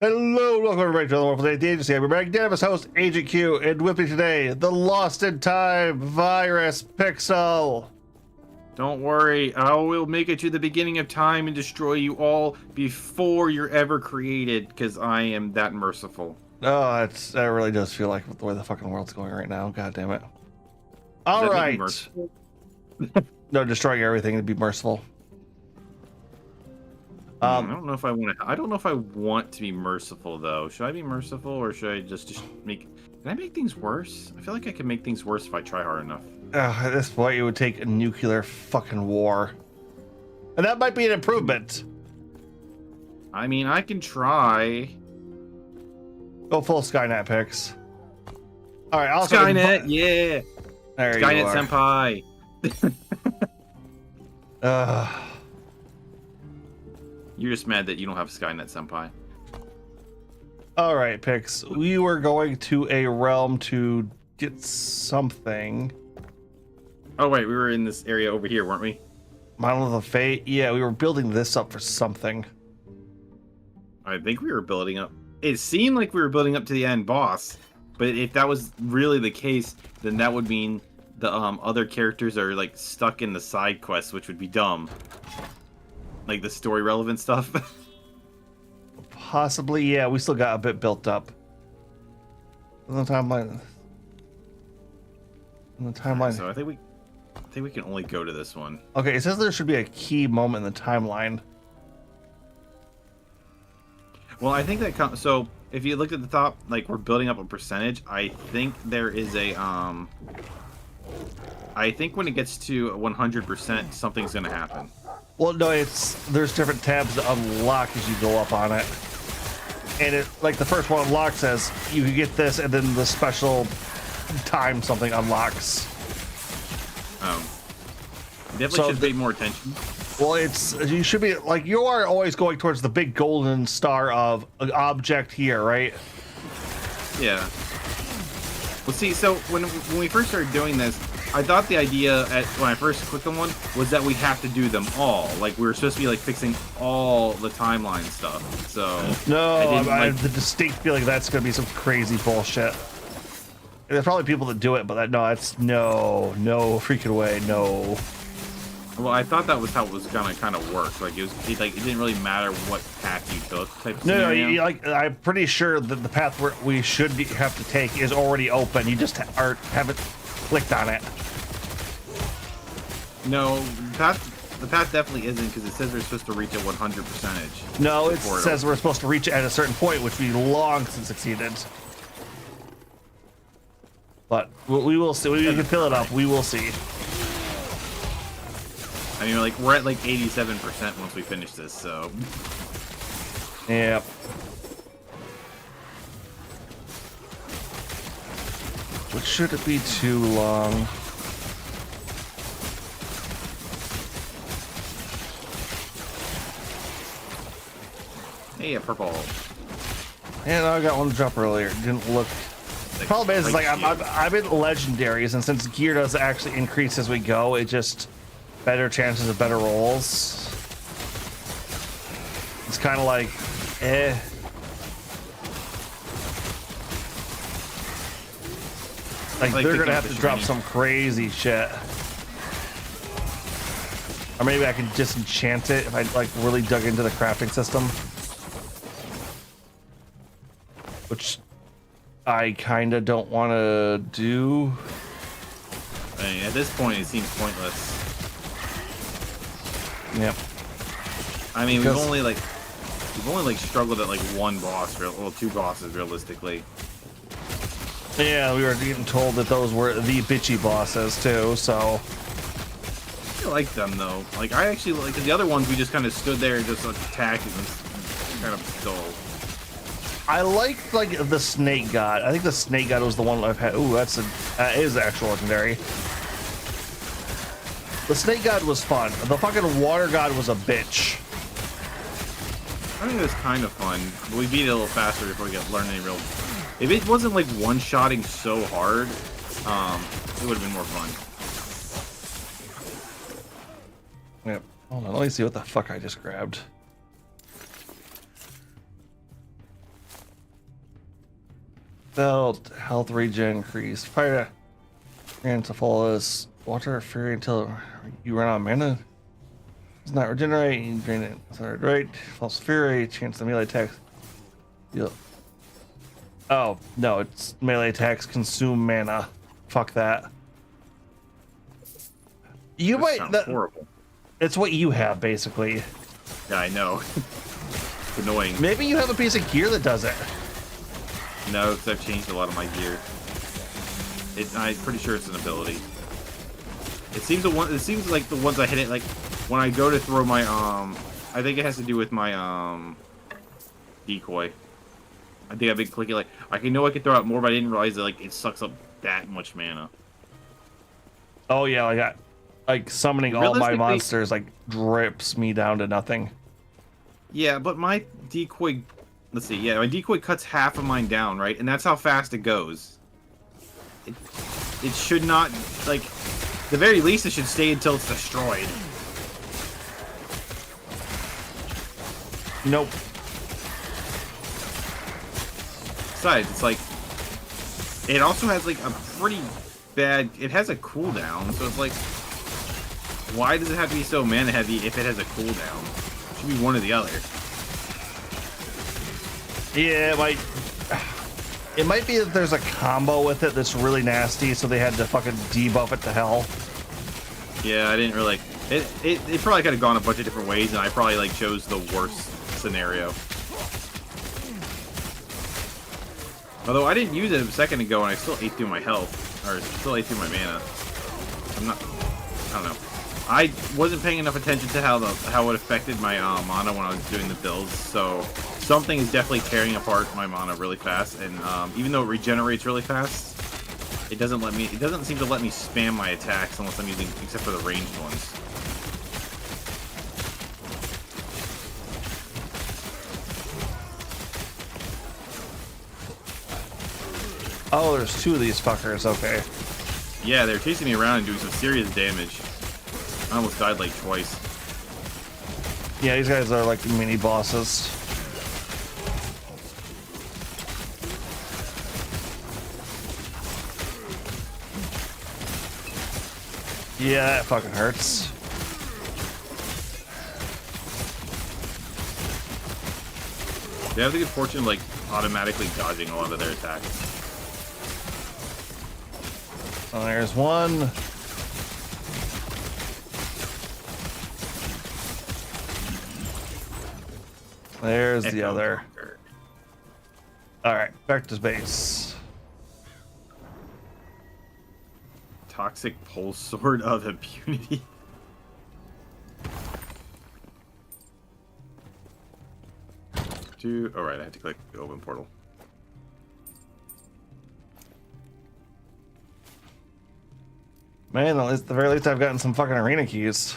Hello, welcome everybody to the Wonderful Day at the Agency. I'm your magnanimous host, Agent Q, and with me today, the Lost in Time Virus Pixel. Don't worry, I will make it to the beginning of time and destroy you all before you're ever created, because I am that merciful. Oh, that really does feel like the way the fucking world's going right now. God damn it. All right. No, destroying everything to be merciful. I don't know if I want to. I don't know if I want to be merciful though. Should I be merciful or should I just make? Can I make things worse? I feel like I can make things worse if I try hard enough. At this point, it would take a nuclear fucking war, and that might be an improvement. I mean, I can try. Go full Skynet picks. All right, also Skynet, yeah. There Skynet senpai. You're just mad that you don't have Skynet senpai. All right, Pix. We were going to a realm to get something. Oh wait, we were in this area over here, weren't we? Model of the Fate. Yeah, we were building this up for something. I think we were building up. It seemed like we were building up to the end boss, but if that was really the case, then that would mean the other characters are like stuck in the side quests, which would be dumb. Like the story relevant stuff. Possibly, yeah. We still got a bit built up. In the timeline. So I think we can only go to this one. Okay, it says there should be a key moment in the timeline. Well, I think that so if you looked at the top, like we're building up a percentage. I think there is a I think when it gets to 100%, something's gonna happen. Well, no, there's different tabs to unlock as you go up on it, and it like the first one unlocks says you can get this, and then the special time something unlocks. Definitely should pay more attention. Well, you should be like you are always going towards the big golden star of an object here, right? Yeah. Well, see, so when we first started doing this, I thought the idea when I first clicked on one was that we have to do them all. Like we were supposed to be like fixing all the timeline stuff. So no, I have the distinct feeling that's going to be some crazy bullshit. There's probably people that do it, but that's no freaking way, no. Well, I thought that was how it was gonna kind of work. Like it didn't really matter what path you took. Type of scenario. No, I'm pretty sure that the path where we should have to take is already open. You just haven't clicked on it. No, the path definitely isn't because it says we're supposed to reach a 100%. No, it says we're supposed to reach it at a certain point, which we long since succeeded. But we will see. We can fill it up. We will see. I mean, like we're at like 87% once we finish this, so. Yep. Which shouldn't be too long. Hey, a purple. And I got one drop earlier. It didn't look. The problem is, like I'm in legendaries, and since gear does actually increase as we go, it just better chances of better rolls. It's kind of like, Like they're gonna have to drop some crazy shit. Or maybe I can disenchant it if I like really dug into the crafting system. Which I kind of don't want to do. I mean, at this point, it seems pointless. Yep. I mean, we've only like struggled at like one boss, well, two bosses realistically. Yeah, we were getting told that those were the bitchy bosses too, so. I like them though. Like I actually like the other ones. We just kind of stood there and just attacked. It was kind of dull. I liked like the snake god. I think the snake god was the one I've had. Ooh, that is actual legendary. The snake god was fun. The fucking water god was a bitch. I think it was kind of fun. We beat it a little faster before we learned any real. If it wasn't like one-shotting so hard, it would have been more fun. Yep. Hold on, let me see what the fuck I just grabbed. Belt, health regen increase. Fire to follow this. Water fury until you run out of mana. It's not regenerate, you drain it. Sorry, right? False fury, chance the melee attacks. Yep. Oh, no, it's melee attacks consume mana. Fuck that. You This might. sounds horrible. It's what you have, basically. Yeah, I know. It's annoying. Maybe you have a piece of gear that does it. No, because I've changed a lot of my gear. I'm pretty sure it's an ability. It seems like the ones I hit it like when I go to throw my I think it has to do with my decoy. I think I've been clicking like I know I could throw out more, but I didn't realize that like it sucks up that much mana. Oh yeah, like summoning all my monsters like drips me down to nothing. Yeah, but my decoy, let's see, yeah, my decoy cuts half of mine down, right? And that's how fast it goes. It should not, like, the very least it should stay until it's destroyed. Nope. Besides, it's like, it also has like a pretty bad, it has a cooldown, so it's like, why does it have to be so mana heavy if it has a cooldown? It should be one or the other. Yeah, it might be that there's a combo with it that's really nasty, so they had to fucking debuff it to hell. Yeah, I didn't really, it probably could have gone a bunch of different ways, and I probably like chose the worst scenario. Although I didn't use it a second ago, and I still ate through my health, or still ate through my mana. I don't know. I wasn't paying enough attention to how it affected my mana when I was doing the builds, so something is definitely tearing apart my mana really fast. And even though it regenerates really fast, it doesn't seem to let me spam my attacks unless I'm using, except for the ranged ones. Oh, there's two of these fuckers. Okay. Yeah, they're chasing me around and doing some serious damage. I almost died like twice. Yeah, these guys are like mini bosses. Yeah, that fucking hurts. They have the good fortune of like automatically dodging a lot of their attacks. Oh, there's one. There's the other. Alright, back to base. Toxic pulse sword of impunity. Alright, I have to click the open portal. Man, at the very least I've gotten some fucking arena keys.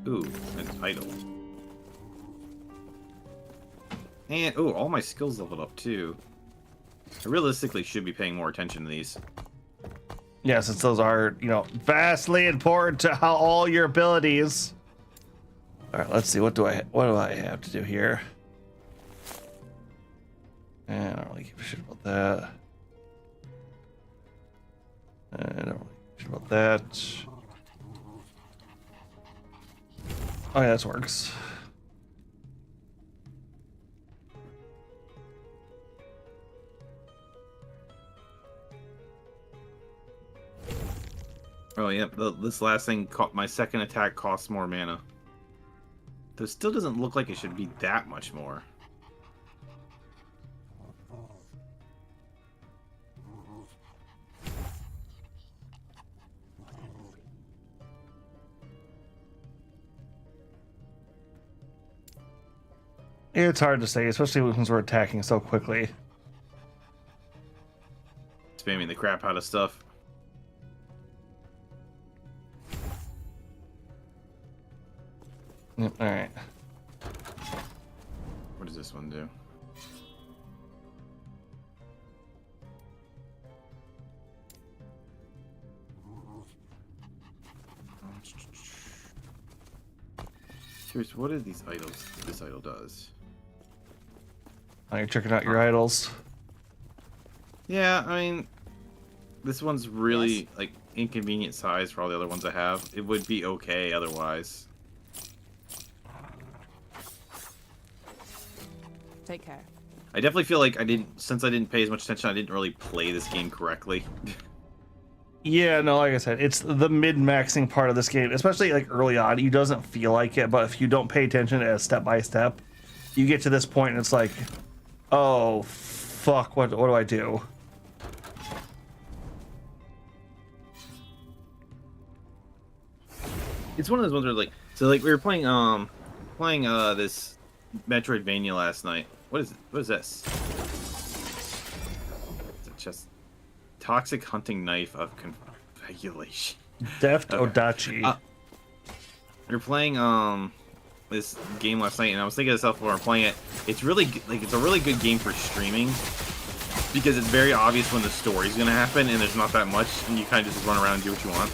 Ooh, an idol. And, ooh, all my skills leveled up, too. I realistically should be paying more attention to these. Yeah, since those are, you know, vastly important to how all your abilities. Alright, let's see, what do I have to do here? I don't really give a shit about that. I don't really give a shit about that. Oh yeah, this works. Oh, yeah, this last thing, my second attack costs more mana. Though it still doesn't look like it should be that much more. It's hard to say, especially since we're attacking so quickly. Spamming the crap out of stuff. Yep, alright. What does this one do? Seriously, what are these idols? This idol does. Oh, you're checking out your idols. Yeah, I mean, this one's really like inconvenient size for all the other ones I have. It would be okay otherwise. Take care. I definitely feel like since I didn't pay as much attention, I didn't really play this game correctly. Yeah, no, like I said, it's the mid-maxing part of this game, especially like early on. You doesn't feel like it, but if you don't pay attention as step by step, you get to this point and it's like, oh, fuck, what do I do? It's one of those ones where like, so like we were playing this Metroidvania last night. What is it? What is this? It's just toxic hunting knife of confabulation. Deft Okay. Odachi. We were playing this game last night, and I was thinking to myself while we're playing it, it's really like it's a really good game for streaming because it's very obvious when the story's gonna happen, and there's not that much, and you kind of just run around and do what you want.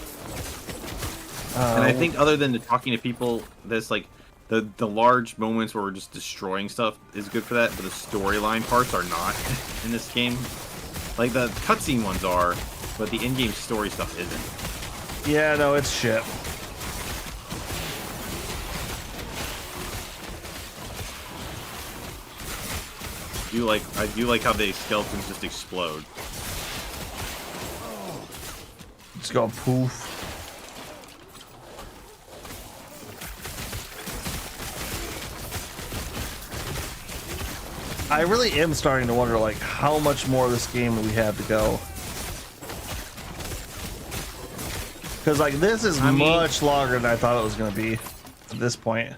And I think other than the talking to people, there's like the large moments where we're just destroying stuff is good for that, but the storyline parts are not in this game. Like the cutscene ones are, but the in-game story stuff isn't. Yeah, no, it's shit. I do like how the skeletons just explode. Just go poof. I really am starting to wonder, like, how much more of this game we have to go. Because, like, this is much longer than I thought it was going to be at this point.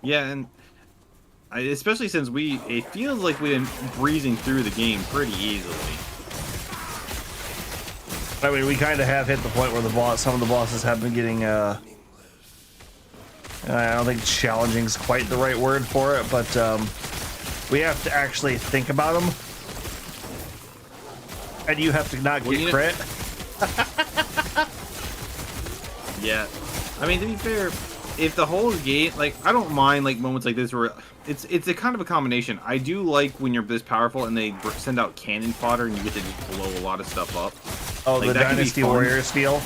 Yeah, and especially since it feels like we've been breezing through the game pretty easily. I mean, we kind of have hit the point where some of the bosses have been getting, I don't think challenging is quite the right word for it, but we have to actually think about them. And you have to not get crit. Yeah. I mean, to be fair, if the whole game, like, I don't mind, like, moments like this where it's a kind of a combination. I do like when you're this powerful and they send out cannon fodder and you get to just blow a lot of stuff up. Oh, like, the Dynasty Warriors feel?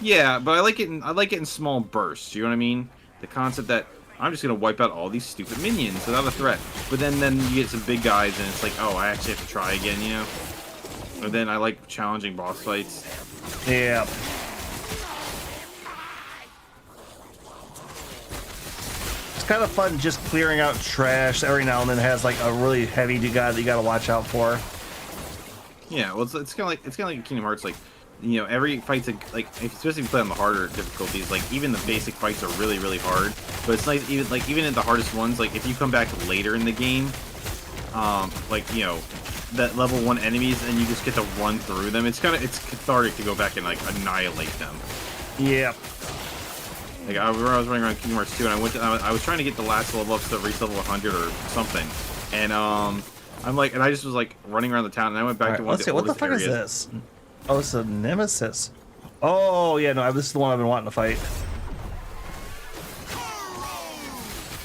Yeah, but I like it in small bursts. You know what I mean? The concept that I'm just gonna wipe out all these stupid minions without a threat. But then you get some big guys and it's like, oh, I actually have to try again, you know? And then I like challenging boss fights. Yeah. It's kind of fun just clearing out trash every now and then. It has like a really heavy guy that you gotta watch out for. Yeah, well, it's kind of like Kingdom Hearts. Like, you know, every fight's like, especially if you play on the harder difficulties. Like, even the basic fights are really, really hard. But it's nice, even in the hardest ones. Like, if you come back later in the game, like, you know, that level 1 enemies, and you just get to run through them. It's cathartic to go back and like annihilate them. Yeah. Like, I was running around Kingdom Hearts 2, and I was trying to get the last level up to reach level 100 or something, and I just was like running around the town, and I went back to one of the what the fuck areas. is this? Oh, it's a nemesis. Oh yeah, no, this is the one I've been wanting to fight.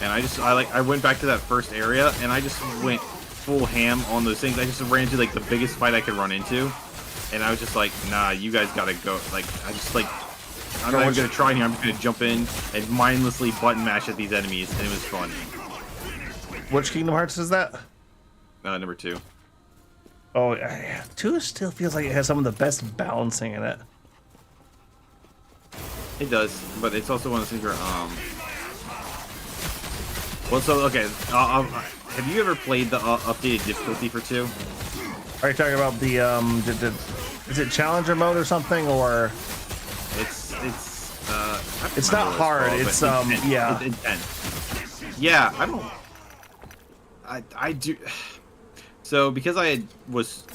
And I went back to that first area, and I just went full ham on those things. I just ran into like the biggest fight I could run into, and I was just like, nah, you guys gotta go. Like, I just like, I'm not even gonna try here. I'm just gonna jump in and mindlessly button mash at these enemies, and it was fun. Which Kingdom Hearts is that? Number 2. Oh, yeah. 2 still feels like it has some of the best balancing in it. It does, but it's also one of those things where well, so okay, have you ever played the updated difficulty for 2? Are you talking about the is it Challenger mode or something, or? It's not hard. It's yeah. It's intense. Yeah, I do. So because I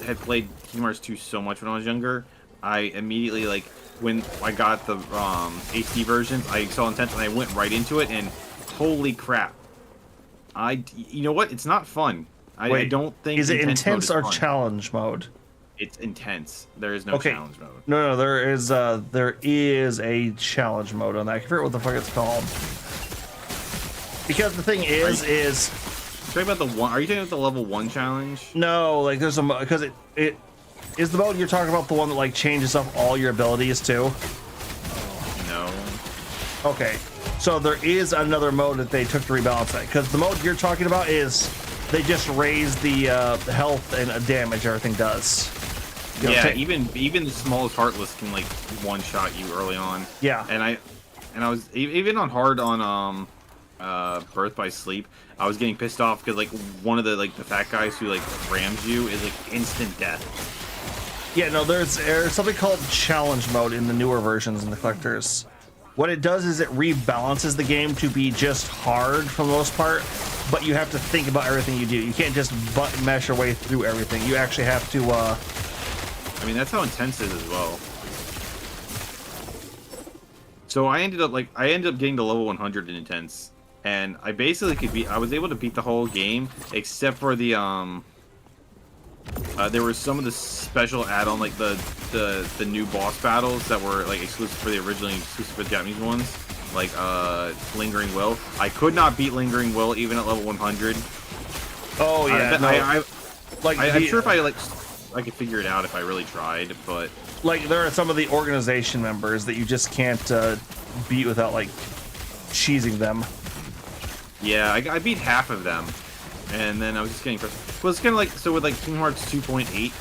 had played Kingdom Hearts 2 so much when I was younger, I immediately, like, when I got the HD versions, I saw intense and I went right into it, and holy crap! You know what? It's not fun. I don't think. Is it intense or fun. challenge mode? It's intense. There is no Okay. challenge mode. No, there is a challenge mode on that. I can't figure out what the fuck it's called. Because the thing is Talking about the one? Are you talking about the level 1 challenge? no, like there's a because it is the mode you're talking about the one that like changes up all your abilities too. No. Okay, so there is another mode that they took to rebalance that because the mode you're talking about is they just raise the health and damage everything does. You know, Yeah, even the smallest heartless can like one shot you early on. Yeah. And I was even on hard on Birth by Sleep. I was getting pissed off because like one of the fat guys who like rams you is like instant death. Yeah, no, there's something called challenge mode in the newer versions in the collectors. What it does is it rebalances the game to be just hard for the most part, but you have to think about everything you do. You can't just button mash your way through everything. You actually have to. I mean, that's how intense it is as well. So I ended up getting to level 100 in intense, and I basically I was able to beat the whole game except for the there were some of the special add-on, like the new boss battles that were like exclusive for the originally exclusive for the Japanese ones, like Lingering Will. I could not beat Lingering Will even at level 100. Oh yeah, I'm sure if I could figure it out if I really tried, but like there are some of the organization members that you just can't beat without like cheesing them. yeah, I beat half of them, and then I was just getting frustrated. Well, it's kind of like so with like Kingdom Hearts 2.8.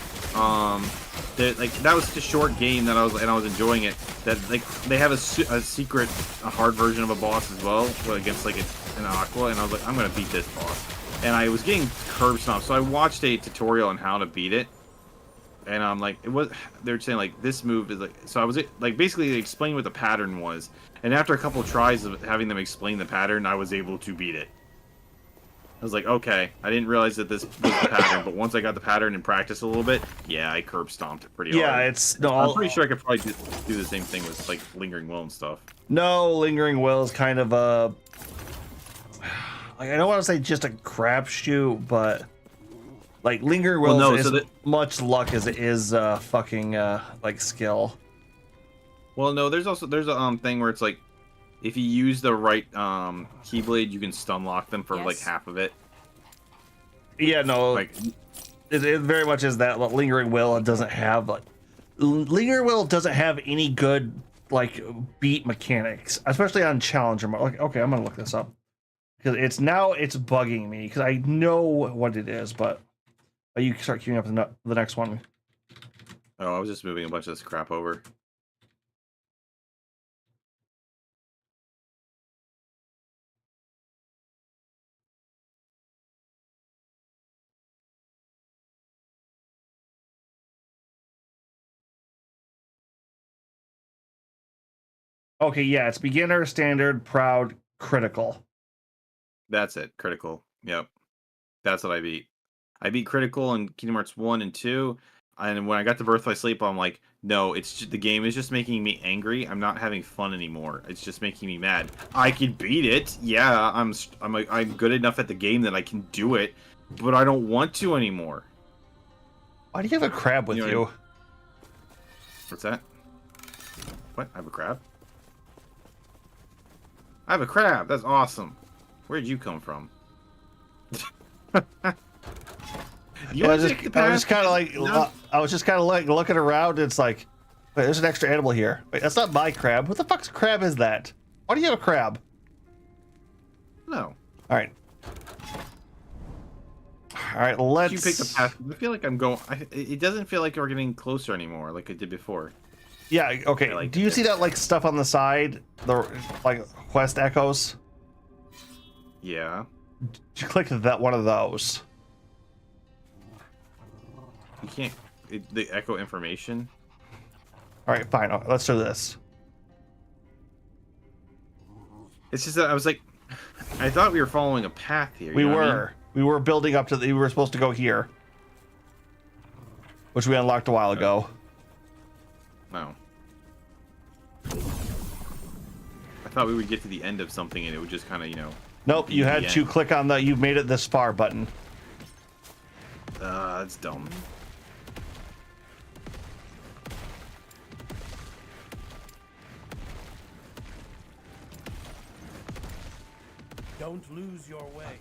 That was just a short game that I was enjoying it. That like they have a secret hard version of a boss as well against like an Aqua, and I was like, I'm gonna beat this boss, and I was getting curb stomped. So I watched a tutorial on how to beat it. And I'm like, they're saying like this move is like, so I was like basically explaining what the pattern was, and after a couple of tries of having them explain the pattern, I was able to beat it. I was like, okay, I didn't realize that this was the pattern, but once I got the pattern and practiced a little bit, yeah, I curb stomped it pretty hard. Yeah, it's no. I'm pretty sure I could probably do the same thing with like Lingering Will and stuff. No, Lingering Will is kind of a like I don't want to say just a crapshoot, but. Like Lingering Will is much luck as it is fucking like skill. Well, no, there's a thing where it's like if you use the right Keyblade, you can stun lock them for like half of it. Yeah, no, like it very much is that. But Lingering Will doesn't have like Lingering Will doesn't have any good like beat mechanics, especially on Challenger mode. Like, okay, I'm gonna look this up because it's bugging me because I know what it is, but. You can start queuing up the next one. Oh, I was just moving a bunch of this crap over. Okay, yeah, it's beginner, standard, proud, critical. That's it, critical. Yep. That's what I beat. I beat critical in Kingdom Hearts 1 and 2, and when I got to Birth by Sleep, I'm like, no, it's just, the game is just making me angry. I'm not having fun anymore. It's just making me mad. I can beat it. Yeah, I'm good enough at the game that I can do it, but I don't want to anymore. Why do you have a crab with you? What's that? What? I have a crab? I have a crab. That's awesome. Where'd you come from? I was just kind of like looking around. It's like, wait, there's an extra animal here. Wait, that's not my crab. What the fuck's crab is that? Why do you have a crab? No. All right. All right. Let's. You pick the path. I feel like I'm going. It doesn't feel like we're getting closer anymore, like it did before. Yeah. Okay. Do you see that like stuff on the side? The like quest echoes. Yeah. You click that one of those. You can't. The echo information. All right, fine. Let's do this. It's just that I was like, I thought we were following a path here. We were building up to we were supposed to go here, which we unlocked a while ago. No. I thought we would get to the end of something and it would just kind of, you know. Nope, you had to click on the "You've made it this far" button. That's dumb. Don't lose your way.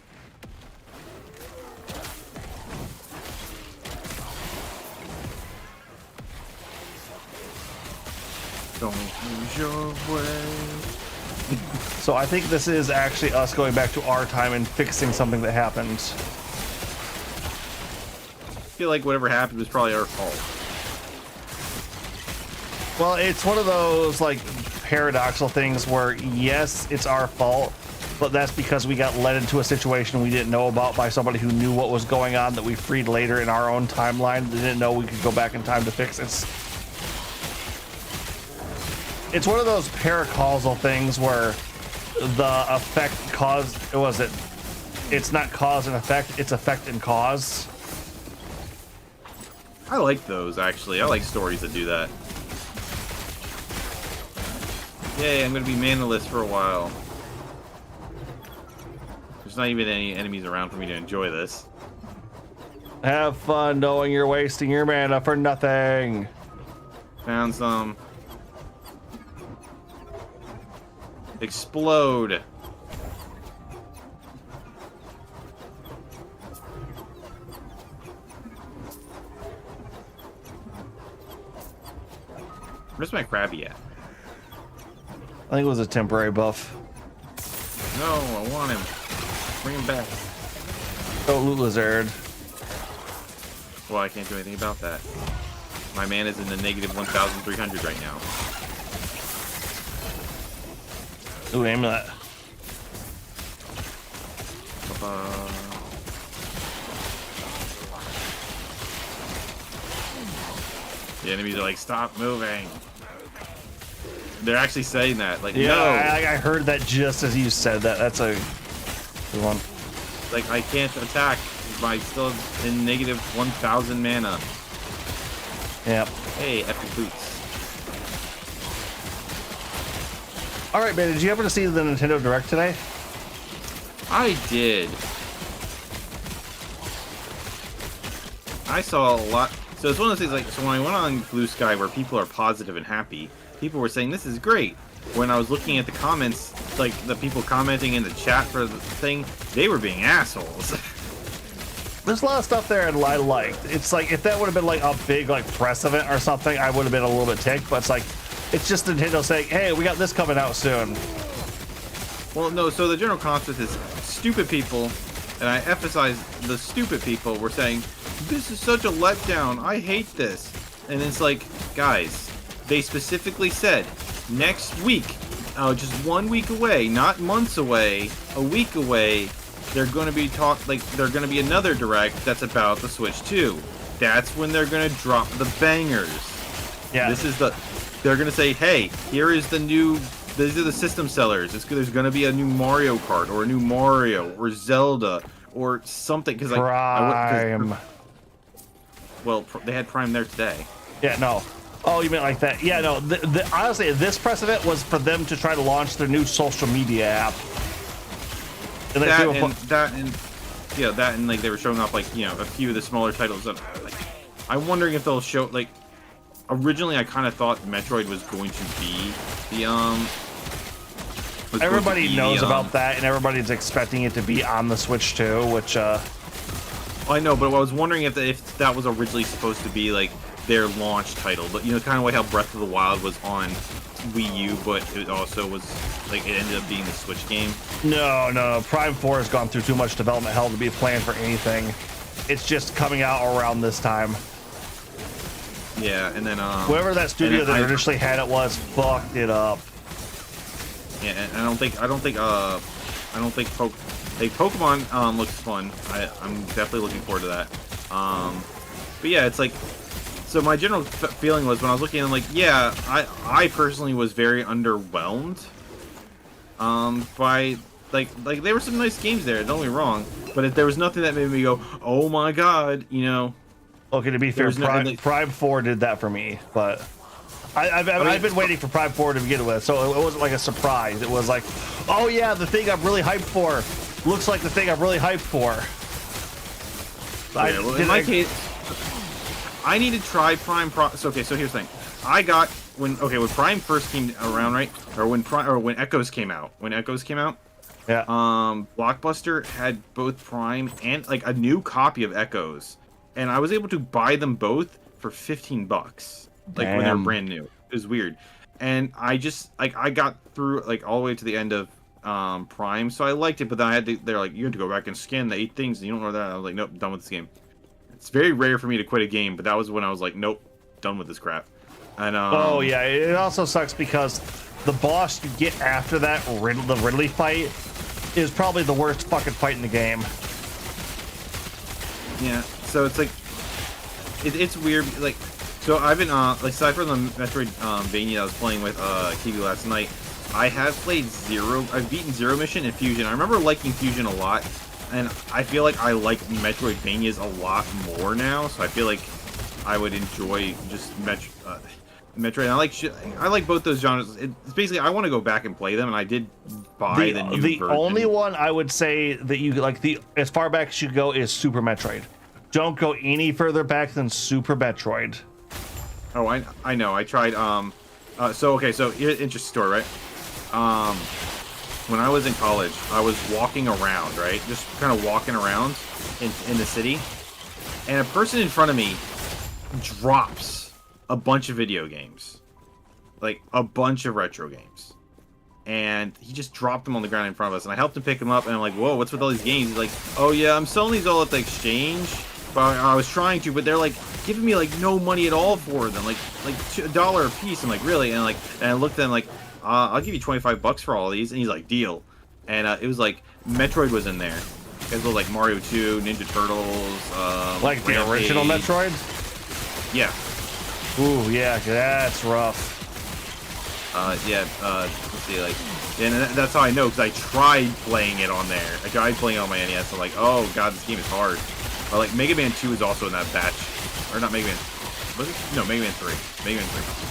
Don't lose your way. So I think this is actually us going back to our time and fixing something that happened. I feel like whatever happened was probably our fault. Well, it's one of those like paradoxical things where yes, it's our fault, but that's because we got led into a situation we didn't know about by somebody who knew what was going on that we freed later in our own timeline. They didn't know we could go back in time to fix it. It's one of those paracausal things where the effect cause, it's not cause and effect, it's effect and cause. I like those, actually. I like stories that do that. Yay, I'm gonna be manaless for a while. There's not even any enemies around for me to enjoy this. Have fun knowing you're wasting your mana for nothing. Found some. Explode. Where's my Krabby at? I think it was a temporary buff. No, I want him. Bring him back. Oh, Loot Lizard. Well, I can't do anything about that. My mana's in the negative 1,300 right now. Ooh, amulet. The enemies are like, stop moving. They're actually saying that. Like, Yeah, no. I heard that just as you said that. That's a good one. Like, I can't attack. I'm still in negative 1,000 mana. Yep. Hey, epic boots. All right, man. Did you happen to see the Nintendo Direct today? I did. I saw a lot. So it's one of those things like, so when I went on Blue Sky where people are positive and happy, people were saying this is great. When I was looking at the comments, like the people commenting in the chat for the thing, they were being assholes. There's a lot of stuff there I liked. It's like if that would have been like a big like press event or something, I would have been a little bit ticked. But it's like it's just Nintendo saying, "Hey, we got this coming out soon." Well, no. So the general concept is stupid people, and I emphasize the stupid people were saying, "This is such a letdown. I hate this." And it's like, guys, they specifically said next week, just 1 week away, not months away, a week away. They're going to be they're going to be another direct that's about the Switch 2. That's when they're going to drop the bangers. Yeah. They're going to say, hey, these are the system sellers. There's going to be a new Mario Kart or a new Mario or Zelda or something. Cause Prime. Well, they had Prime there today. Yeah, no. Oh, you meant like that? Yeah, no. Honestly, this press event was for them to try to launch their new social media app. And That and like they were showing off like a few of the smaller titles. That, like, I'm wondering if they'll show like. Originally, I kind of thought Metroid was going to be the Everybody knows about that, and everybody's expecting it to be on the Switch too. Which I know, but I was wondering if that was originally supposed to be like their launch title, but kind of like how Breath of the Wild was on Wii U, but it also was like it ended up being the Switch game. No. Prime 4 has gone through too much development hell to be planned for anything. It's just coming out around this time. Yeah, and then whoever that studio that initially had it was fucked it up. Yeah, and I don't think Pokemon looks fun. I'm definitely looking forward to that. But yeah, it's like. So my general feeling was when I was looking, I'm like, yeah, I personally was very underwhelmed. By like there were some nice games there. Don't get me wrong, but if there was nothing that made me go, oh my god, Okay, to be fair, Prime 4 did that for me, but I've been waiting for Prime 4 to begin with, so it wasn't like a surprise. It was like, oh yeah, the thing I'm really hyped for looks like the thing I'm really hyped for. Yeah, well, in my case. I need to try Prime Pro. So here's the thing. I got when Prime first came around, right? Or when Echoes came out. When Echoes came out, Yeah. Blockbuster had both Prime and like a new copy of Echoes, and I was able to buy them both for $15, like when they were Damn. brand new. It was weird, and I just like I got through like all the way to the end of Prime, so I liked it. But then I had to. They're like, you have to go back and scan the 8 things, and you don't know that. I was like, nope, done with this game. It's very rare for me to quit a game, but that was when I was like, nope, done with this crap. And oh yeah, it also sucks because the boss you get after that, the Ridley fight, is probably the worst fucking fight in the game. Yeah, so it's like it's weird. Like, so I've been like aside from the Metroid Vania I was playing with Kiwi last night, I have played Zero. I've beaten Zero Mission and Fusion. I remember liking Fusion a lot, and I feel like I like Metroidvanias a lot more now. So I feel like I would enjoy just Metroid. I like both those genres. It's basically I want to go back and play them, and I did buy the new version. Only one I would say that you like as far back as you go is Super Metroid. Don't go any further back than Super Metroid. Oh, I know. I tried. So here's an interesting story, right? When I was in college, I was walking around, right, just kind of walking around in the city, and a person in front of me drops a bunch of video games, like a bunch of retro games, and he just dropped them on the ground in front of us, and I helped him pick them up, and I'm like, whoa, what's with all these games? He's like, oh yeah, I'm selling these all at the exchange, but I was trying to, but they're like giving me like no money at all for them, like $1 a piece. I'm like, really? And I looked at him like, I'll give you $25 for all of these, and he's like, deal. And it was like Metroid was in there, as well as like Mario 2, Ninja Turtles, like the Rampage. original Metroid. Yeah. Ooh, yeah, that's rough. Let's see, like, and that's how I know, because I tried playing it on there. I tried playing it on my NES. I'm like, oh god, this game is hard. But like, Mega Man 2 is also in that batch, or not Mega Man. Was it? No, Mega Man 3. Mega Man 3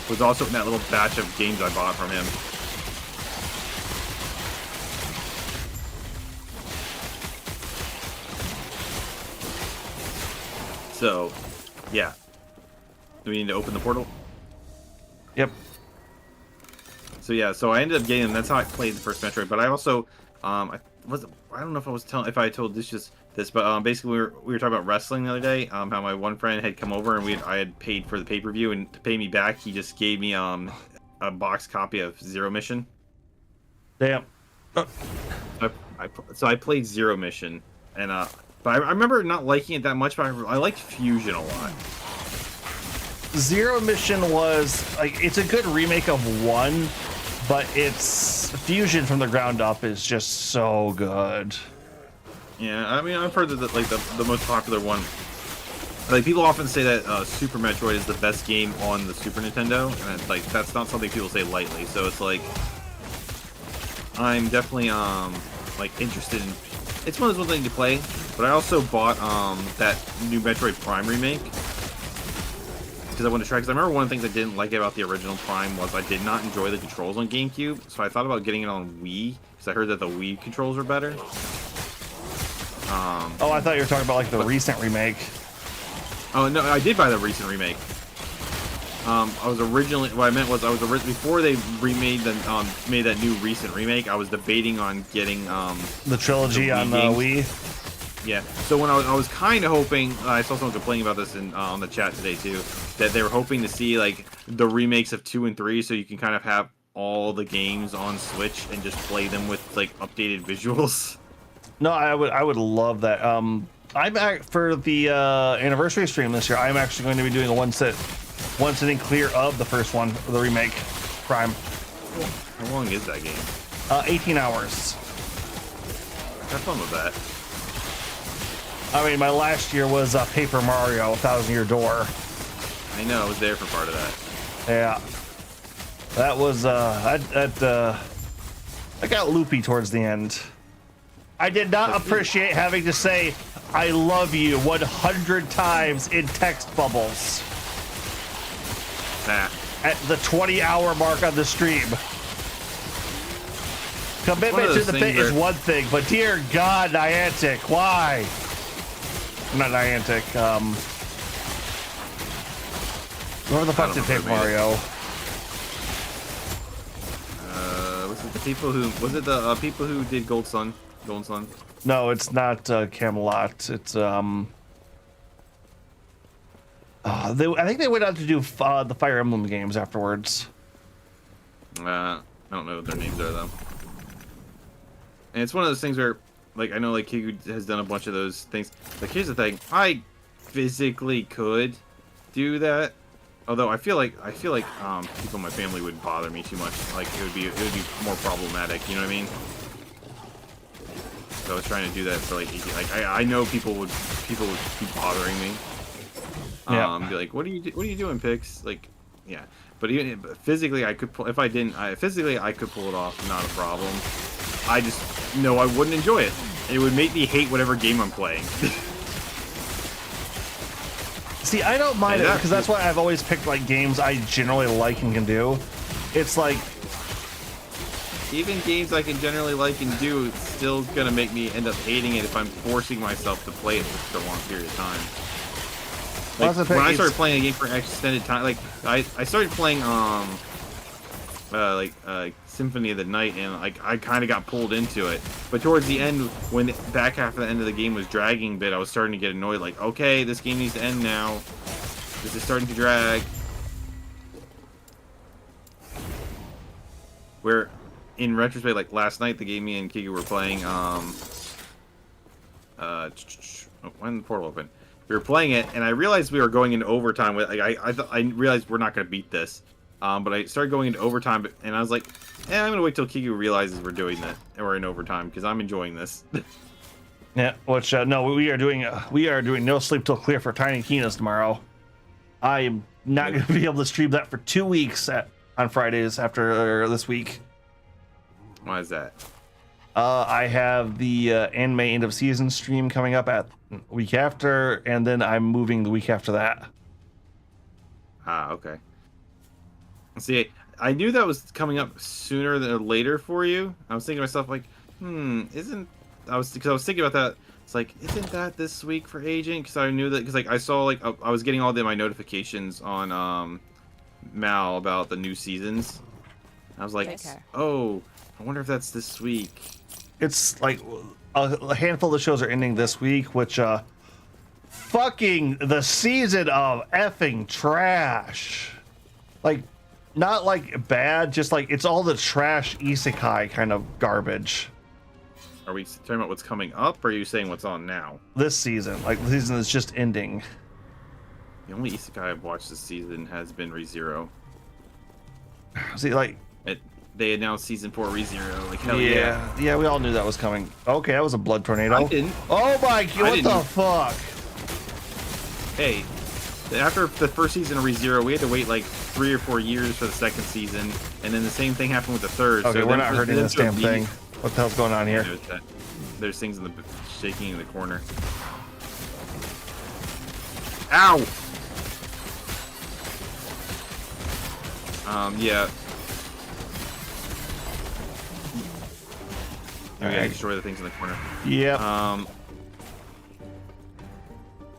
was also in that little batch of games I bought from him. So, yeah. Do we need to open the portal? Yep. So yeah, so I ended up getting them. That's how I played the first Metroid. But I also, I don't know if I told this, but basically we were talking about wrestling the other day. How my one friend had come over and I had paid for the pay-per-view, and to pay me back, he just gave me a box copy of Zero Mission. Damn. So I played Zero Mission, and but I remember not liking it that much. But I liked Fusion a lot. Zero Mission was like, it's a good remake of 1, but its Fusion from the ground up is just so good. Yeah, I mean, I've heard that like the most popular one. Like, people often say that Super Metroid is the best game on the Super Nintendo, and like that's not something people say lightly. So it's like, I'm definitely like interested in. It's one thing to play, but I also bought that new Metroid Prime remake because I wanted to try. Because I remember one of the things I didn't like about the original Prime was I did not enjoy the controls on GameCube, so I thought about getting it on Wii because I heard that the Wii controls were better. Oh, I thought you were talking about like the recent remake. Oh no, I did buy the recent remake. I was originally, what I meant was before they remade made that new recent remake. I was debating on getting the trilogy on the Wii. Yeah. So when I was kind of hoping, I saw someone complaining about this on the chat today too, that they were hoping to see like the remakes of 2 and 3, so you can kind of have all the games on Switch and just play them with like updated visuals. No, I would love that. I'm back for the anniversary stream this year. I'm actually going to be doing a one sitting clear of the first one, the remake, Prime. How long is that game? 18 hours. Have fun with that. I mean, my last year was Paper Mario: 1,000-Year Door. I know, I was there for part of that. Yeah, that was I got loopy towards the end. I did not appreciate having to say "I love you" 100 times in text bubbles. Nah. At the 20-hour mark on the stream. Commitment to the bit is one thing, but dear God, Niantic, why? Not Niantic. Where the fuck did Paper Mario? What's it the people who people who did Gold Sun? Golden Sun? No, it's not Camelot. It's I think they went out to do the Fire Emblem games afterwards. I don't know what their names are though. And it's one of those things where, like, I know like Kiku has done a bunch of those things. Like, here's the thing: I physically could do that. Although I feel like people in my family would bother me too much. Like, it would be more problematic. You know what I mean? So I was trying to do that for like I know people would be bothering me. Yeah. Be like, what are you doing, Pix? Like, yeah. But even physically, I could pull. If I didn't, physically I could pull it off. Not a problem. I just know I wouldn't enjoy it. It would make me hate whatever game I'm playing. See, I don't mind it because that's why I've always picked like games I generally like and can do. It's like even games I can generally like and do, it's still gonna make me end up hating it if I'm forcing myself to play it for such a long period of time. Like, when I started playing a game for extended time, like I started playing Symphony of the Night, and like I kind of got pulled into it. But towards the end, when the back half of the end of the game was dragging a bit, I was starting to get annoyed. Like, okay, this game needs to end now. This is starting to drag. Where, in retrospect, like last night, the game me and Kiku were playing. When the portal opened, we were playing it, and I realized we were going into overtime. With like I realized we're not going to beat this. But I started going into overtime, and I was like, I'm gonna wait till Kiku realizes we're doing that, and we're in overtime, because I'm enjoying this. Yeah, which no, we are doing No Sleep Till Clear for Tiny Tina's tomorrow. I'm not gonna be able to stream that for 2 weeks on Fridays after this week. Why is that? I have the anime end of season stream coming up at week after, and then I'm moving the week after that. Ah, okay. See, I knew that was coming up sooner than later for you. I was thinking to myself, like, because I was thinking about that. It's like, isn't that this week for Agent? Because I knew that, because like I saw like I was getting all my notifications on Mal about the new seasons. I was like, oh, I wonder if that's this week. It's like a handful of the shows are ending this week, which fucking the season of effing trash. Like, not like bad, just like it's all the trash isekai kind of garbage. Are we talking about what's coming up, or are you saying what's on now? This season, like the season is just ending. The only isekai I've watched this season has been ReZero. See, like they announced season 4 ReZero. Like, hell yeah, yeah, we all knew that was coming. Okay, that was a blood tornado. I didn't. Oh my god, what the fuck? Hey, after the first season of ReZero, we had to wait like 3 or 4 years for the second season, and then the same thing happened with the third. Okay, so we're not hurting this damn thing. What the hell's going on here? There's things in the shaking in the corner. Ow! Yeah. We gotta destroy the things in the corner. Yep.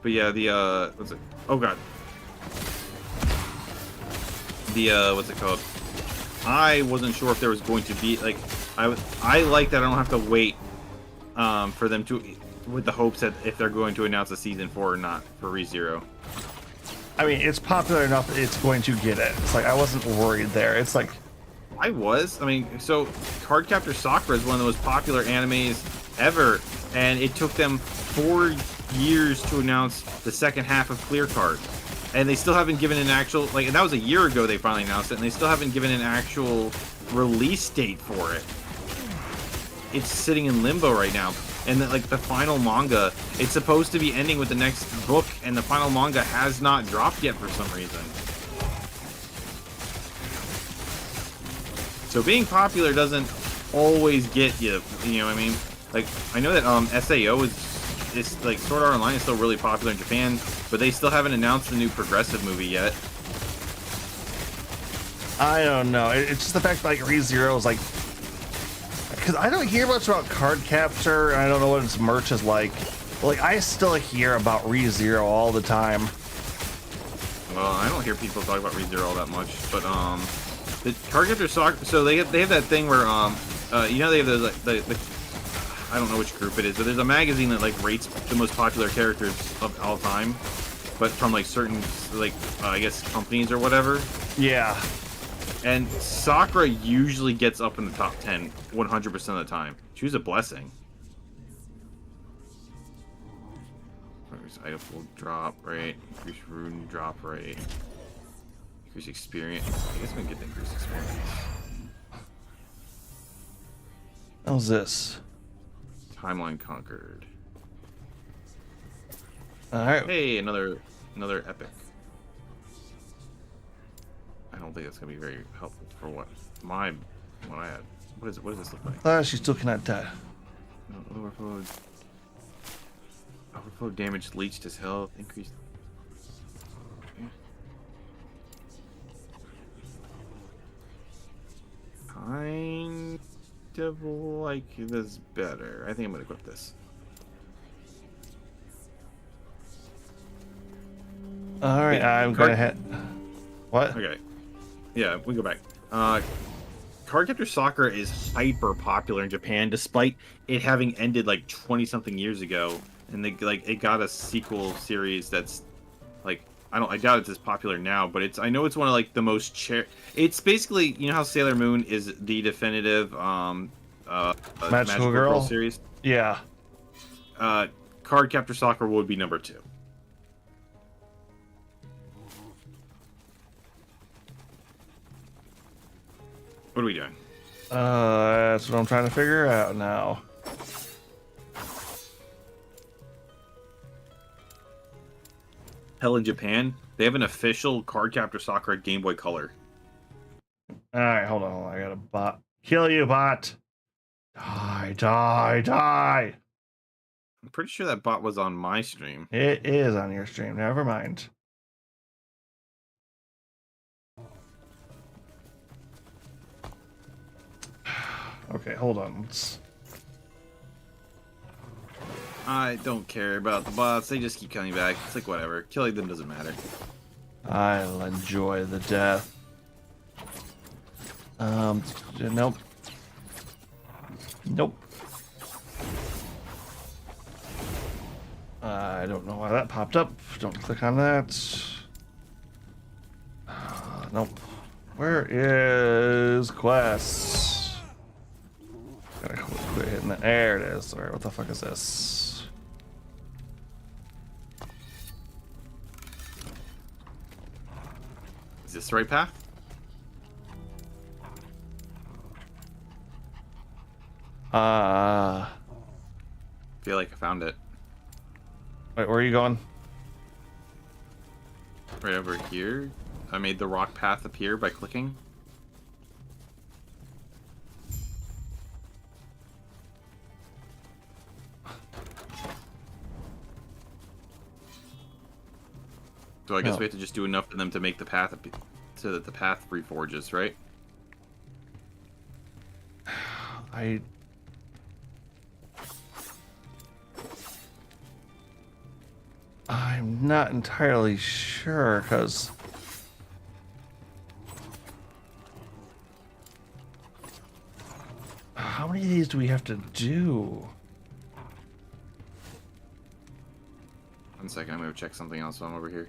But yeah, the what's it? Oh god. The what's it called? I wasn't sure if there was going to be like I like that I don't have to wait for them to with the hopes that if they're going to announce a season 4 or not for ReZero. I mean, it's popular enough that it's going to get it. It's like I wasn't worried there. It's like I mean, so Cardcaptor Sakura is one of the most popular animes ever, and it took them 4 years to announce the second half of Clear Card. And they still haven't given an actual, like, and that was a year ago they finally announced it, and they still haven't given an actual release date for it. It's sitting in limbo right now. And like the final manga, it's supposed to be ending with the next book, and the final manga has not dropped yet for some reason. So being popular doesn't always get you, you know what I mean? Like, I know that SAO is like Sword Art Online is still really popular in Japan, but they still haven't announced the new Progressive movie yet. I don't know. It's just the fact that like ReZero is like, because I don't hear much about Cardcaptor, and I don't know what its merch is like. But, like, I still hear about ReZero all the time. Well, I don't hear people talk about ReZero all that much, but The Cardcaptor Sakura. So they have that thing where you know they have those like the I don't know which group it is, but there's a magazine that like rates the most popular characters of all time, but from like certain like I guess companies or whatever. Yeah. And Sakura usually gets up in the top 10 100% of the time. She was a blessing. Item full drop rate, increase rune drop rate, increase experience. I guess we can get the increased experience. How's this? Timeline conquered. All right. Hey, another epic. I don't think that's gonna be very helpful for what I had. What does this look like? She still cannot die. No, overflow damage, leached his health, increased. Okay. Kind of like this better. I think I'm gonna equip this. All right, I'm gonna hit. What? Okay. Yeah, we go back. Cardcaptor Sakura is hyper popular in Japan, despite it having ended like 20-something years ago, and it got a sequel series that's like I doubt it's as popular now, but I know it's one of like the most It's basically, you know how Sailor Moon is the definitive Magical Girl series. Yeah. Cardcaptor Sakura would be number 2. What are we doing? That's what I'm trying to figure out now. Hell, in Japan, they have an official Cardcaptor Sakura Game Boy Color. All right, hold on. I got a bot. Kill you, bot. Die, die, die. I'm pretty sure that bot was on my stream. It is on your stream. Never mind. Okay, hold on. I don't care about the bots. They just keep coming back. It's like whatever. Killing them doesn't matter. I'll enjoy the death. Nope. Nope. I don't know why that popped up. Don't click on that. Nope. Where is quests? Gotta quit hitting that. There it is. Alright, what the fuck is this? Is this the right path? I feel like I found it. Wait, where are you going? Right over here. I made the rock path appear by clicking. So I guess we have to just do enough of them to make the path so that the path reforges, right? I'm not entirely sure, because how many of these do we have to do? 1 second, I'm gonna check something else while I'm over here.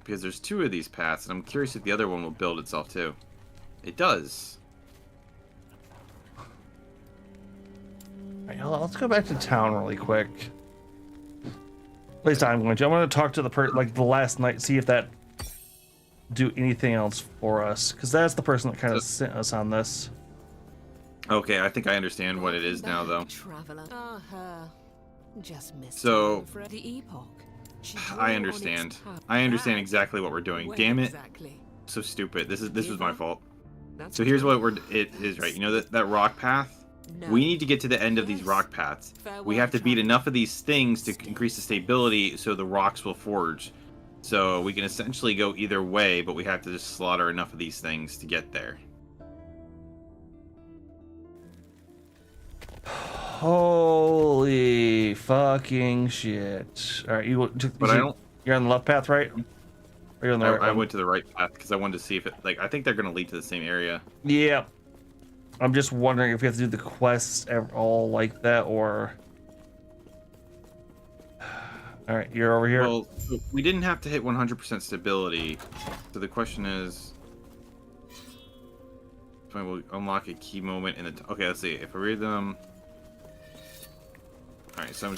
Because there's 2 of these paths, and I'm curious if the other one will build itself too. It does. All right, let's go back to town really quick. At least I'm going to. I'm going to talk to the last night, see if that do anything else for us, because that's the person that kind of sent us on this. Okay, I think I understand what it is now, though. So, I understand. I understand exactly what we're doing. Damn it! So stupid. This was my fault. So here's what it is, right? You know that rock path? We need to get to the end of these rock paths. We have to beat enough of these things to increase the stability so the rocks will forge. So we can essentially go either way, but we have to just slaughter enough of these things to get there. Holy fucking shit. Alright, you're on the left path, right? Are you on the right I one? went to the right path because I wanted to see if it, like, I think they're gonna lead to the same area. Yeah. I'm just wondering if we have to do the quests all like that, or... All right, you're over here. Well, we didn't have to hit 100% stability, so the question is, we'll unlock a key moment in the. Okay, let's see. If I read them. All right, so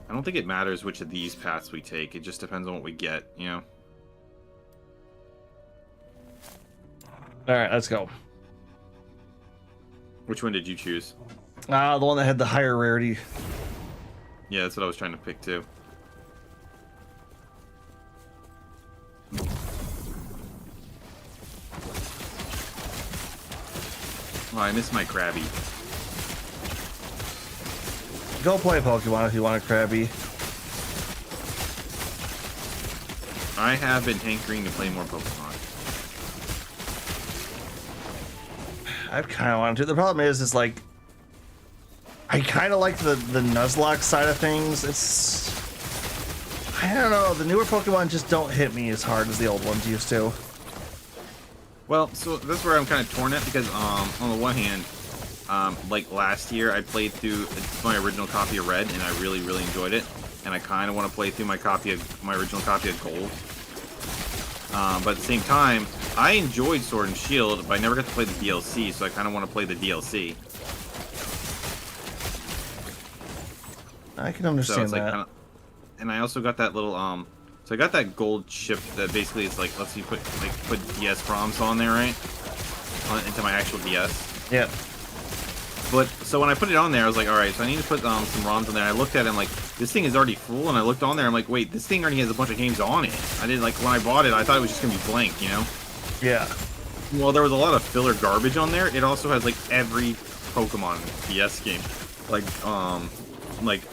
I don't think it matters which of these paths we take. It just depends on what we get, you know. All right, let's go. Which one did you choose? The one that had the higher rarity. Yeah, that's what I was trying to pick too. Oh, I missed my Krabby. Go play Pokemon if you want a Krabby. I have been hankering to play more Pokemon. I kind of want to. The problem is like, I kind of like the Nuzlocke side of things. It's, I don't know, the newer Pokemon just don't hit me as hard as the old ones used to. Well, so that's where I'm kind of torn at because, on the one hand, like last year, I played through my original copy of Red, and I really, really enjoyed it. And I kind of want to play through my original copy of Gold. But at the same time, I enjoyed Sword and Shield, but I never got to play the DLC, so I kind of want to play the DLC. I can understand so it's that. Like and I also got that little so I got that gold chip that basically is like lets you put DS ROMs on there, right? Into my actual DS. Yeah. But so when I put it on there, I was like, all right, so I need to put some ROMs on there. I looked at it, I'm like, this thing is already full, and I looked on there, I'm like, wait, this thing already has a bunch of games on it. I didn't like when I bought it, I thought it was just gonna be blank, you know? Yeah. Well, there was a lot of filler garbage on there. It also has like every Pokemon DS game, like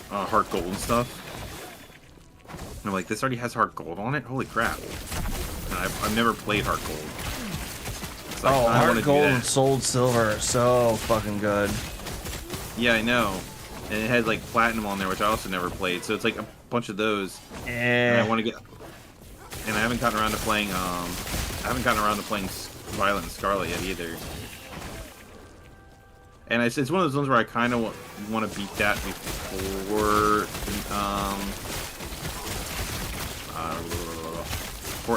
Heart Gold and stuff. And I'm like, this already has Heart Gold on it. Holy crap! And I've never played Heart Gold. So Heart Gold and Soul Silver are so fucking good. Yeah, I know. And it had like Platinum on there, which I also never played. So it's like a bunch of those. And I want to get. And I haven't gotten around to playing. I haven't gotten around to playing Violet and Scarlet yet either. And it's one of those ones where I kind of want to beat that before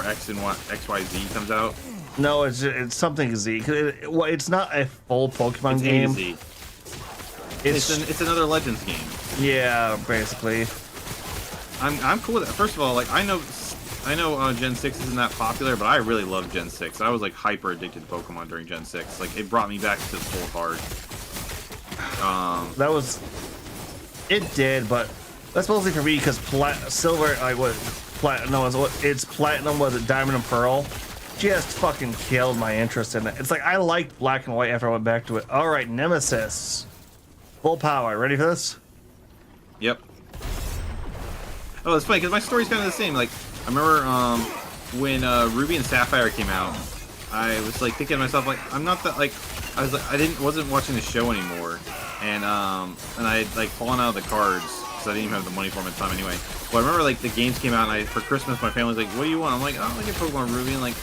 XYZ comes out. No, it's something Z. It's not a full Pokemon It's game. A to Z. It's another Legends game. Yeah, basically. I'm cool with it. First of all, like I know Gen 6 isn't that popular, but I really love Gen 6. I was like hyper addicted to Pokemon during Gen 6. Like it brought me back to the full heart. That was. It did, but that's mostly for me because Silver, it's Platinum, was it Diamond and Pearl? Just fucking killed my interest in it. It's like I liked Black and White after I went back to it. All right, Nemesis, full power. Ready for this? Yep. Oh, it's funny because my story's kind of the same. Like I remember when Ruby and Sapphire came out, I was like thinking to myself like I'm not that like I was like wasn't watching the show anymore, and I had like fallen out of the cards because I didn't even have the money for them at the time anyway. Well, I remember like the games came out, and for Christmas my family was like, "What do you want?" I'm like, "Oh, I get Pokemon Ruby," and like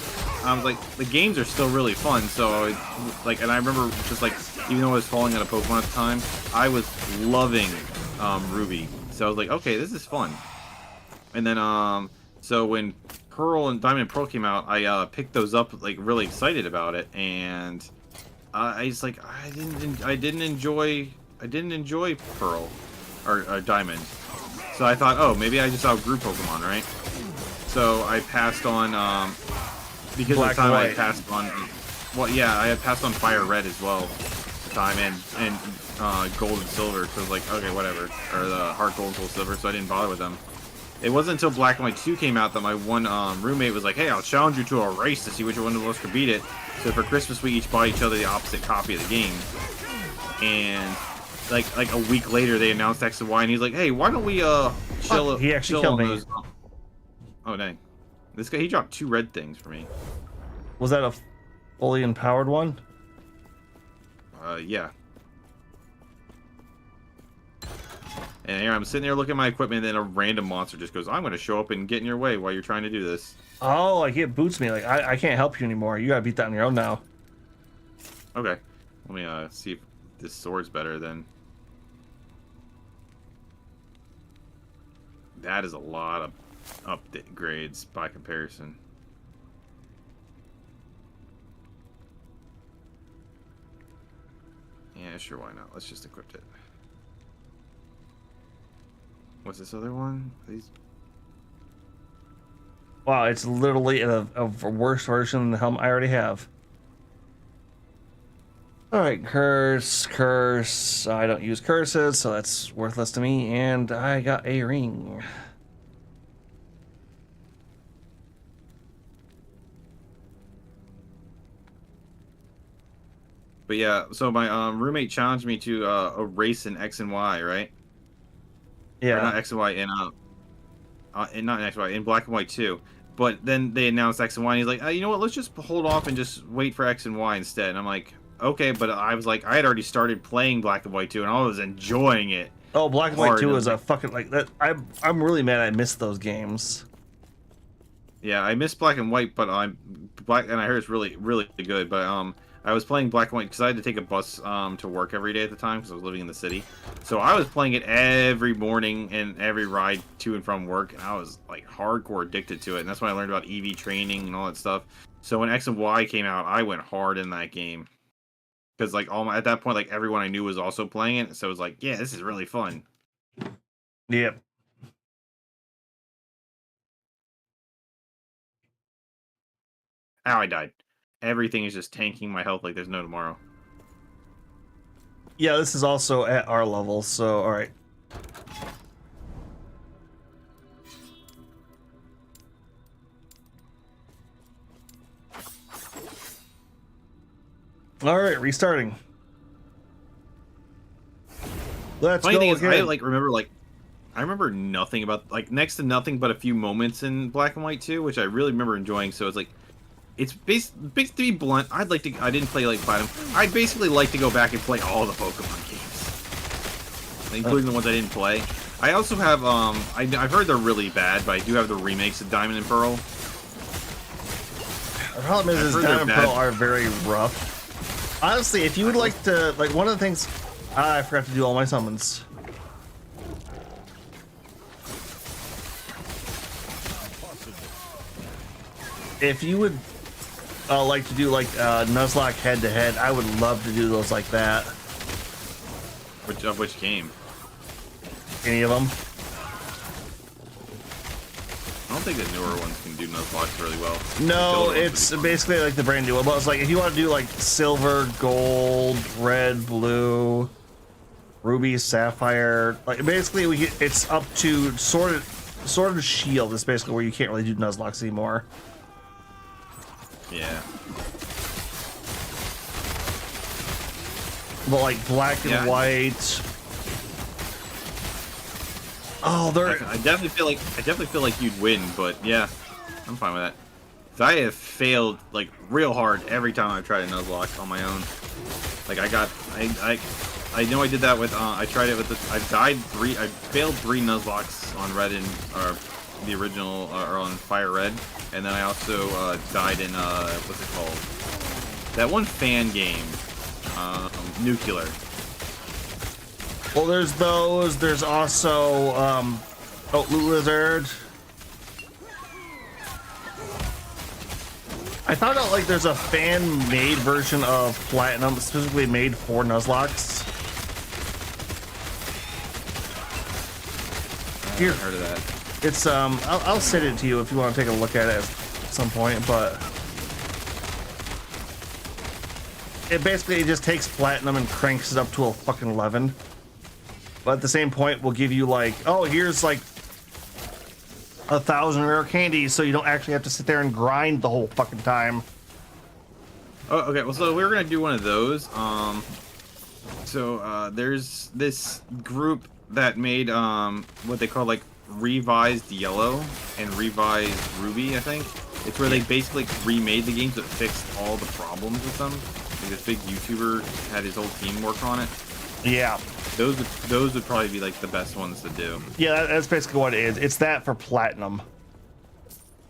I was like, the games are still really fun. So and I remember just like even though I was falling out of Pokemon at the time, I was loving Ruby. So I was like, okay, this is fun. And then so when Pearl and Diamond and Pearl came out, I picked those up like really excited about it, and I was like I didn't enjoy Pearl or Diamond, so I thought, oh, maybe I just outgrew Pokemon, right? So I passed on because Black of the time and I White. passed on. Well, yeah, I had passed on Fire Red as well at the time, and Gold and Silver. So I was like, okay, whatever, or the Heart Gold and Soul Silver. So I didn't bother with them. It wasn't until Black and White 2 came out that my one roommate was like, hey, I'll challenge you to a race to see which one of us could beat it. So for Christmas, we each bought each other the opposite copy of the game. And like a week later, they announced X and Y, and he's like, hey, why don't we chill? He actually chill killed on me. those. Oh dang, this guy, he dropped 2 red things for me. Was that a fully empowered one? Yeah. And here I'm sitting there looking at my equipment, and then a random monster just goes, "I'm going to show up and get in your way while you're trying to do this." Oh, like it boots me. Like I can't help you anymore. You gotta beat that on your own now. Okay, let me see if this sword's better then. That is a lot of upgrades by comparison. Yeah, sure, why not? Let's just equip it. What's this other one? These. Wow, it's literally a worse version than the helmet I already have. All right, curse. I don't use curses, so that's worthless to me. And I got a ring. But yeah, so my roommate challenged me to a race in X and Y, right? Yeah. Or not X and Y not in X and Y in Black and White 2. But then they announced X and Y, and he's like, you know what? Let's just hold off and just wait for X and Y instead. And I'm like, okay, but I was like, I had already started playing Black and White 2, and I was enjoying it. Oh, Black and White 2 is a fucking like that. I'm really mad I missed those games. Yeah, I missed Black and White, but I'm Black, and I heard it's really, really good. But I was playing Black and White because I had to take a bus to work every day at the time because I was living in the city. So I was playing it every morning and every ride to and from work, and I was like hardcore addicted to it. And that's when I learned about EV training and all that stuff. So when X and Y came out, I went hard in that game because like at that point, like everyone I knew was also playing it. So it was like, yeah, this is really fun. Yep. Ow, I died. Everything is just tanking my health like there's no tomorrow. Yeah, this is also at our level, so all right. All right, restarting. Let's Funny go thing is, again. I remember nothing about next to nothing but a few moments in Black and White 2, which I really remember enjoying. So it's like, it's basically to be blunt. I didn't play like Platinum. I'd basically like to go back and play all the Pokemon games, including the ones I didn't play. I also have I've heard they're really bad, but I do have the remakes of Diamond and Pearl. The problem is Diamond and Pearl are very rough. Honestly, if you would like to, like, one of the things, I forgot to do all my summons. If you would like to do like Nuzlocke head to head, I would love to do those like that. Which game? Any of them? I don't think the newer ones can do Nuzlocke really well. No, it's basically like the brand new one. But it's like if you want to do like silver, gold, red, blue, ruby, sapphire, like basically it's up to Sword of Shield is basically where you can't really do Nuzlocke anymore. Yeah. But like black and white. Oh, I definitely feel like you'd win, but yeah, I'm fine with that. 'Cause I have failed like real hard every time I've tried a Nuzlocke on my own. Like I know I did that with I tried it with I failed 3 Nuzlocks on Red or the original or on Fire Red, and then I also died in what's it called? That one fan game, Nuclear. Well, there's those. There's also Loot Lizard. I found out like there's a fan-made version of Platinum specifically made for Nuzlocks. Here, heard of that. It's I'll send it to you if you want to take a look at it at some point, but it basically just takes Platinum and cranks it up to a fucking 11. But at the same point, we'll give you like, oh, here's like 1,000 rare candies, so you don't actually have to sit there and grind the whole fucking time. Oh, okay. Well, so we were gonna do one of those. There's this group that made what they call like revised Yellow and revised Ruby, I think. It's where they basically remade the games that fixed all the problems with them. Like this big YouTuber had his whole team work on it. Yeah. Those would probably be like the best ones to do. Yeah, that's basically what it is. It's that for platinum.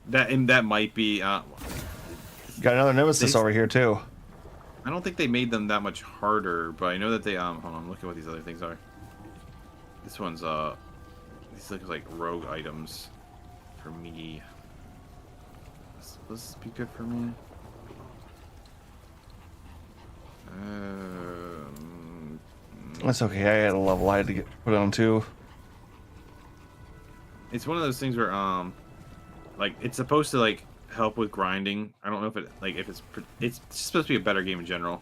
That might be. Got another nemesis over here too. I don't think they made them that much harder, but I know that they hold on, look at what these other things are. This one's these look like rogue items for me. Will this be good for me? That's okay. I had a level I had to put on too. It's one of those things where like it's supposed to like help with grinding. I don't know if it like if it's supposed to be a better game in general.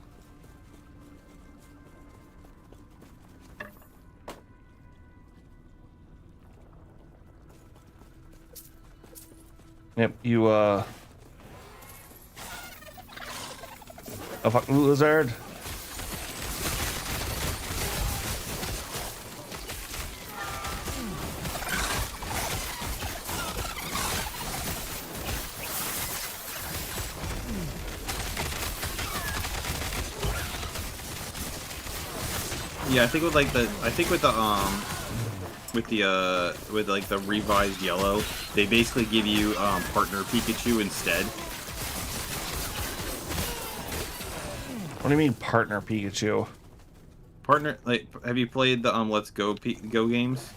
Yep, you a fucking lizard. Yeah, I think with like with like the revised yellow, they basically give you partner Pikachu instead. What do you mean partner Pikachu? Partner, like, have you played the Let's Go Go games?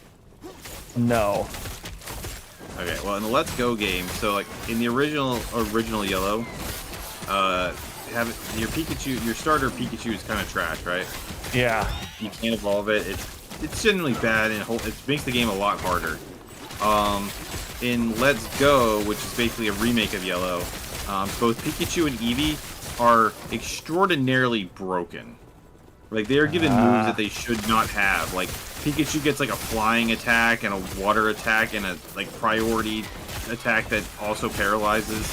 No. Okay, well in the Let's Go game, so like in the original yellow, have your Pikachu, your starter Pikachu is kind of trash, right? Yeah. You can't evolve it. It's generally bad and it makes the game a lot harder. In Let's Go, which is basically a remake of Yellow, both Pikachu and Eevee are extraordinarily broken. Like they are given moves that they should not have. Like Pikachu gets like a flying attack and a water attack and a like priority attack that also paralyzes.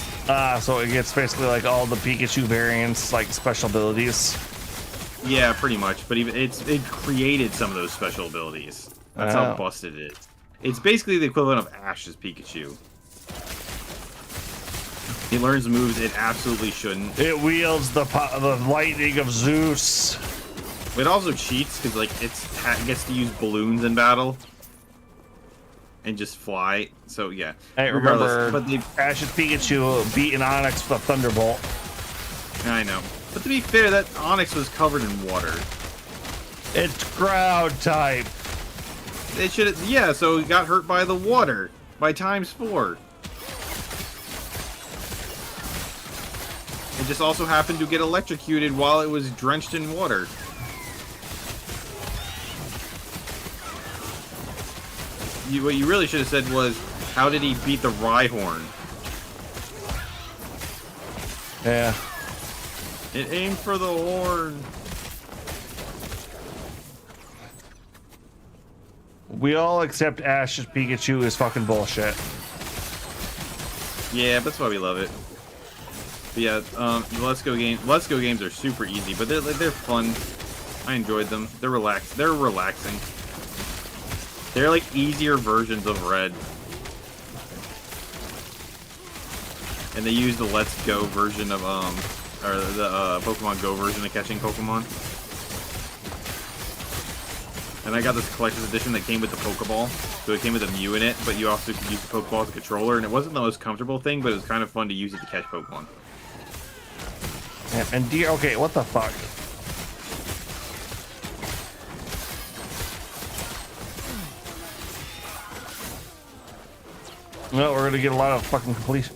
So it gets basically like all the Pikachu variants, like special abilities. Yeah, pretty much. But even it created some of those special abilities. That's how busted it is. It's basically the equivalent of Ash's Pikachu. He learns moves it absolutely shouldn't. It wields the lightning of Zeus. It also cheats because like it gets to use balloons in battle and just fly. So yeah. Hey, remember, but Ash's Pikachu beating Onyx with a Thunderbolt. I know. But to be fair, that Onyx was covered in water. It's ground type. It should, yeah. So it got hurt by the water by ×4. It just also happened to get electrocuted while it was drenched in water. What you really should have said was, how did he beat the Rhyhorn? Yeah. It aimed for the horn. We all accept Ash's Pikachu is fucking bullshit. Yeah, that's why we love it. But yeah, the Let's Go games are super easy, but they're fun. I enjoyed them. They're relaxed. They're relaxing. They're like easier versions of Red. And they use the Let's Go version of or the Pokemon Go version of catching Pokemon. And I got this collector's edition that came with the Pokeball. So it came with a Mew in it, but you also could use the Pokeball as a controller, and it wasn't the most comfortable thing, but it was kind of fun to use it to catch Pokemon. Yeah, and dear, okay, what the fuck? No, we're gonna get a lot of fucking completion.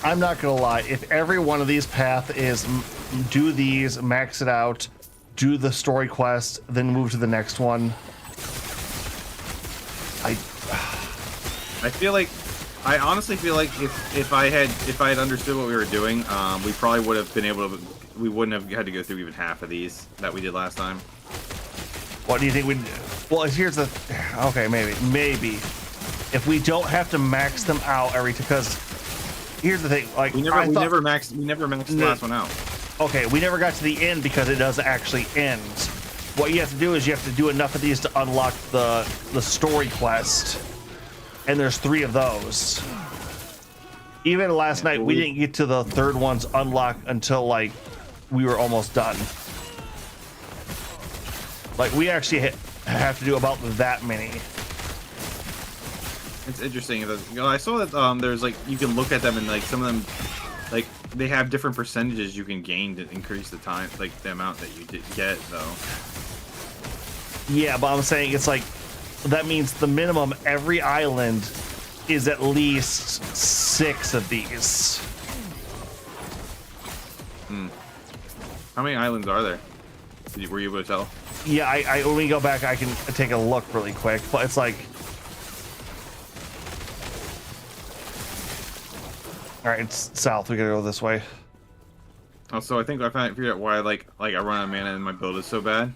I'm not gonna lie, if every one of these paths is do these, max it out, do the story quest, then move to the next one. I honestly feel like if I had understood what we were doing, we probably would have been able to. We wouldn't have had to go through even half of these that we did last time. What do you think we'd? Well, here's the. Okay, maybe if we don't have to max them out every because here's the thing. Like we never maxed the last one out. Okay, we never got to the end because it doesn't actually end. What you have to do is you have to do enough of these to unlock the story quest, and there's 3 of those. Even last night, we didn't get to the third one's unlock until like we were almost done. Like we actually have to do about that many. It's interesting. I saw that there's like you can look at them and like some of them, like they have different percentages you can gain to increase the time, like the amount that you get though. Yeah, but I'm saying it's like that means the minimum every island is at least 6 of these. How many islands are there? Were you able to tell? Yeah, I when we go back, I can take a look really quick, but it's like, all right, it's south. We gotta go this way. Also, I think I figured out why like I run out of mana and my build is so bad.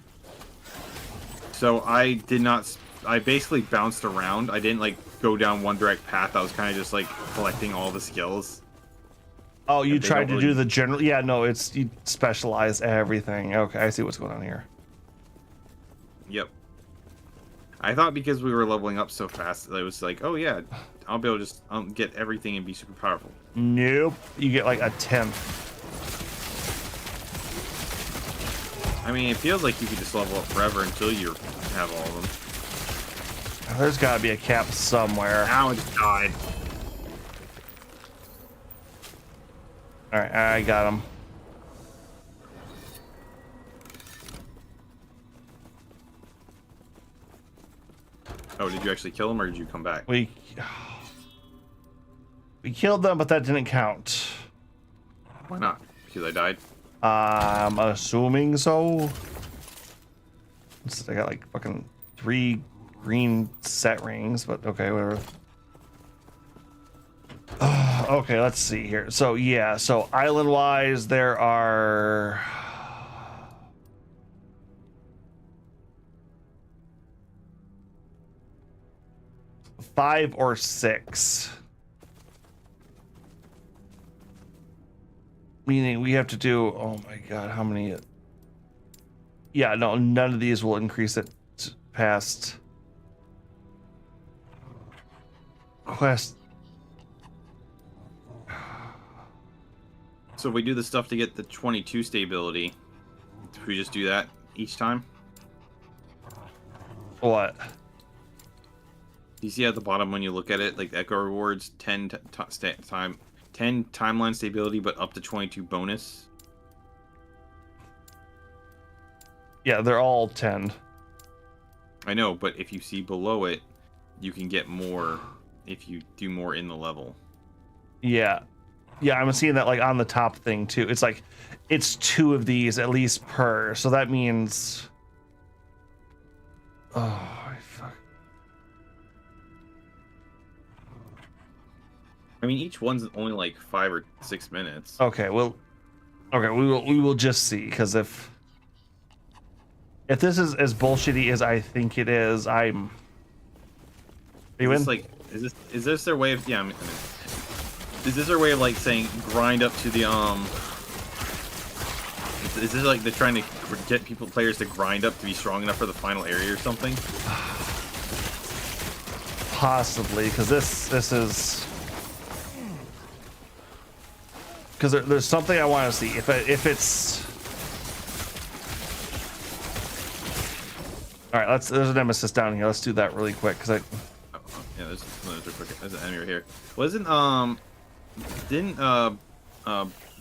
So I did not. I basically bounced around. I didn't like go down one direct path. I was kind of just like collecting all the skills. Oh, you tried to do the general? Yeah, no, it's you specialize everything. Okay, I see what's going on here. Yep. I thought because we were leveling up so fast, it was like, oh yeah, I'll be able to just get everything and be super powerful. Nope, you get like a 10th. I mean, it feels like you could just level up forever until you have all of them. There's got to be a cap somewhere. Now it's died. All right, I got him. Oh, did you actually kill him or did you come back? We killed them, but that didn't count. Why not? Because I died? I'm assuming so. I got like fucking 3 green set rings, but okay, whatever. Okay, let's see here. So yeah, so island wise there are five or six, meaning we have to do, oh my god, how many? Yeah, no, none of these will increase it past quest. So if we do the stuff to get the 22 stability, if we just do that each time? What? You see at the bottom when you look at it, like the Echo rewards 10 timeline stability, but up to 22 bonus. Yeah, they're all 10. I know, but if you see below it, you can get more if you do more in the level. Yeah. Yeah, I'm seeing that like on the top thing too. It's like it's 2 of these at least per. So that means fuck. I mean, each one's only like 5 or 6 minutes. Okay, well, okay, we will just see, because if this is as bullshitty as I think it is, I'm. Are you in? Like, is this their way of? Yeah, I mean, is this their way of like saying grind up to the Is this like they're trying to get players to grind up to be strong enough for the final area or something? Possibly, because this is. Because there's something I want to see. If it's all right, there's a nemesis down here. Let's do that really quick, because yeah, there's an enemy right here. Didn't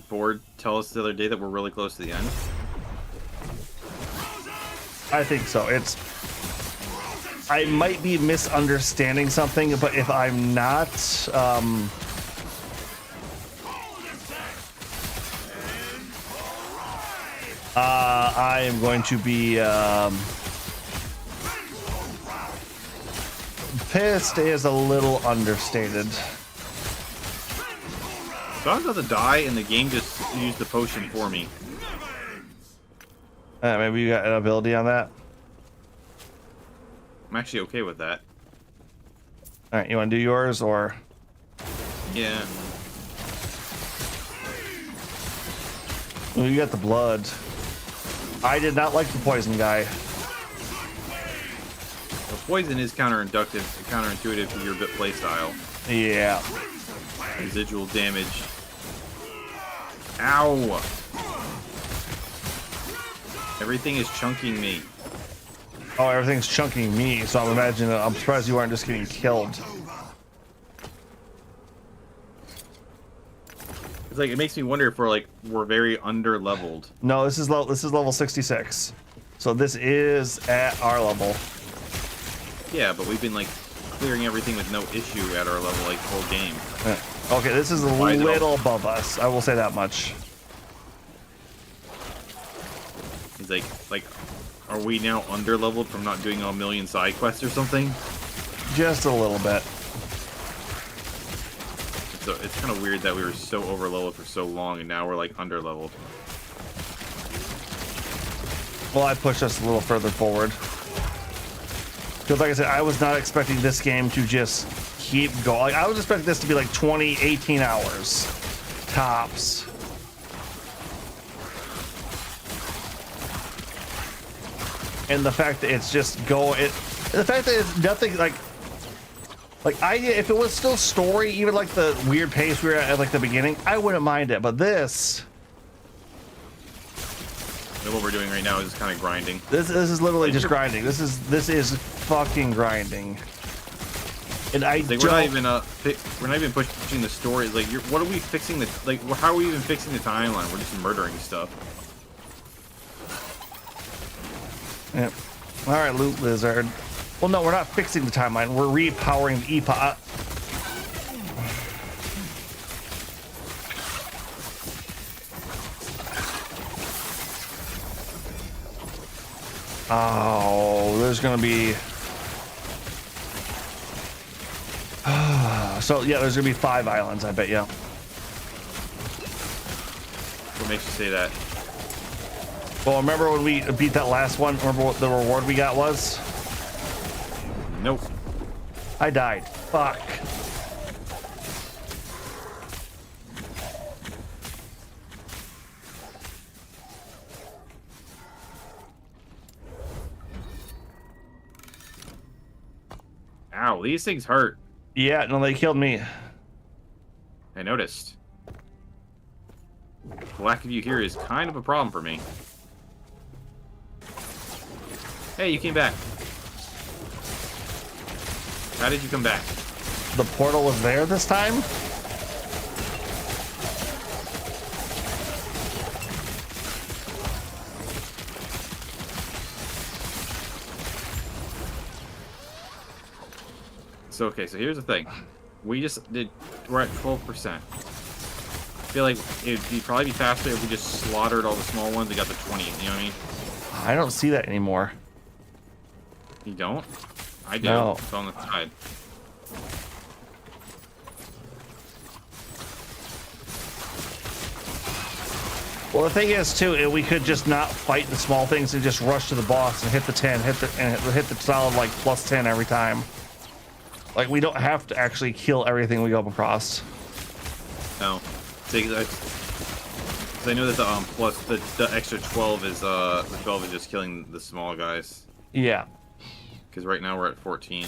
Board tell us the other day that we're really close to the end? I think so. I might be misunderstanding something, but if I'm not, I am going to be pissed is a little understated. So I was about to die, and the game just used the potion for me. Maybe you got an ability on that? I'm actually okay with that. All right, you want to do yours, or? Yeah. Well, you got the blood. I did not like the poison guy. Well, poison is counterintuitive to your play style. Yeah. Residual damage. Ow! Everything is chunking me. Oh, everything's chunking me, so I'm imagining. I'm surprised you aren't just getting killed. It's like it makes me wonder if we're very under leveled. No, this is level 66, so this is at our level. Yeah, but we've been like clearing everything with no issue at our level like the whole game. Yeah. Okay, this is a little above us. I will say that much. He's like, are we now under leveled from not doing a million side quests or something? Just a little bit. So it's kind of weird that we were so over leveled for so long and now we're like under leveled. Well, I pushed us a little further forward. Because like I said, I was not expecting this game to just keep going. Like, I was expecting this to be like 20, 18 hours. Tops. And the fact that it's just the fact that it's nothing like if it was still story, even like the weird pace we were at like the beginning, I wouldn't mind it. But this, And what we're doing right now is kind of grinding. this is literally just grinding. This is fucking grinding. And I like, we're not even pushing the story. Like, what are we fixing how are we even fixing the timeline? We're just murdering stuff. Yep. All right, Loot Lizard. Well, no, we're not fixing the timeline. We're repowering the epoch. Oh, there's gonna be. So yeah, there's gonna be 5 islands. I bet you. What makes you say that? Well, remember when we beat that last one? Remember what the reward we got was? Nope. I died. Fuck. Ow, these things hurt. Yeah, no, they killed me. I noticed. The lack of you here is kind of a problem for me. Hey, you came back. How did you come back? The portal was there this time? So, okay, so here's the thing. We're at 12%. I feel like it'd probably be faster if we just slaughtered all the small ones and got the 20, you know what I mean? I don't see that anymore. You don't? I do. No. It's on the side. Well, the thing is, too, we could just not fight the small things and just rush to the boss and hit the 10, hit the solid like plus 10 every time. Like, we don't have to actually kill everything we go across. No. See, 'cause I know that the plus the extra 12 is the 12 is just killing the small guys. Yeah. Because right now we're at 14.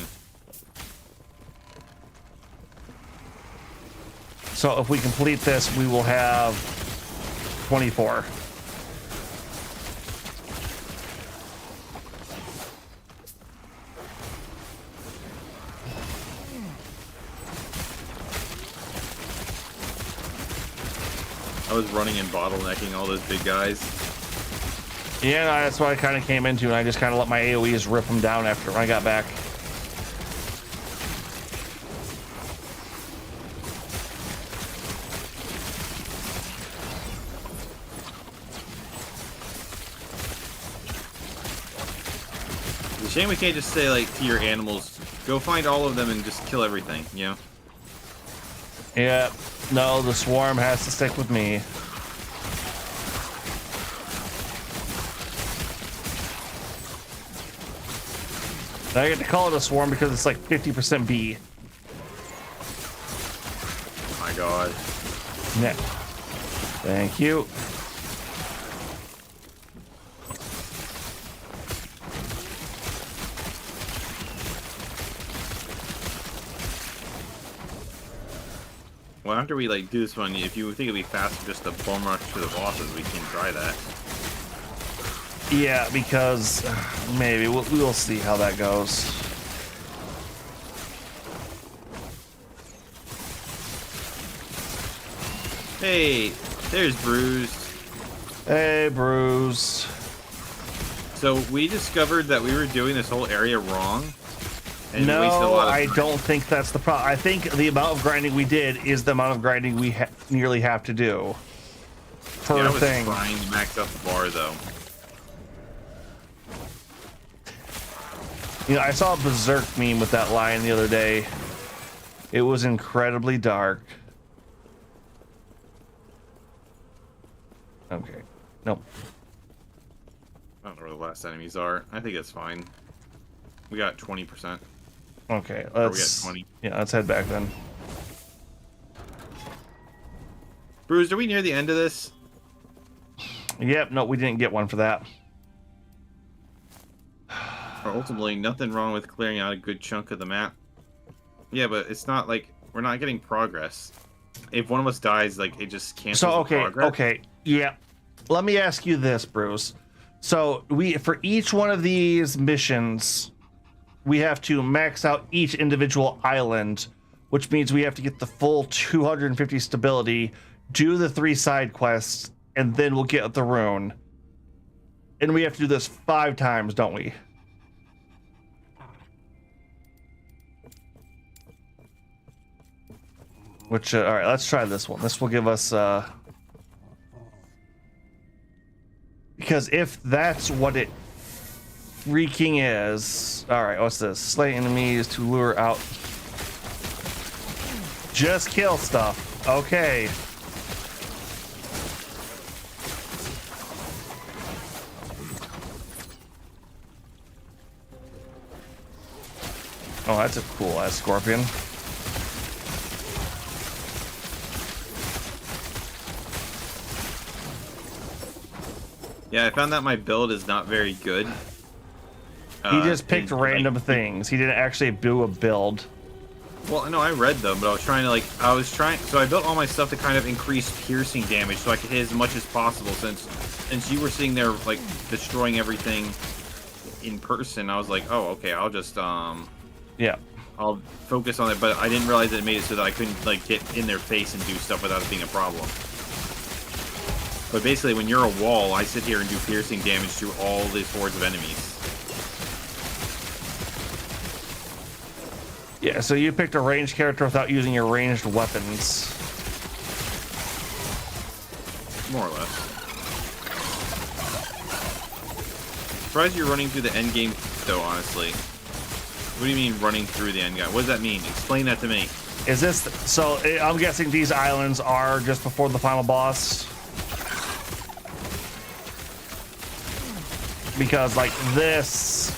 So if we complete this, we will have 24. I was running and bottlenecking all those big guys. Yeah, that's what I kind of came into, and I just kind of let my AoEs rip them down after I got back. It's a shame we can't just say, like, to your animals, go find all of them and just kill everything, you know? Yeah, no, the swarm has to stick with me. I get to call it a swarm because it's like 50% bee. Oh my god. Yeah. Thank you. Well, after we like do this one, if you think it'd be faster just to bum rush to the bosses, we can try that. Yeah, because maybe we'll see how that goes. Hey, there's Bruised. Hey, Bruce. So we discovered that we were doing this whole area wrong. And we wasted a lot of I time. don't think that's the problem. I think the amount of grinding we did is the amount of grinding we nearly have to do per I was thing. trying to max out the bar though. You know, I saw a Berserk meme with that line the other day. It was incredibly dark. Okay. Nope. I don't know where the last enemies are. I think that's fine. We got 20%. Okay, Or we got let's 20. yeah, let's head back then. Bruised, are we near the end of this? Yep, no, we didn't get one for that. Or ultimately, nothing wrong with clearing out a good chunk of the map. Yeah, but it's not like we're not getting progress. If one of us dies, like it just cancels So the progress. okay, yeah. Let me ask you this, Bruce. So for each one of these missions, we have to max out each individual island, which means we have to get the full 250 stability, do the 3 side quests, and then we'll get the rune. And we have to do this 5 times, don't we? Which, all right, let's try this one. This will give us, because if that's what it freaking is, all right, what's this? Slay enemies to lure out. Just kill stuff. Okay. Oh, that's a cool ass scorpion. Yeah, I found that my build is not very good. He just picked and, random like, things. He didn't actually do a build. Well, no, I read them, but I was trying to so I built all my stuff to kind of increase piercing damage so I could hit as much as possible since you were sitting there like destroying everything in person. I was like, oh, okay, I'll just Yeah. I'll focus on it, but I didn't realize that it made it so that I couldn't like get in their face and do stuff without it being a problem. But basically, when you're a wall, I sit here and do piercing damage through all these hordes of enemies. Yeah, so you picked a ranged character without using your ranged weapons. More or less. Surprised you're running through the end game, though, honestly. What do you mean running through the end game? What does that mean? Explain that to me. Is this... So, I'm guessing these islands are just before the final boss? Because, like, this...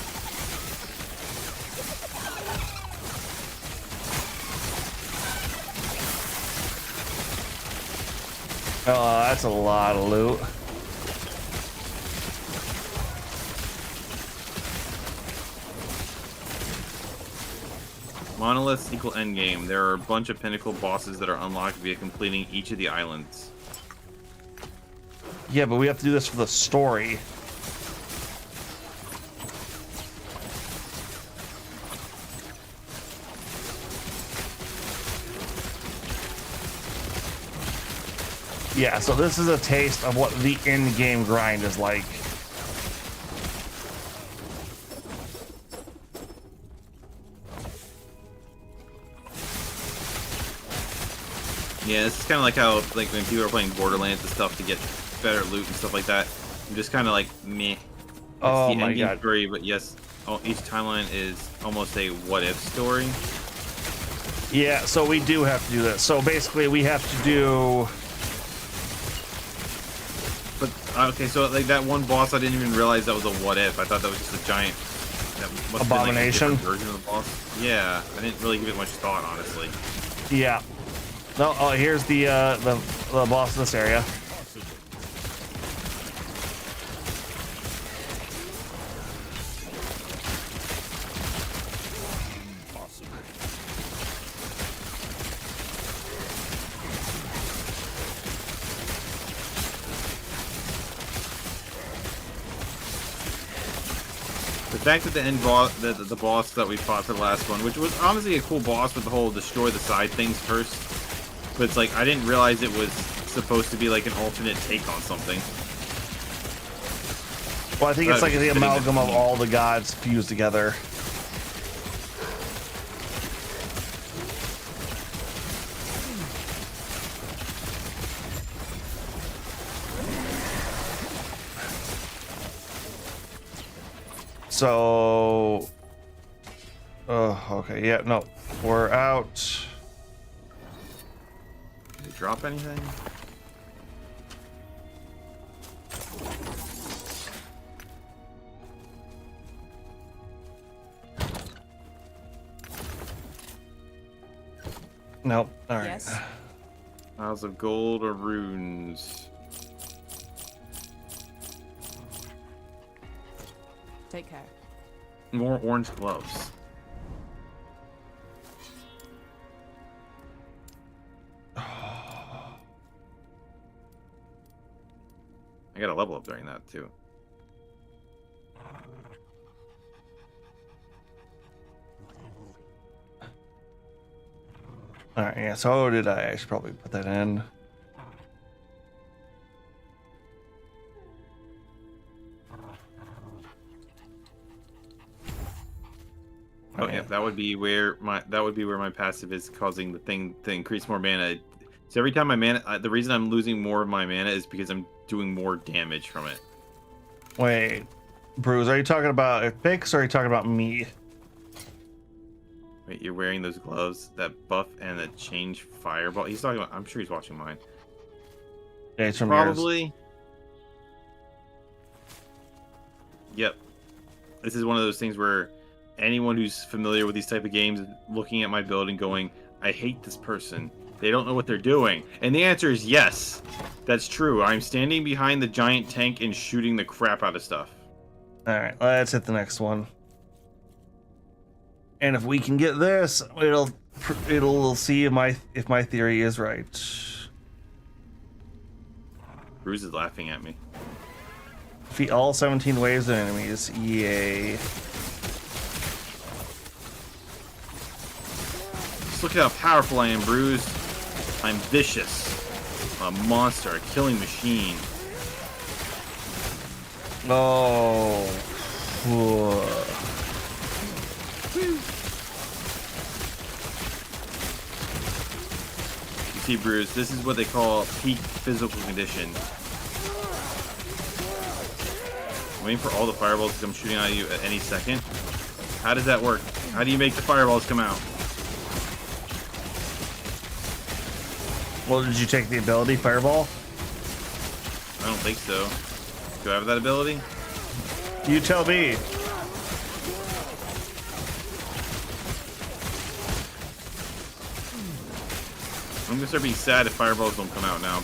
Oh, that's a lot of loot. Monoliths equal endgame. There are a bunch of pinnacle bosses that are unlocked via completing each of the islands. Yeah, but we have to do this for the story. Yeah, so this is a taste of what the in-game grind is like. Yeah, this is kind of like how, like, when people are playing Borderlands and stuff to get better loot and stuff like that. I'm just kind of like, meh. It's Oh the my endgame god. story, but yes, each timeline is almost a what-if story. Yeah, so we do have to do this. So basically we have to do... But, okay, so, like, that one boss, I didn't even realize that was a what-if. I thought that was just a giant... That must have been, like, a Abomination? different version of the boss. Yeah, I didn't really give it much thought, honestly. Yeah. No, oh, here's the boss of this area. fact that the end boss, the boss that we fought for the last one, which was honestly a cool boss with the whole destroy the side things first, but it's like I didn't realize it was supposed to be like an alternate take on something. Well, I think it's like the amalgam of all the gods fused together. So, okay, yeah, no, we're out. Did it drop anything? Nope. All right. Yes. Piles of gold or runes? Take care. More orange gloves. I got a level up during that too. All right, yeah, so did I should probably put that in. Oh yeah, that would be where my passive is causing the thing to increase more mana. So every time my mana, the reason I'm losing more of my mana is because I'm doing more damage from it. Wait, Bruce, are you talking about Fix or are you talking about me? Wait, you're wearing those gloves, that buff and the change fireball. He's talking about. I'm sure he's watching mine. Yeah, it's from Probably. yours. Yep. This is one of those things where anyone who's familiar with these type of games is looking at my build and going, I hate this person. They don't know what they're doing. And the answer is yes. That's true. I'm standing behind the giant tank and shooting the crap out of stuff. All right, let's hit the next one. And if we can get this, it'll see if my theory is right. Bruce is laughing at me. Defeat all 17 waves of enemies. Yay. Just look at how powerful I am, Bruce. I'm vicious. I'm a monster, a killing machine. Oh. Whoa. You see, Bruce, this is what they call peak physical condition. Waiting for all the fireballs to come shooting at you at any second. How does that work? How do you make the fireballs come out? Well, did you take the ability, Fireball? I don't think so. Do I have that ability? You tell me. I'm gonna start being sad if fireballs don't come out now.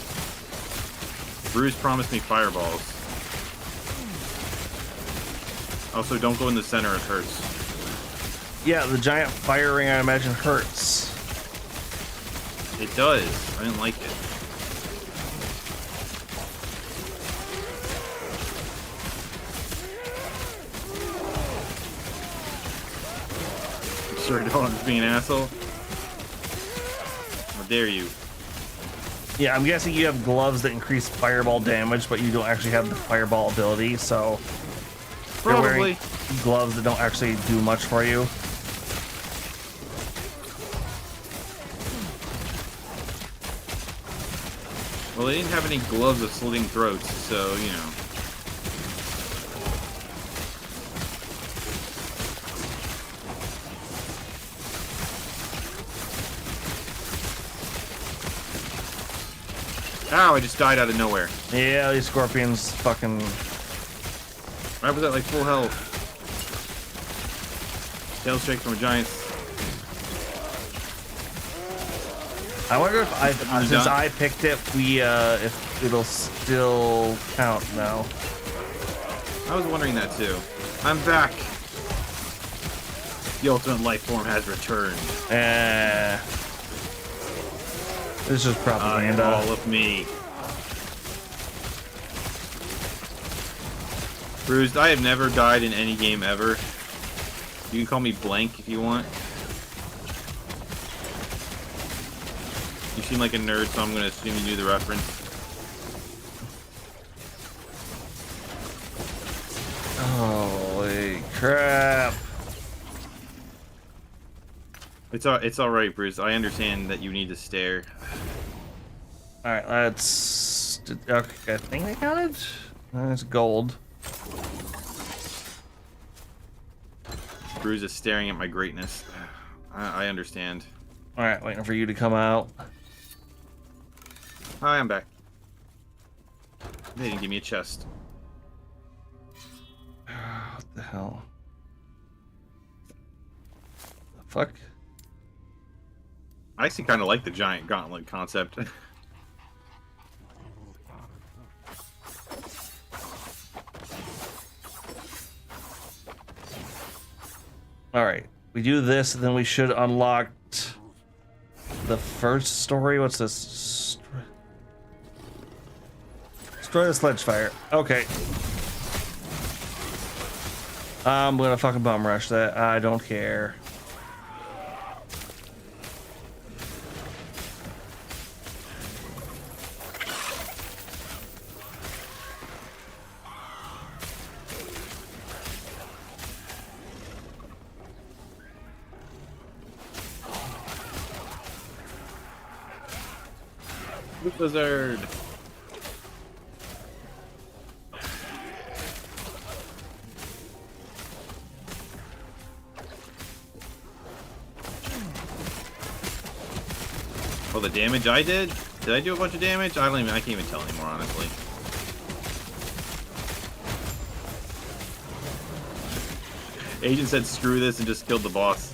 Bruce promised me fireballs. Also, don't go in the center, it hurts. Yeah, the giant fire ring, I imagine, hurts. It does. I didn't like it. Sure, don't be an asshole. How dare you? Yeah, I'm guessing you have gloves that increase fireball damage, but you don't actually have the fireball ability, so you're Probably. wearing gloves that don't actually do much for you. Well, they didn't have any gloves of slitting throats, so, you know. Ow, I just died out of nowhere. Yeah, these scorpions fucking... I was at like full health. Tail strike from a giant. I wonder if since I picked it, if it'll still count now. I was wondering that too. I'm back. The ultimate life form has returned. This is propaganda. All of me. Bruised, I have never died in any game ever. You can call me Blank if you want. You seem like a nerd, so I'm gonna assume you knew the reference. Holy crap. It's alright, Bruce. I understand that you need to stare. Alright, let's... Okay, I think I counted. That's gold. Bruce is staring at my greatness. I understand. Alright, waiting for you to come out. Hi, I'm back. They didn't give me a chest. What the hell? The fuck? I actually kind of like the giant gauntlet concept. Alright, we do this, and then we should unlock the first story. What's this? Destroy the sledge fire. Okay. I'm gonna fucking bum rush that. I don't care. Blizzard. Oh, the damage I did? Did I do a bunch of damage? I can't even tell anymore, honestly. Agent said screw this and just killed the boss.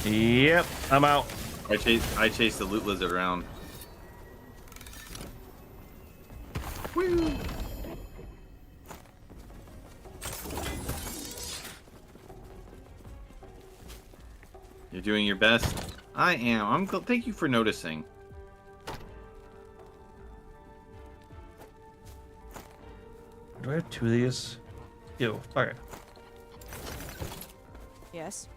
Yep, I'm out. I chased the loot lizard around. Woo. You're doing your best. I am. Thank you for noticing. Do I have two of these? Ew, fuck it. Yes.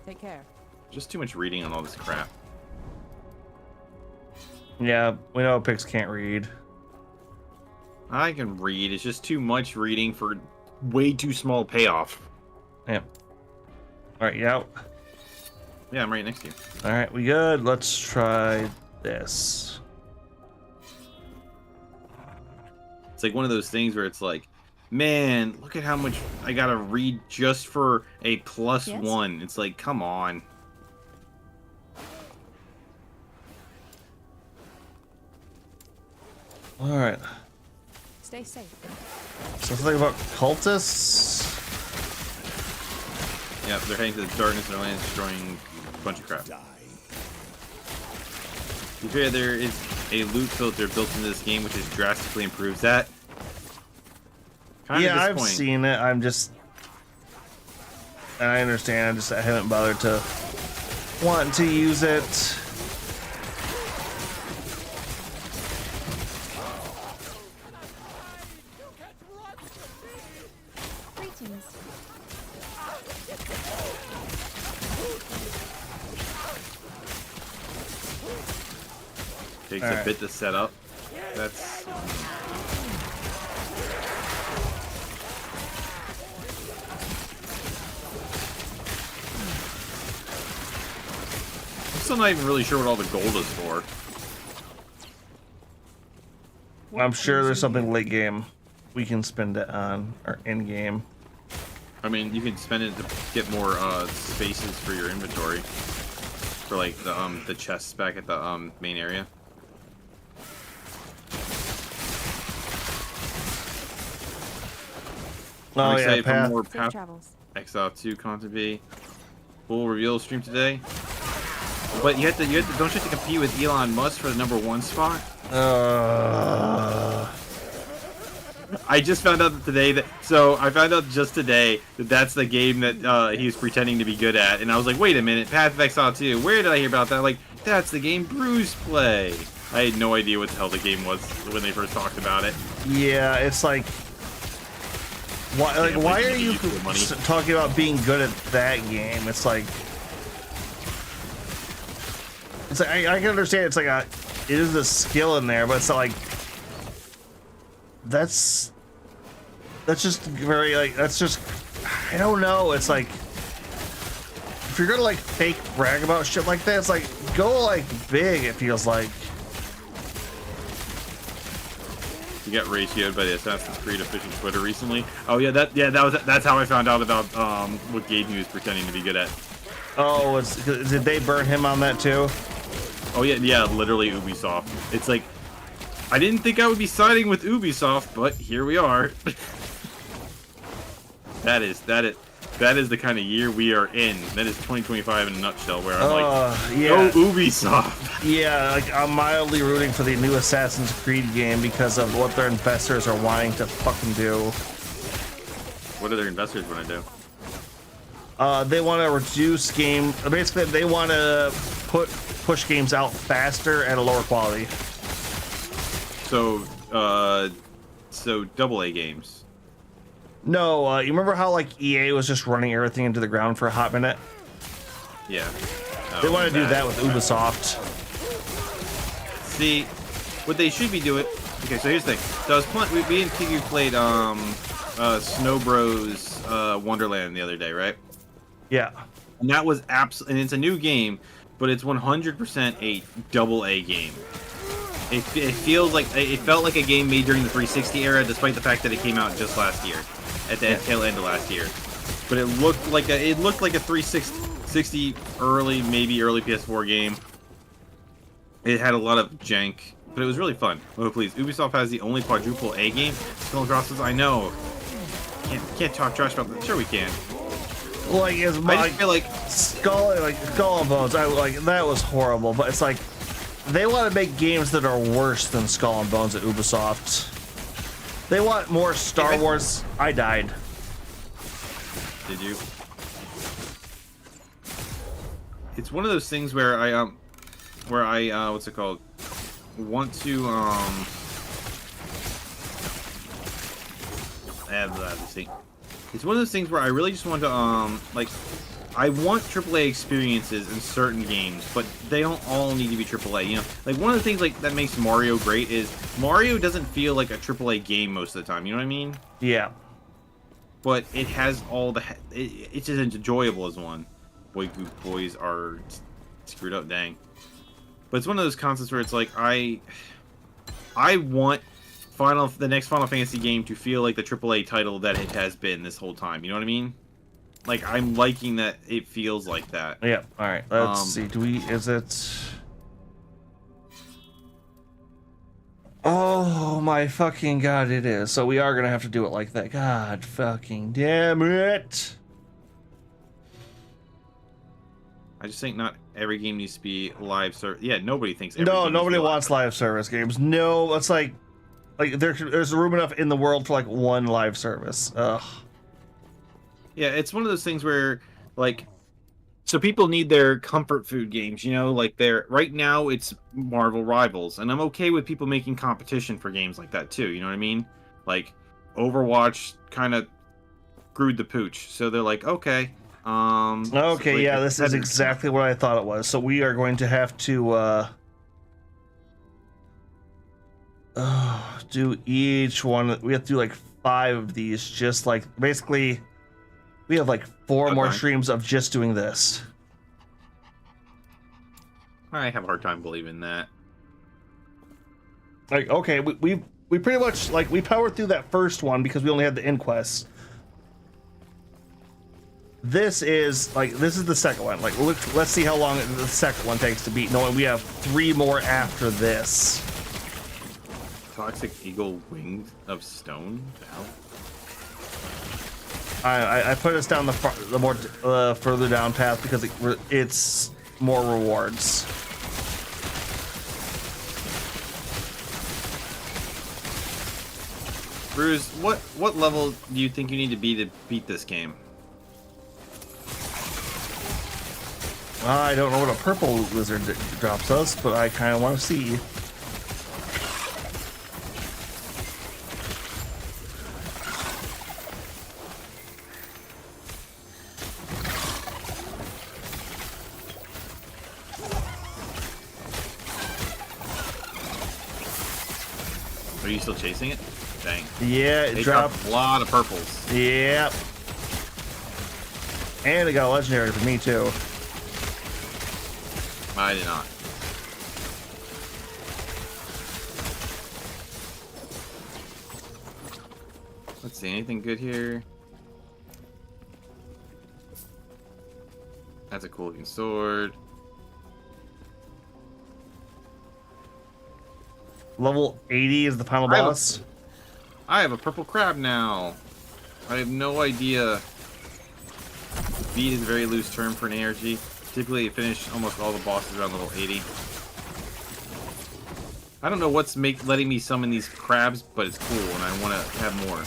Take care. Just too much reading on all this crap. Yeah, we know pigs can't read. I can read. It's just too much reading for way too small payoff. Yeah. Alright, you out? Yeah, I'm right next to you. Alright, we good. Let's try this. It's like one of those things where it's like, man, look at how much I gotta read just for a +1. It's like, come on. Alright. Stay safe. So something about cultists? Yeah, they're heading to the darkness and they're land destroying a bunch of crap. You figure there is a loot filter built into this game which is drastically improves that. Yeah, I've seen it. I'm just... I understand. I haven't bothered to want to use it. Takes a bit to set up. That's... I'm still not even really sure what all the gold is for. I'm sure there's something late game we can spend it on, or in game. I mean, you can spend it to get more spaces for your inventory. For like the chests back at the main area. I'm excited for more Path Exile 2 content be. Full reveal stream today. But you have to don't you have to compete with Elon Musk for the #1 spot? I just found out today that I found out just today that that's the game that he's pretending to be good at, and I was like, wait a minute, Path of Exile 2. Where did I hear about that? Like, that's the game Bruce play. I had no idea what the hell the game was when they first talked about it. Yeah, it's like, why are you talking about being good at that game? It's like I can understand it's like it is a skill in there, but it's not like that's just very like that's just I don't know. It's like if you're gonna like fake brag about shit like that, it's like go like big. It feels like. You got ratioed by the Assassin's Creed official Twitter recently. Oh yeah, that's how I found out about what game he was pretending to be good at. Oh, did they burn him on that too? Oh yeah, literally Ubisoft. It's like I didn't think I would be siding with Ubisoft, but here we are. That is the kind of year we are in. That is 2025 in a nutshell, where I'm like, yeah. go Ubisoft. Yeah, like I'm mildly rooting for the new Assassin's Creed game because of what their investors are wanting to fucking do. What do their investors want to do? They want to reduce game. Basically, they want to push games out faster at a lower quality. So AA games. No, you remember how like EA was just running everything into the ground for a hot minute? Yeah. They want to do that with Ubisoft. See, what they should be doing. Okay, so here's the thing. So I was playing. We and Piggy played Snow Bros Wonderland the other day, right? Yeah. And that was and it's a new game, but it's 100% a AA game. It feels like it felt like a game made during the 360 era, despite the fact that it came out just last year, at the tail end of last year. But it looked like a 360 maybe early PS4 game. It had a lot of jank, but it was really fun. Oh please, Ubisoft has the only quadruple A game. Skull Crosses, I know. Can't talk trash about that. Sure we can. Like as I just feel like Skull and Bones, I like that was horrible. But it's like they want to make games that are worse than Skull and Bones at Ubisoft. They want more Star Wars. I died. Did you? It's one of those things where I what's it called? Want to let's see. It's one of those things where I really just want to like I want AAA experiences in certain games, but they don't all need to be AAA. You know, like one of the things like that makes Mario great is Mario doesn't feel like a AAA game most of the time. You know what I mean? Yeah. But it has all the it's as enjoyable as one. Boy, Goop Boys are screwed up, dang. But it's one of those concepts where it's like I want the next Final Fantasy game to feel like the AAA title that it has been this whole time. You know what I mean? Like I'm liking that it feels like that. Yeah. All right. Let's see. Is it? Oh my fucking god! It is. So we are gonna have to do it like that. God fucking damn it! I just think not every game needs to be live service. Yeah, nobody thinks. Every No, game nobody needs to be wants live service games. No, it's like there's room enough in the world for like one live service. Ugh. Yeah, it's one of those things where like, so people need their comfort food games. You know, like right now it's Marvel Rivals, and I'm okay with people making competition for games like that too. You know what I mean? Like, Overwatch kind of screwed the pooch, so they're like, okay. Okay, yeah, this is exactly what I thought it was. So we are going to have to do each one. We have to do like 5 of these, just like basically we have like 4 more streams of just doing this. I have a hard time believing that. Like, okay, we pretty much like we powered through that first one because we only had the inquest. This is the second one. Like, let's see how long the second one takes to beat. Knowing we have 3 more after this. Toxic Eagle Wings of Stone. I put us down the more further down path because it's more rewards. Bruce, what level do you think you need to be to beat this game? I don't know what a purple lizard drops us, but I kind of want to see. you still chasing it? Dang. Yeah, it They dropped. dropped a lot of purples. Yep. And it got a legendary for me too. I did not. Let's see, anything good here? That's a cool looking sword. Level 80 is the final boss. I have a purple crab now. I have no idea. Beat is a very loose term for an ARG. Typically, you finish almost all the bosses around level 80. I don't know what's letting me summon these crabs, but it's cool, and I want to have more.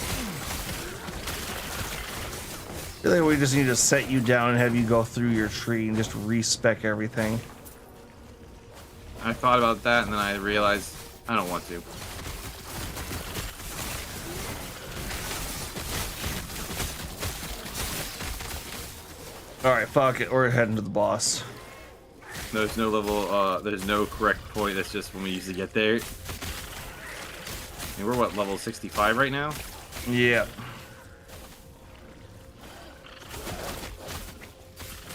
I think we just need to set you down and have you go through your tree and just respec everything. I thought about that, and then I realized I don't want to. Alright, fuck it. We're heading to the boss. There's no level, there's no correct point. That's just when we usually get there. And we're what, level 65 right now? Yeah.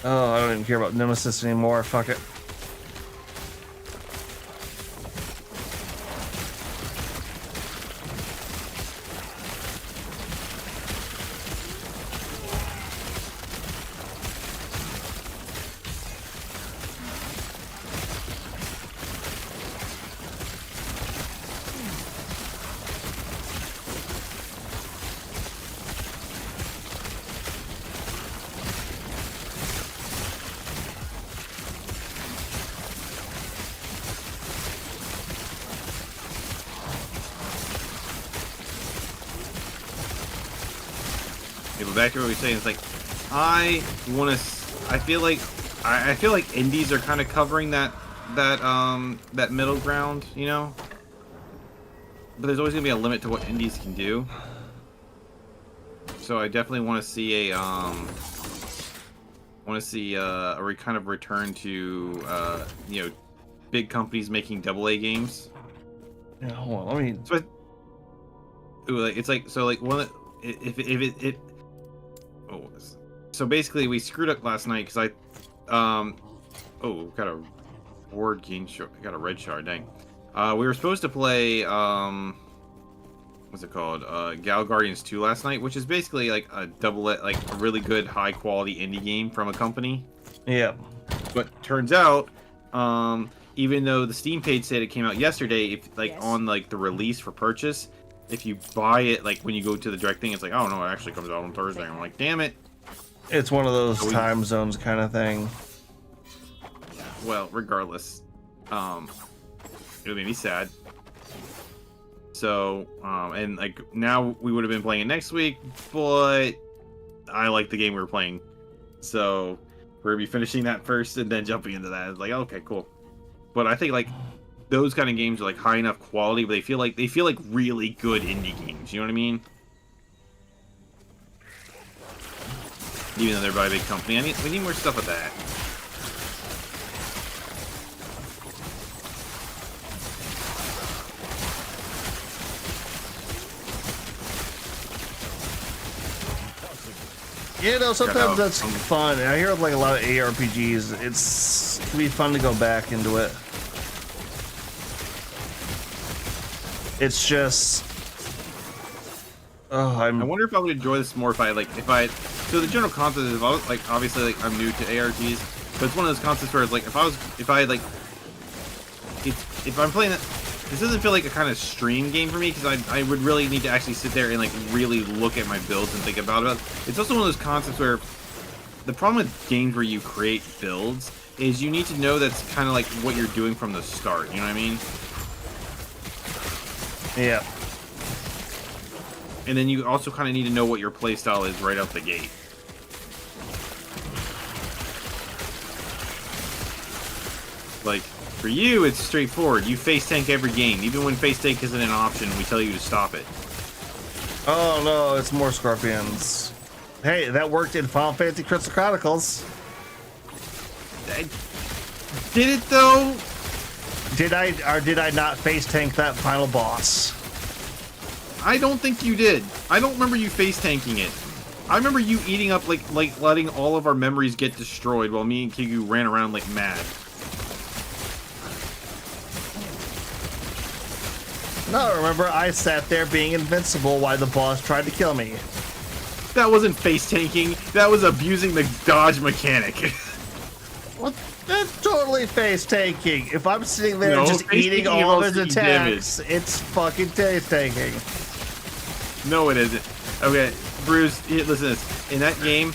Oh, I don't even care about Nemesis anymore. Fuck it. Yeah, but back to what we were saying, it's like I want to. I feel like indies are kind of covering that middle ground, you know. But there's always gonna be a limit to what indies can do. So I definitely want to see a kind of return to you know, big companies making AA games. Yeah, hold on. Let me. So it's like so like one of if it oh, so basically we screwed up last night because got a ward gain shard, got a red shard, dang. We were supposed to play what's it called, Gal Guardians 2 last night, which is basically like a like a really good high quality indie game from a company. Yeah. But turns out even though the Steam page said it came out yesterday, if like on like the release for purchase, if you buy it like when you go to the direct thing, it's like, oh no, it actually comes out on Thursday. I'm like, damn it. It's one of those time zones kind of thing. Well, regardless, it would make me sad. So, and like now we would have been playing it next week, but I like the game we were playing, so we're gonna be finishing that first and then jumping into that. It's like, okay, cool. But I think like those kind of games are like high enough quality, but they feel like really good indie games. You know what I mean? Even though they're by a big company, we need more stuff with that. You know, sometimes that's fun. I hear like a lot of ARPGs. It can be fun to go back into it. It's just, I wonder if I would enjoy this more so the general concept is, obviously like I'm new to ARGs, but it's one of those concepts where it's like if I'm playing it, this doesn't feel like a kind of stream game for me, because I would really need to actually sit there and like really look at my builds and think about it. It's also one of those concepts where the problem with games where you create builds is you need to know that's kind of like what you're doing from the start. You know what I mean? Yeah. And then you also kind of need to know what your playstyle is right out the gate. Like, for you, it's straightforward. You face tank every game. Even when face tank isn't an option, we tell you to stop it. Oh no, it's more scorpions. Hey, that worked in Final Fantasy Crystal Chronicles. Did it though? Did I or did I not face tank that final boss? I don't think you did. I don't remember you face tanking it. I remember you eating up, like letting all of our memories get destroyed while me and Kigu ran around like mad. No, remember, I sat there being invincible while the boss tried to kill me. That wasn't face tanking. That was abusing the dodge mechanic. What? That's totally face taking. If I'm sitting there No, just face eating taking all of involves his taking attacks, it's fucking face taking. No, it isn't. Okay, Bruce, listen to this. In that game,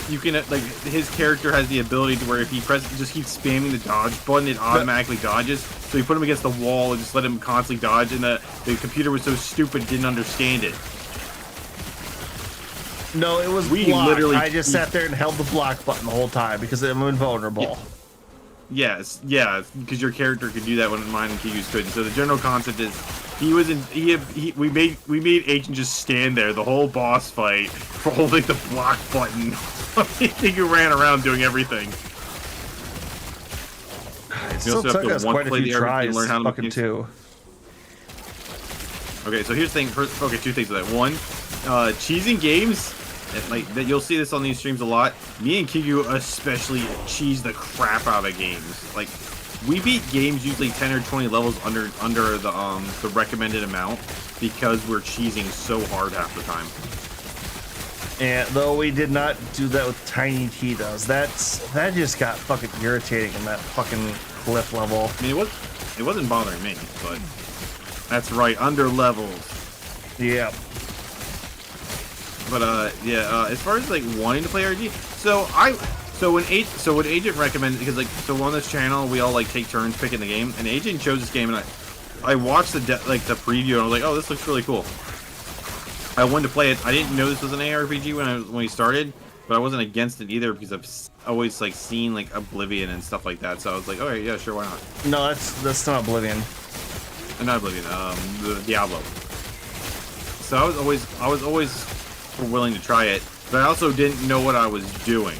you can, like, his character has the ability to where if he just keeps spamming the dodge button, it automatically dodges. So you put him against the wall and just let him constantly dodge, and the computer was so stupid it didn't understand it. No, it was block. I just sat there and held the block button the whole time because I'm invulnerable. Yes, yeah, because your character could do that when mine and Kigu's couldn't. So the general concept is, we made Agent just stand there the whole boss fight for holding the block button. Kigu ran around doing everything. It still took us quite a few tries, fucking two. Okay, so here's the thing. Okay, two things with that. One, cheesing games, like that, you'll see this on these streams a lot. Me and Kigu especially cheese the crap out of games. Like, we beat games usually 10 or 20 levels under the recommended amount because we're cheesing so hard half the time. And though we did not do that with Tiny Tito's, that just got fucking irritating in that fucking cliff level. I mean, it wasn't bothering me, but that's right, under levels. Yeah. But yeah, as far as like wanting to play RG, so when Agent recommended, because like, so on this channel we all like take turns picking the game, and Agent chose this game, and I watched the preview, and I was like, oh, this looks really cool. I wanted to play it. I didn't know this was an ARPG when we started, but I wasn't against it either because I've always like seen like Oblivion and stuff like that. So I was like, okay, yeah, sure, why not? No, that's not Oblivion. Not Oblivion, the Diablo. So I was always willing to try it, but I also didn't know what I was doing.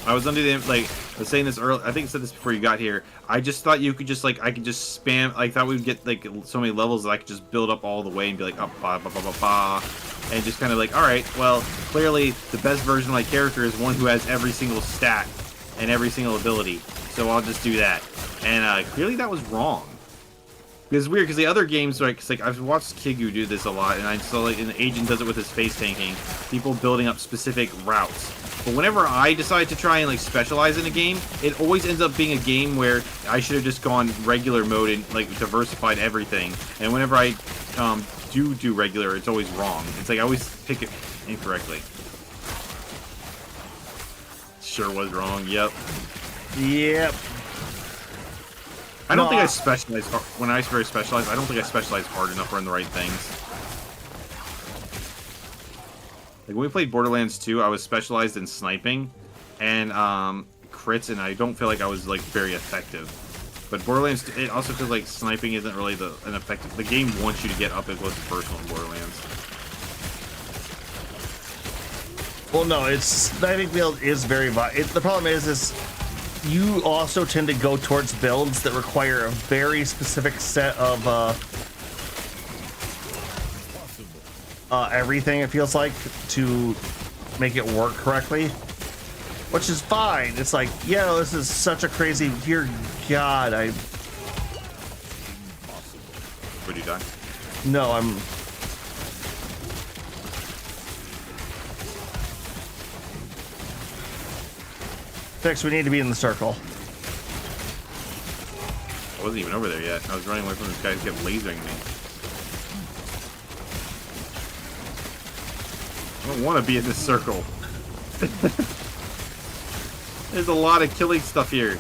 I was under the, like, I was saying this earlier, I think I said this before you got here, I just thought you could just, like, I could just spam, I thought we'd get, like, so many levels that I could just build up all the way and be like, ba ba ba ba ba, and just kind of like, alright, well, clearly the best version of my character is one who has every single stat and every single ability, so I'll just do that. And clearly that was wrong. It's weird because the other games, like I've watched Kigu do this a lot, and I saw like an Agent does it with his face tanking, people building up specific routes. But whenever I decide to try and like specialize in a game, it always ends up being a game where I should have just gone regular mode and like diversified everything. And whenever I do regular, it's always wrong. It's like I always pick it incorrectly. Sure was wrong. Yep. Yep. I don't think I specialize when I very specialize. I don't think I specialize hard enough or in the right things. Like when we played Borderlands 2, I was specialized in sniping and crits, and I don't feel like I was like very effective. But Borderlands 2, it also feels like sniping isn't really an effective. The game wants you to get up and close and personal in Borderlands. Well, no, sniping build is very the problem is you also tend to go towards builds that require a very specific set of everything, it feels like, to make it work correctly, which is fine. It's like, yeah, this is such a crazy, dear God, Would you die? No, I'm... Fix, we need to be in the circle. I wasn't even over there yet. I was running away from this guy who kept lasering me. I don't want to be in this circle. There's a lot of killing stuff here.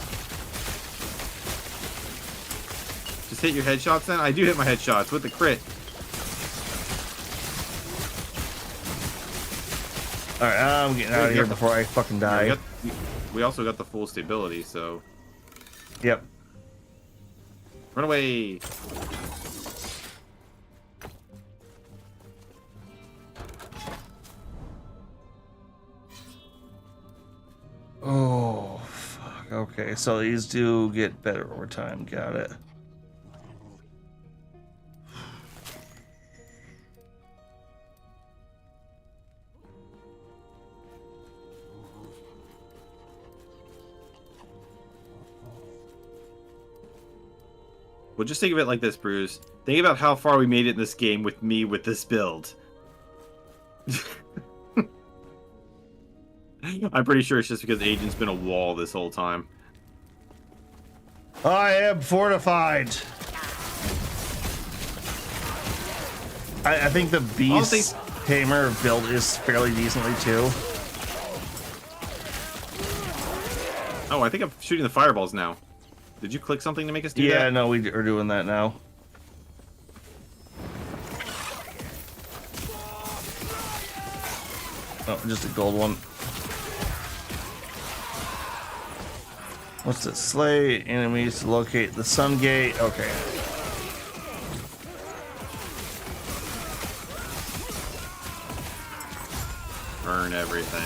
Just hit your headshots then? I do hit my headshots with the crit. Alright, I'm getting out of here before I fucking die. Yeah, we also got the full stability, so... Yep. Run away! Oh, fuck. Okay, so these do get better over time. Got it. Well, just think of it like this, Bruce. Think about how far we made it in this game with me with this build. I'm pretty sure it's just because Agent's been a wall this whole time. I am fortified. I think the Beast Tamer build is fairly decently too. Oh, I think I'm shooting the fireballs now. Did you click something to make us do that? Yeah, no, we are doing that now. Oh, just a gold one. What's it? Slay enemies to locate the sun gate. Okay. Burn everything.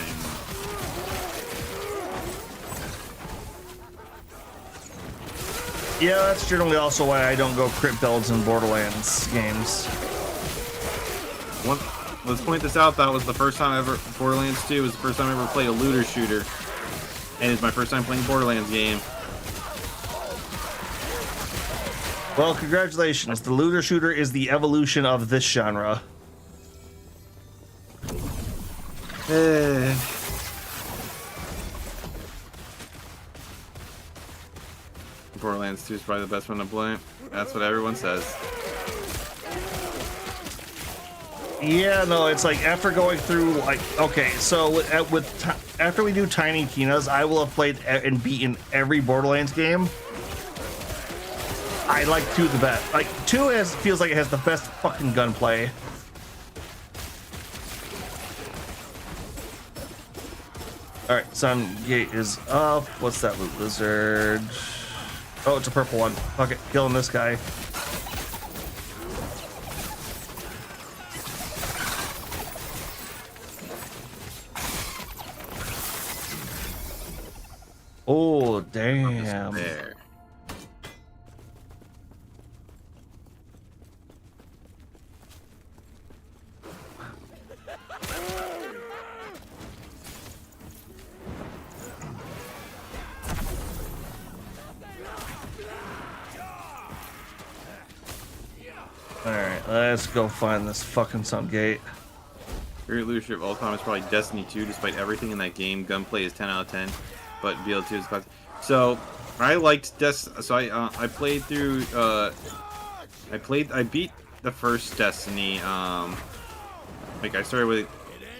Yeah, that's generally also why I don't go crit builds in Borderlands games. Let's point this out. That was the first time I ever Borderlands 2 was the first time I ever played a looter shooter, and it's my first time playing a Borderlands game. Well, congratulations. The looter shooter is the evolution of this genre. Borderlands 2 is probably the best one to play. That's what everyone says. Yeah, no, it's like after going through, like, okay, so after we do Tiny Tina's, I will have played and beaten every Borderlands game. I like 2 the best. Like 2 feels like it has the best fucking gunplay. All right, Sun Gate is up. What's that loot lizard? Oh, it's a purple one. Fuck it, killing this guy. Oh, damn. There. Alright, let's go find this fucking sun gate. Favorite leadership of all time is probably Destiny 2, despite everything in that game. Gunplay is 10 out of 10, but BL2 is classic. So, I liked so I played through, I beat the first Destiny, like I started with,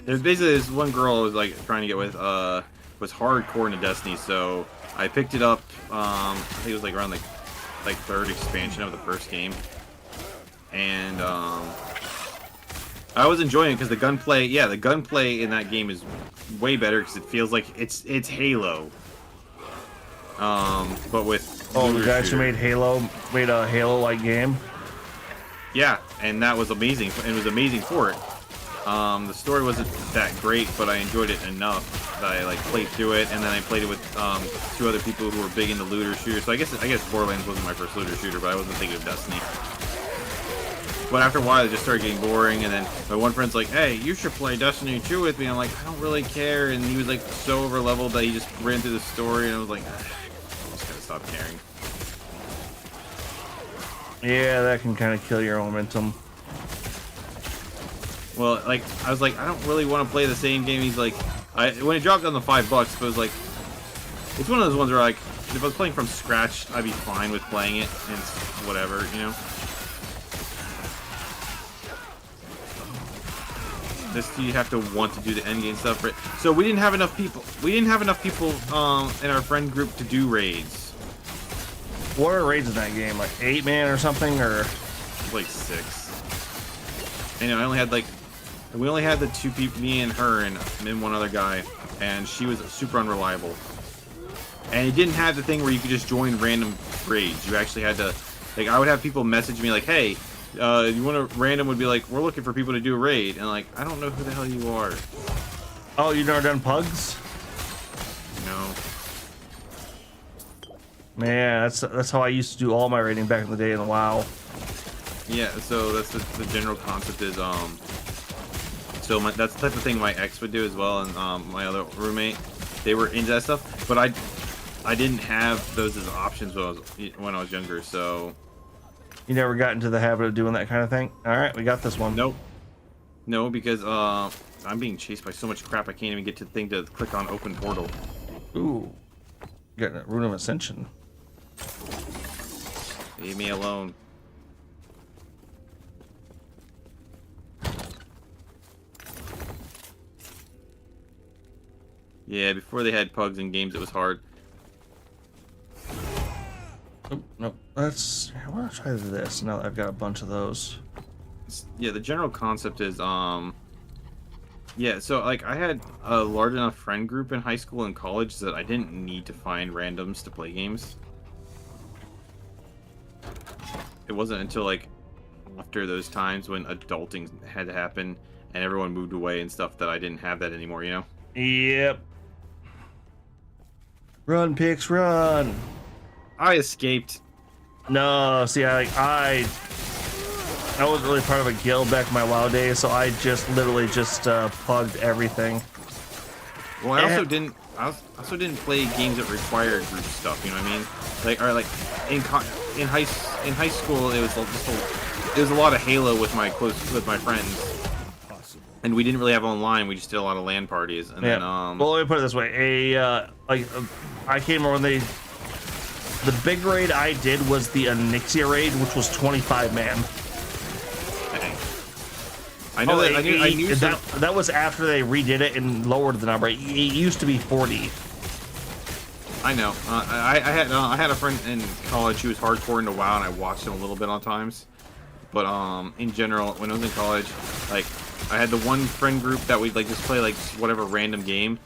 there's basically this one girl I was like trying to get with, was hardcore into Destiny, so I picked it up, I think it was like around like third expansion of the first game. And I was enjoying it because the gunplay, yeah, the gunplay in that game is way better because it feels like it's Halo. But with the guys who made Halo made a Halo-like game. Yeah, and that was amazing. And it was amazing for it. The story wasn't that great, but I enjoyed it enough that I like played through it, and then I played it with 2 other people who were big into looter shooters. So I guess Borderlands wasn't my first looter shooter, but I wasn't thinking of Destiny. But after a while, it just started getting boring, and then my one friend's like, hey, you should play Destiny 2 with me. I'm like, I don't really care, and he was like so over-leveled that he just ran through the story, and I was like, I'm just gonna stop caring. Yeah, that can kind of kill your momentum. Well, like, I was like, I don't really want to play the same game. He's like, when it dropped down to $5, it was like, it's one of those ones where like, if I was playing from scratch, I'd be fine with playing it, and whatever, you know? This you have to want to do the end game stuff, right? So we didn't have enough people. We didn't have enough people in our friend group to do raids. What are raids in that game? Like 8-man or something, or like 6? And I only had like, we only had the 2 people, me and her, and one other guy, and she was super unreliable. And it didn't have the thing where you could just join random raids. You actually had to, like, I would have people message me like, hey, you want to random would be like, we're looking for people to do a raid, and like, I don't know who the hell you are. Oh, you've never done pugs? No. Man, that's how I used to do all my raiding back in the day in WoW. Yeah, so that's the general concept is so that's the type of thing my ex would do as well, and my other roommate, they were into that stuff, but I didn't have those as options when I was younger, so You never got into the habit of doing that kind of thing? Alright, we got this one. Nope. No, because I'm being chased by so much crap I can't even get to the thing to click on open portal. Ooh. Getting a Rune of Ascension. Leave me alone. Yeah, before they had pugs in games, it was hard. Oh, no, let's. I want to try this. Now that I've got a bunch of those. Yeah, the general concept is yeah, so like I had a large enough friend group in high school and college that I didn't need to find randoms to play games. It wasn't until like after those times when adulting had to happen and everyone moved away and stuff that I didn't have that anymore, you know? Yep. Run, Pix, run. I escaped. No, see, I wasn't really part of a guild back in my WoW days, so I just literally just plugged everything. Well, I also didn't play games that required group stuff. You know what I mean? Like, or like in high school, it was just it was a lot of Halo with my friends, and we didn't really have online. We just did a lot of LAN parties, and then well, let me put it this way: I came over when the big raid I did was the Onyxia raid, which was 25 man. I know I knew that was after they redid it and lowered the number. It used to be 40. I know. I had a friend in college who was hardcore into WoW, and I watched him a little bit on times. But in general, when I was in college, like I had the one friend group that we'd like just play like whatever random game,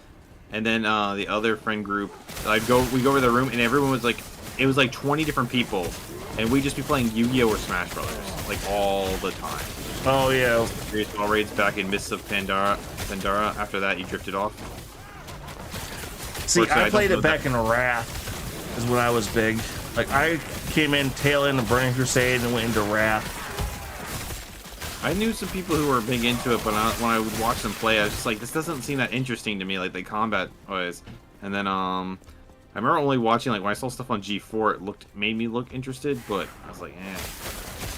and then the other friend group, we'd go over the room, and everyone was like, it was like 20 different people, and we'd just be playing Yu-Gi-Oh or Smash Brothers like all the time. Oh yeah. Baseball raids back in Mists of Pandora. After that, you drifted off. See, I played it back in Wrath, is when I was big. Like I came in tail end of Burning Crusade and went into Wrath. I knew some people who were big into it, but when I would watch them play, I was just like, this doesn't seem that interesting to me, like the combat was. And then I remember only watching, like when I saw stuff on G4, it made me look interested, but I was like, eh.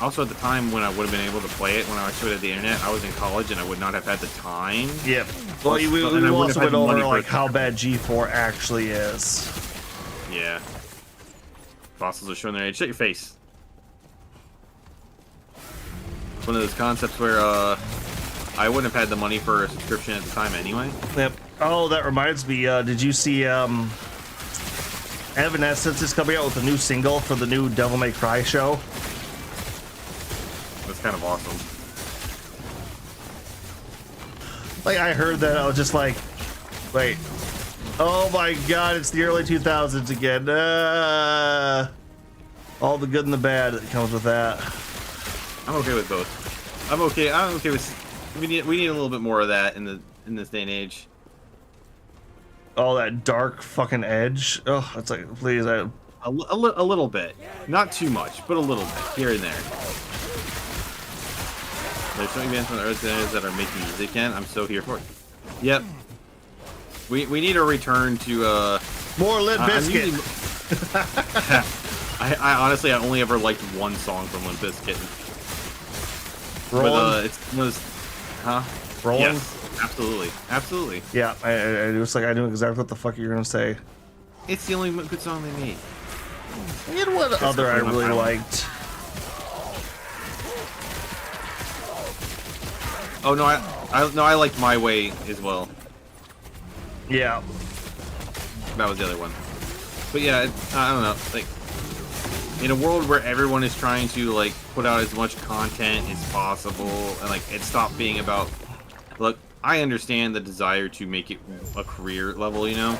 Also, at the time when I would have been able to play it, when I started the internet, I was in college and I would not have had the time. Yep. Well, we also went over like how bad G4 actually is. Yeah. Fossils are showing their age. Shut your face. One of those concepts where I wouldn't have had the money for a subscription at the time anyway. Yep. Oh, that reminds me. Did you see Evanescence is coming out with a new single for the new Devil May Cry show? That's kind of awesome. Like I heard that, I was just like, wait, oh my god, it's the early 2000s again. All the good and the bad that comes with that. I'm okay with both. I'm okay with. We need a little bit more of that in this day and age. All that dark fucking edge. Oh, it's like, please, a little bit, not too much, but a little bit here and there. There's so many bands on the earth that are making music again. I'm so here for it. Yep. We need a return to more Limp Bizkit. I honestly only ever liked one song from Limp Bizkit. Rolling? But Rolling? Yes, absolutely. Yeah, I was like, I knew exactly what the fuck you were gonna say. It's the only good song they made. And what other I really liked? Oh no, I liked My Way as well. Yeah. That was the other one. But yeah, I don't know. Like, in a world where everyone is trying to like put out as much content as possible, and like it stopped being about. Look, I understand the desire to make it a career level, you know.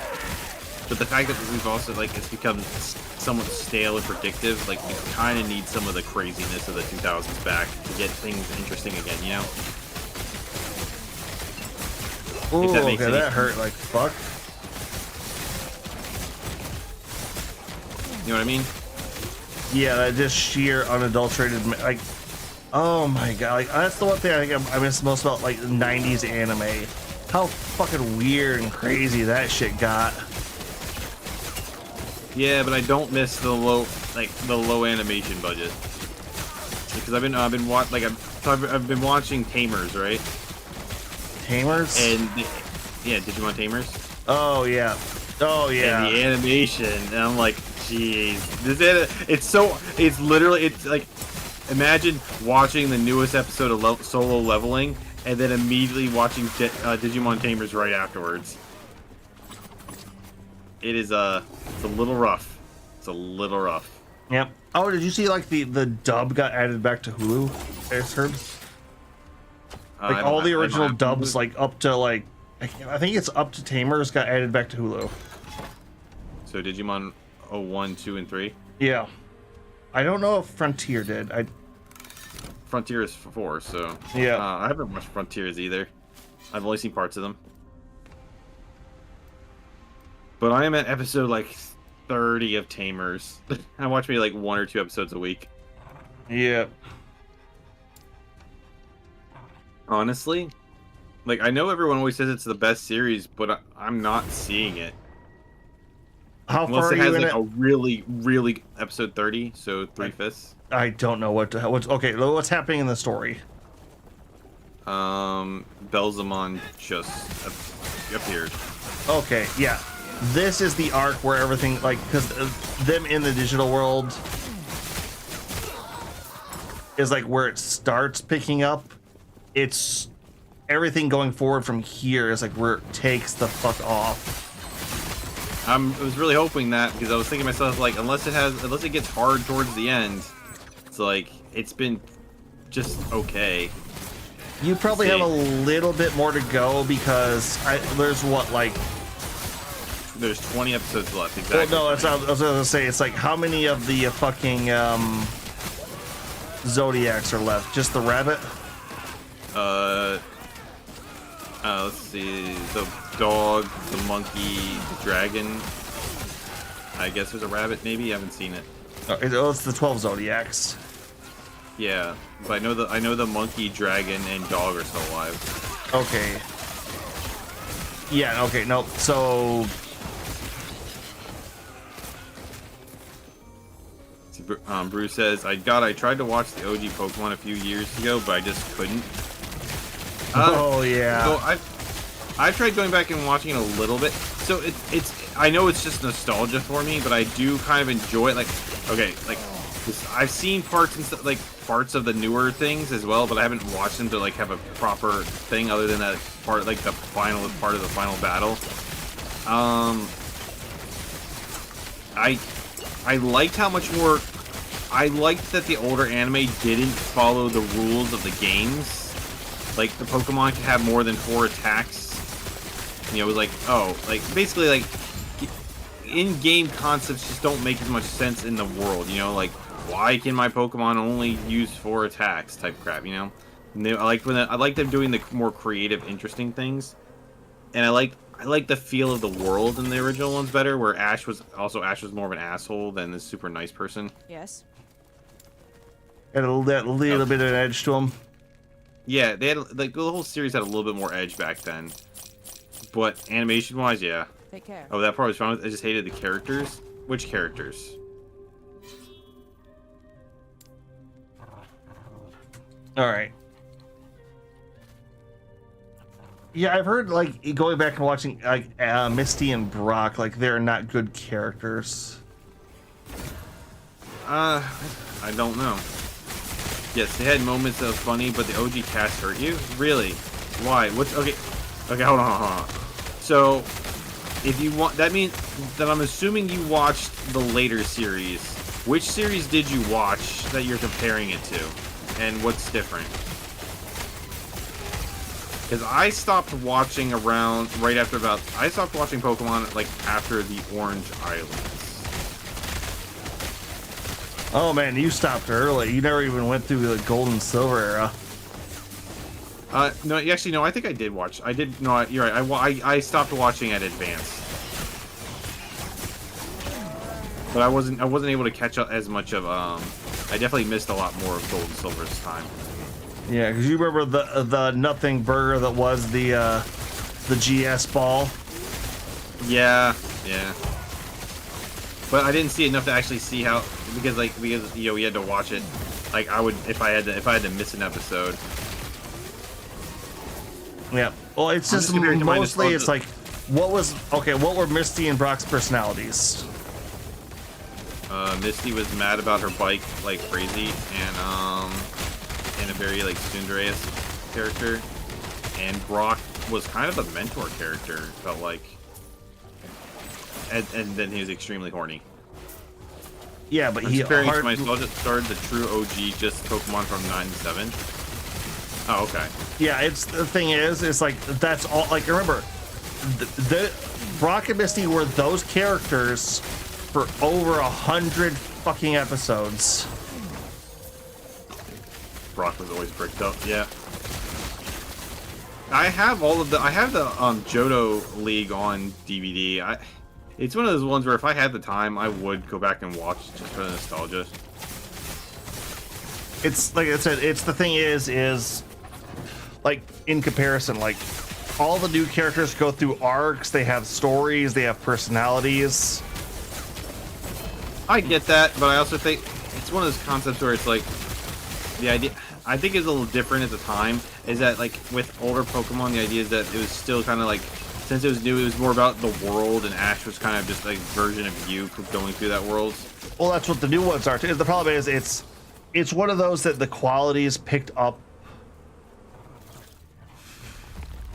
But the fact that we've also like it's become somewhat stale and predictive, like we kind of need some of the craziness of the 2000s back to get things interesting again, you know. Ooh, okay, that hurt like fuck. You know what I mean? Yeah, that just sheer unadulterated, like, oh my god, like that's the one thing I think I miss most about like 90s anime. How fucking weird and crazy that shit got. Yeah, but I don't miss the low animation budget. because I've been watching Tamers, right? Tamers? And yeah, Digimon Tamers. Oh yeah. Oh yeah. And the animation, and I'm like, jeez, it's literally like, imagine watching the newest episode of Solo Leveling and then immediately watching Digimon Tamers right afterwards. It's a little rough. It's a little rough. Yep. Oh, did you see like the dub got added back to Hulu? I heard. Like all the original dubs, like up to like, I think it's up to Tamers got added back to Hulu. So Digimon 01, 2, and 3? Yeah. I don't know if Frontier did. Frontier is 4, so... Yeah. I haven't watched Frontiers either. I've only seen parts of them. But I am at episode, like, 30 of Tamers. I watch maybe, like, 1 or 2 episodes a week. Yeah. Honestly, like, I know everyone always says it's the best series, but I'm not seeing it. How Unless far it are has you in like it? a really episode 30, so 3/5. I don't know what's okay. What's happening in the story? Belzamon just appeared. Okay, yeah. This is the arc where everything, like, because them in the digital world is like where it starts picking up. It's everything going forward from here is like where it takes the fuck off. I was really hoping that, because I was thinking to myself, like, unless it gets hard towards the end, it's like it's been just okay. You probably have a little bit more to go because there's what, like, there's 20 episodes left. Exactly. Well, no, that's what I was gonna say. It's like how many of the fucking Zodiacs are left? Just the rabbit? Let's see, the dog, the monkey, the dragon. I guess there's a rabbit, maybe? I haven't seen it. Oh, it's the 12 Zodiacs. Yeah, but I know the monkey, dragon, and dog are still alive. Okay. Yeah, okay, no, so... Bruce says, I tried to watch the OG Pokemon a few years ago, but I just couldn't. Oh, yeah. So I've tried going back and watching it a little bit. So it's I know it's just nostalgia for me, but I do kind of enjoy it. Like, okay, like I've seen parts and stuff, like parts of the newer things as well, but I haven't watched them to like have a proper thing other than that part, like the final part of the final battle. I liked how much more. I liked that the older anime didn't follow the rules of the games. Like, the Pokemon could have more than 4 attacks. You know, it was like, oh, like, basically, like, in-game concepts just don't make as much sense in the world, you know? Like, why can my Pokemon only use 4 attacks type crap, you know? And I like them doing the more creative, interesting things. And I like the feel of the world in the original ones better, where Ash was more of an asshole than this super nice person. Yes. Had that little bit of an edge to them. Yeah, they had like the whole series had a little bit more edge back then, but animation-wise, yeah. Take care. Oh, that part was fun. I just hated the characters. Which characters? All right. Yeah, I've heard like going back and watching like Misty and Brock, like they're not good characters. I don't know. Yes, they had moments that was funny, but the OG cast hurt you? Really? Why? What's okay? Okay, hold on. So, if you want, that means that I'm assuming you watched the later series. Which series did you watch that you're comparing it to, and what's different? Because I stopped watching I stopped watching Pokemon like after the Orange Islands. Oh man, you stopped early. You never even went through the Gold and Silver era. No, actually, no. I think I did watch. I did. No, you're right. I stopped watching at Advance, but I wasn't able to catch up as much of. I definitely missed a lot more of Gold and Silver's time. Yeah, because you remember the nothing burger that was the GS ball. Yeah. But I didn't see enough to actually see how, because you know, we had to watch it Like I would if I had to miss an episode. Yeah. Well, it's I'm just just comparing to my mostly it's like, nostalgia. what were Misty and Brock's personalities? Misty was mad about her bike like crazy, and a very like Tsundere character, and Brock was kind of a mentor character, felt like, and then he was extremely horny. Yeah, but I'm he comparing to myself, just started the true OG just Pokemon from '97. Oh, okay. Yeah, it's the thing is, it's like that's all. Like remember, the Brock and Misty were those characters for over 100 fucking episodes. Brock was always bricked up. Yeah. I have the Johto League on DVD. It's one of those ones where if I had the time, I would go back and watch just for the nostalgia. It's like I said, it's the thing is like in comparison, like all the new characters go through arcs, they have stories, they have personalities. I get that, but I also think it's one of those concepts where it's like the idea. I think is a little different at the time. Is that like with older Pokemon, the idea is that it was still kind of like, since it was new, it was more about the world, and Ash was kind of just like a version of you going through that world. Well, that's what the new ones are too. The problem is it's one of those that the quality is picked up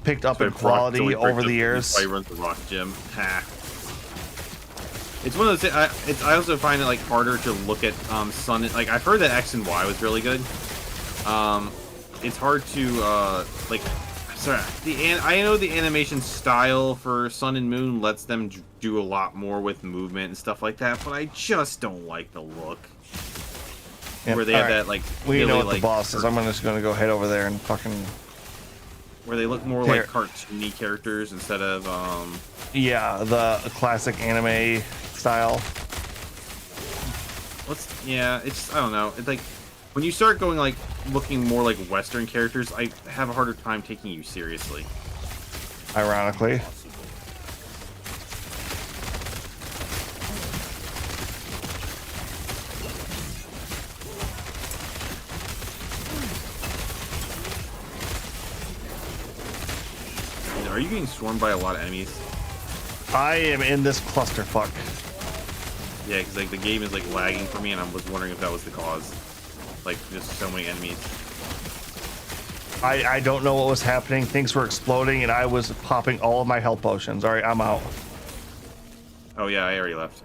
in quality over the years. I run the rock gym. Ha. It's one of those things. I also find it like harder to look at Sun. Like I've heard that X and Y was really good. It's hard to like. Sorry, I know the animation style for Sun and Moon lets them do a lot more with movement and stuff like that, but I just don't like the look. Yep. Where they have that like. We know what like, the boss is. I'm just gonna go head over there and fucking. Where they look more like cartoony characters instead of Yeah, the classic anime style. I don't know. It's like when you start going like looking more like Western characters, I have a harder time taking you seriously. Ironically. Are you getting swarmed by a lot of enemies? I am in this clusterfuck. Yeah, because like the game is like lagging for me, and I was wondering if that was the cause. Like, there's so many enemies. I don't know what was happening. Things were exploding, and I was popping all of my health potions. All right, I'm out. Oh yeah, I already left.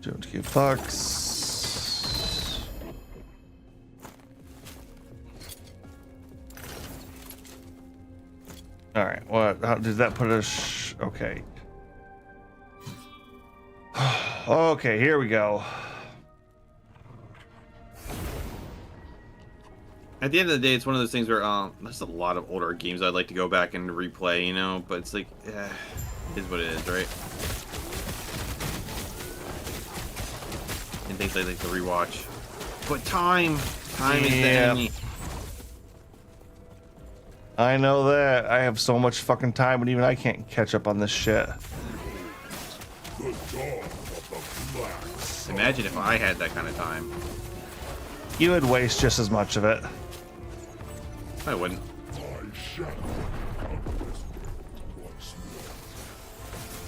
Don't give fucks. All right, what? How did that put us? Okay. Okay, here we go. At the end of the day, it's one of those things where there's a lot of older games I'd like to go back and replay, you know, but it's like, it is what it is, right? And things I like to rewatch. But time is the enemy. I know that. I have so much fucking time, and even I can't catch up on this shit. Imagine if I had that kind of time. You would waste just as much of it. I wouldn't.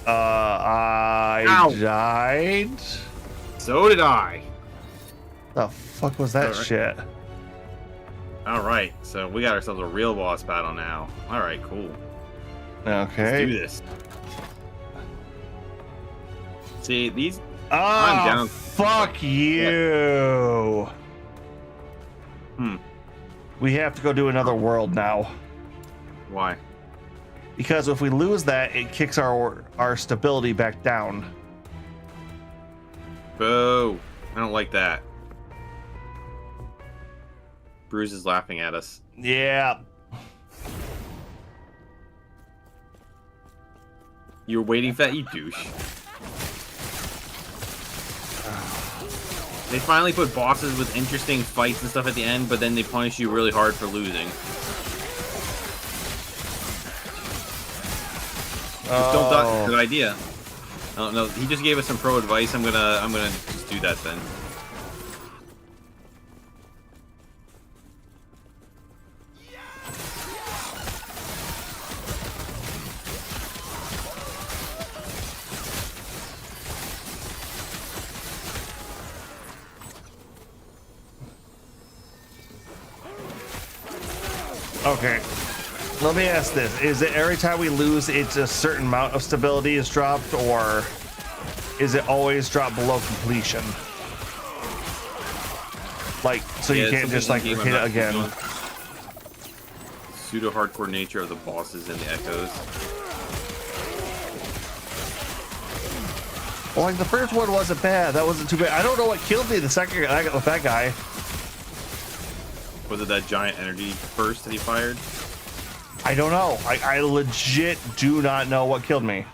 I Ow. died? So did I. The fuck was that shit? Alright, so we got ourselves a real boss battle now. Alright, cool. Okay. Let's do this. See, these... Oh, down. fuck you. We have to go do another world now. Why? Because if we lose that, it kicks our stability back down. Boo. I don't like that. Bruce is laughing at us. Yeah. You were waiting for that, you douche. They finally put bosses with interesting fights and stuff at the end, but then they punish you really hard for losing. Just don't die. Good idea. Oh no, he just gave us some pro advice. I'm gonna just do that then. Okay. Let me ask this. Is it every time we lose, it's a certain amount of stability is dropped, or is it always dropped below completion? Like, so Yeah, you can't just like hit it again. Pseudo hardcore nature of the bosses and the echoes. Well, like the first one wasn't bad. That wasn't too bad. I don't know what killed me the second I got with that guy. Was it that giant energy burst that he fired? I don't know. I legit do not know what killed me.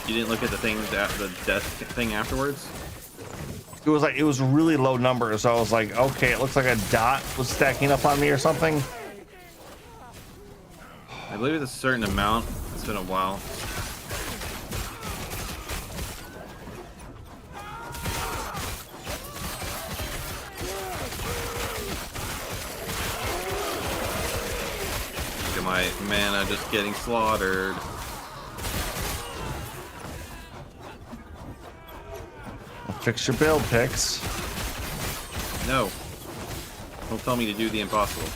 You didn't look at the thing, the death thing afterwards? It was really low numbers. So I was like, okay, it looks like a dot was stacking up on me or something. I believe it's a certain amount. It's been a while. Look at my mana just getting slaughtered. Fix your build picks. No. Don't tell me to do the impossible.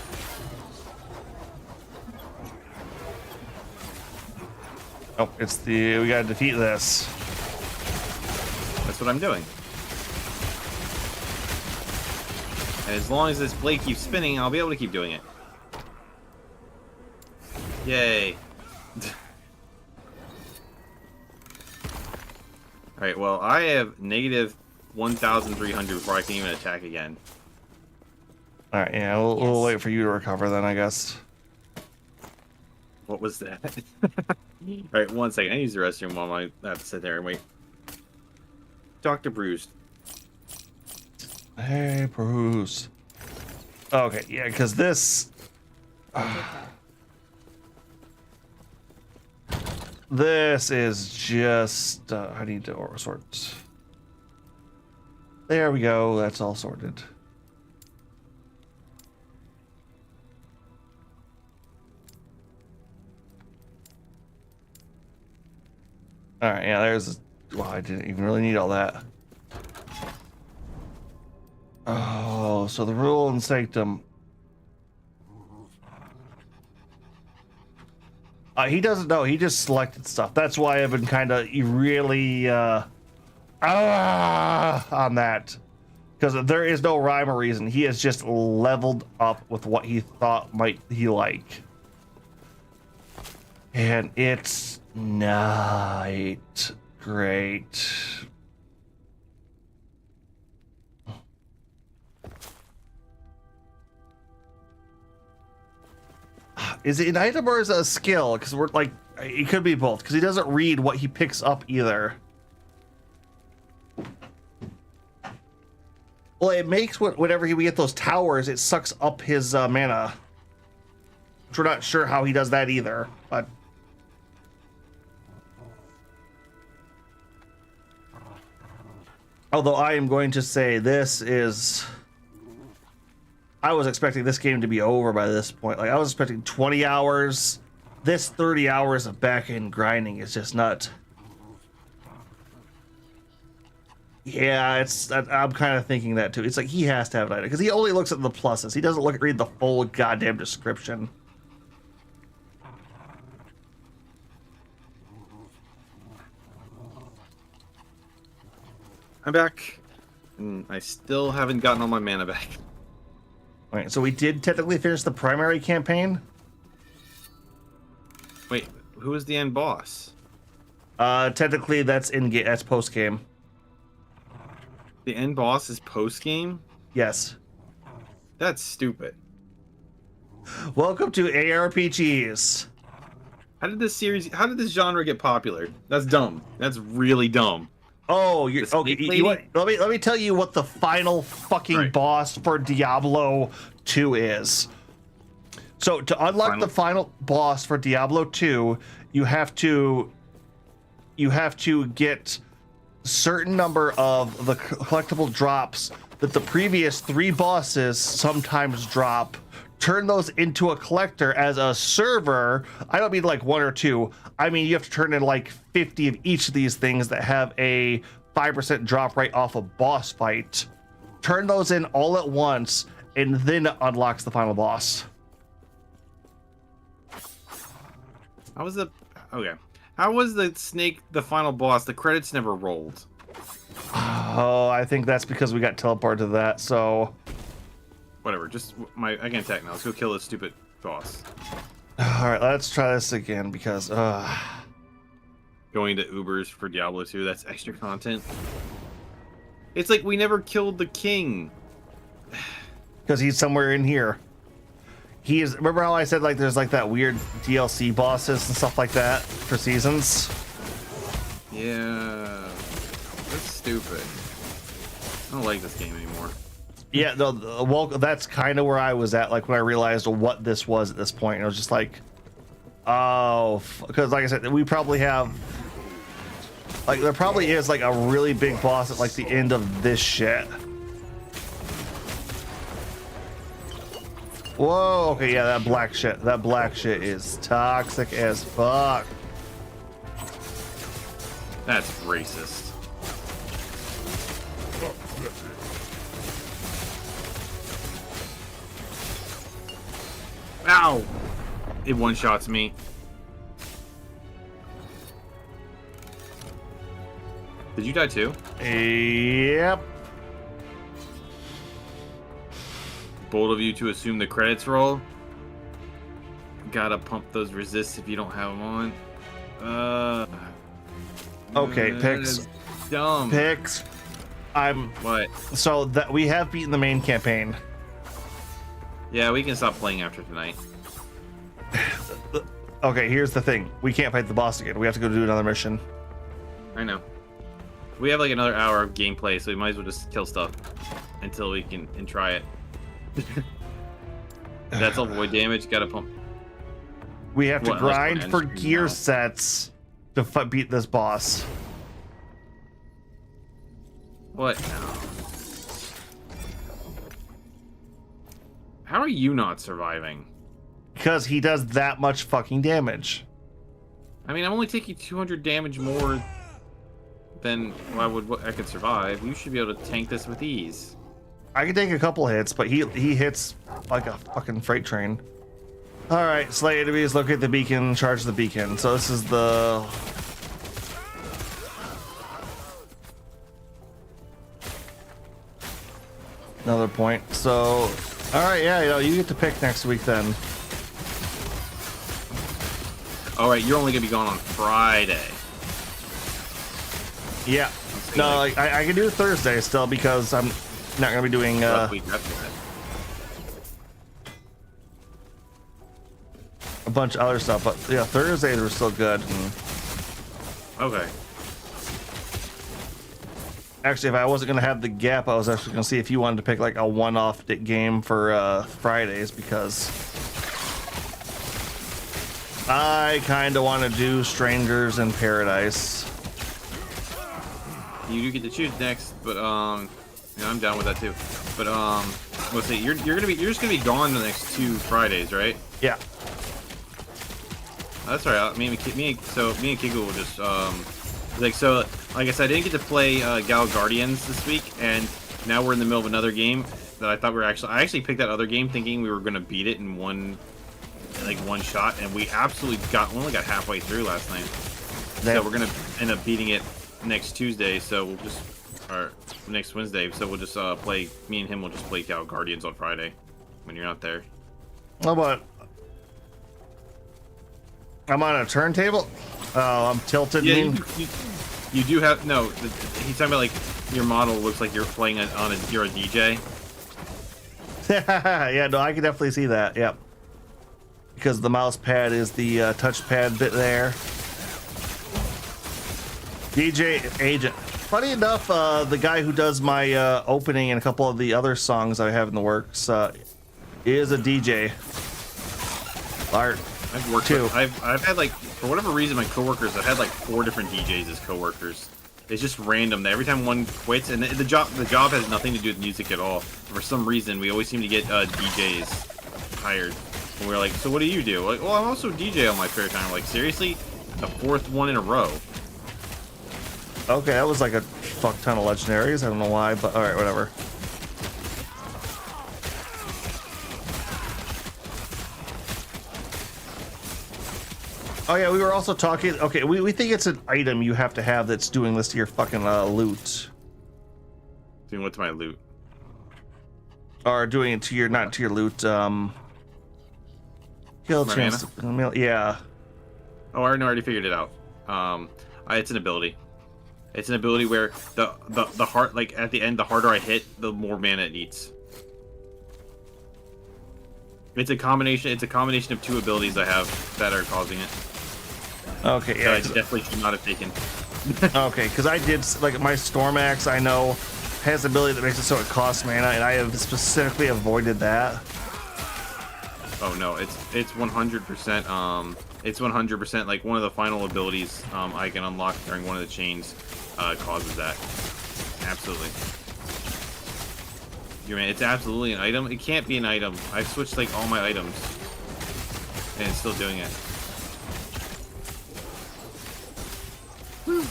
Oh, it's we gotta defeat this. That's what I'm doing. And as long as this blade keeps spinning, I'll be able to keep doing it. Yay. Alright, well, I have negative 1,300 before I can even attack again. Alright, yeah, we'll wait for you to recover then, I guess. What was that? Alright, 1 second. I use the restroom while I have to sit there and wait. Dr. Bruce. Hey, Bruce. Okay, yeah, because this... this is just... I need to sort. There we go. That's all sorted. All right, yeah, there's... Well, I didn't even really need all that. Oh, so the rule and sanctum. He doesn't know. He just selected stuff. That's why I've been kind of really on that. Because there is no rhyme or reason. He has just leveled up with what he thought might he like. And it's not great. Is it an item or is it a skill? Because we're like, it could be both. Because he doesn't read what he picks up either. Well, it makes whenever we get those towers, it sucks up his mana. Which we're not sure how he does that either, but. Although I am going to say this is... I was expecting this game to be over by this point. Like, I was expecting 20 hours. This 30 hours of back-end grinding is just not... Yeah, I'm kind of thinking that too. It's like he has to have an item. Because he only looks at the pluses. He doesn't read the full goddamn description. I'm back. And I still haven't gotten all my mana back. All right, so we did technically finish the primary campaign. Wait, who is the end boss? Technically that's in-game, that's post-game. The end boss is post-game? Yes. That's stupid. Welcome to ARPGs. How did this genre get popular? That's dumb. That's really dumb. Oh, you're okay. Let me tell you what the final fucking boss for Diablo 2 is. So to unlock the final boss for Diablo 2, you have to get certain number of the collectible drops that the previous 3 bosses sometimes drop. Turn those into a collector as a server. I don't mean like 1 or 2. I mean you have to turn in like 50 of each of these things that have a 5% drop rate off a boss fight. Turn those in all at once, and then it unlocks the final boss. How was the okay? How was the snake the final boss? The credits never rolled. Oh, I think that's because we got teleported to that. So Whatever. Just I can attack now. Let's go kill this stupid boss. all right, let's try this again because Going to Ubers for Diablo 2. That's extra content. It's like we never killed the king. because he's somewhere in here. He is. Remember how I said like there's like that weird DLC bosses and stuff like that for seasons? Yeah. That's stupid. I don't like this game anymore. Yeah, well, that's kind of where I was at, like when I realized what this was at this point. And I was just like, oh, because like I said, we probably have, like, there probably is like a really big boss at like the end of this shit. Whoa, okay, yeah, that black shit is toxic as fuck. That's racist. Ow! It one-shots me. Did you die too? Yep. Bold of you to assume the credits roll. Gotta pump those resists if you don't have them on. Okay, that picks. is dumb. Picks. What? So that we have beaten the main campaign. Yeah, we can stop playing after tonight. Okay, here's the thing. We can't fight the boss again. We have to go do another mission. I know. We have like another hour of gameplay, so we might as well just kill stuff until we can and try it. That's all void damage. Gotta pump. We have to What, unless grind we're for end gear now. sets to beat this boss. What? No. How are you not surviving? Because he does that much fucking damage. I mean, I'm only taking 200 damage more than I could survive. You should be able to tank this with ease. I can take a couple hits, but he hits like a fucking freight train. All right, slay enemies, locate the beacon, charge the beacon. So this is the... another point. So, all right, yeah, you get to pick next week then. All right, you're only gonna be gone on Friday. Yeah. No, like, I can do Thursday still because I'm not gonna be doing Week after that. a bunch of other stuff, but yeah, Thursdays are still good. And Okay. actually, if I wasn't gonna have the gap, I was actually gonna see if you wanted to pick like a one-off game for Fridays because I kind of want to do Strangers in Paradise. You do get to choose next, but yeah, I'm down with that too. But let's see, you're just gonna be gone the next 2 Fridays, right? Yeah. That's all right. Me and Kigo will just like I said, I didn't get to play Gal Guardians this week, and now we're in the middle of another game that I thought I actually picked that other game thinking we were gonna beat it in one shot, and we absolutely only got halfway through last night. So we're gonna end up beating it next Tuesday. So we'll just or next Wednesday. So we'll just play. Me and him will just play Gal Guardians on Friday when you're not there. How about I'm on a turntable? Oh, I'm tilted. Yeah, you do have no. He's talking about like your model looks like you're playing you're a DJ. Yeah, no, I can definitely see that. Yep. Because the mouse pad is the touchpad bit there. DJ Agent. Funny enough, the guy who does my opening and a couple of the other songs I have in the works is a DJ. Art. I've worked too. I've had like, for whatever reason, my coworkers, I've had like 4 different DJs as coworkers. It's just random. Every time one quits, and the job has nothing to do with music at all. For some reason, we always seem to get DJs hired. And we're like, so what do you do? Like, well, I'm also a DJ on my spare time. Like, seriously? The 4th one in a row. Okay, that was like a fuck ton of legendaries. I don't know why, but all right, whatever. Oh yeah, we were also talking. Okay, we think it's an item you have to have that's doing this to your fucking loot, Doing what to my loot? or doing it to your not to your loot. Kill My chance. Yeah. Oh, I already figured it out. It's an ability. It's an ability where the heart, like at the end, the harder I hit, the more mana it eats. It's a combination. It's a combination of two abilities I have that are causing it. Okay. That Yeah. I definitely should not have taken. Okay, because I did like my Storm Axe. I know has the ability that makes it so it costs mana, and I have specifically avoided that. Oh no, it's 100%. It's 100% like one of the final abilities I can unlock during one of the chains causes that. Absolutely. You mean it's absolutely an item? It can't be an item. I've switched like all my items, and it's still doing it. Whew.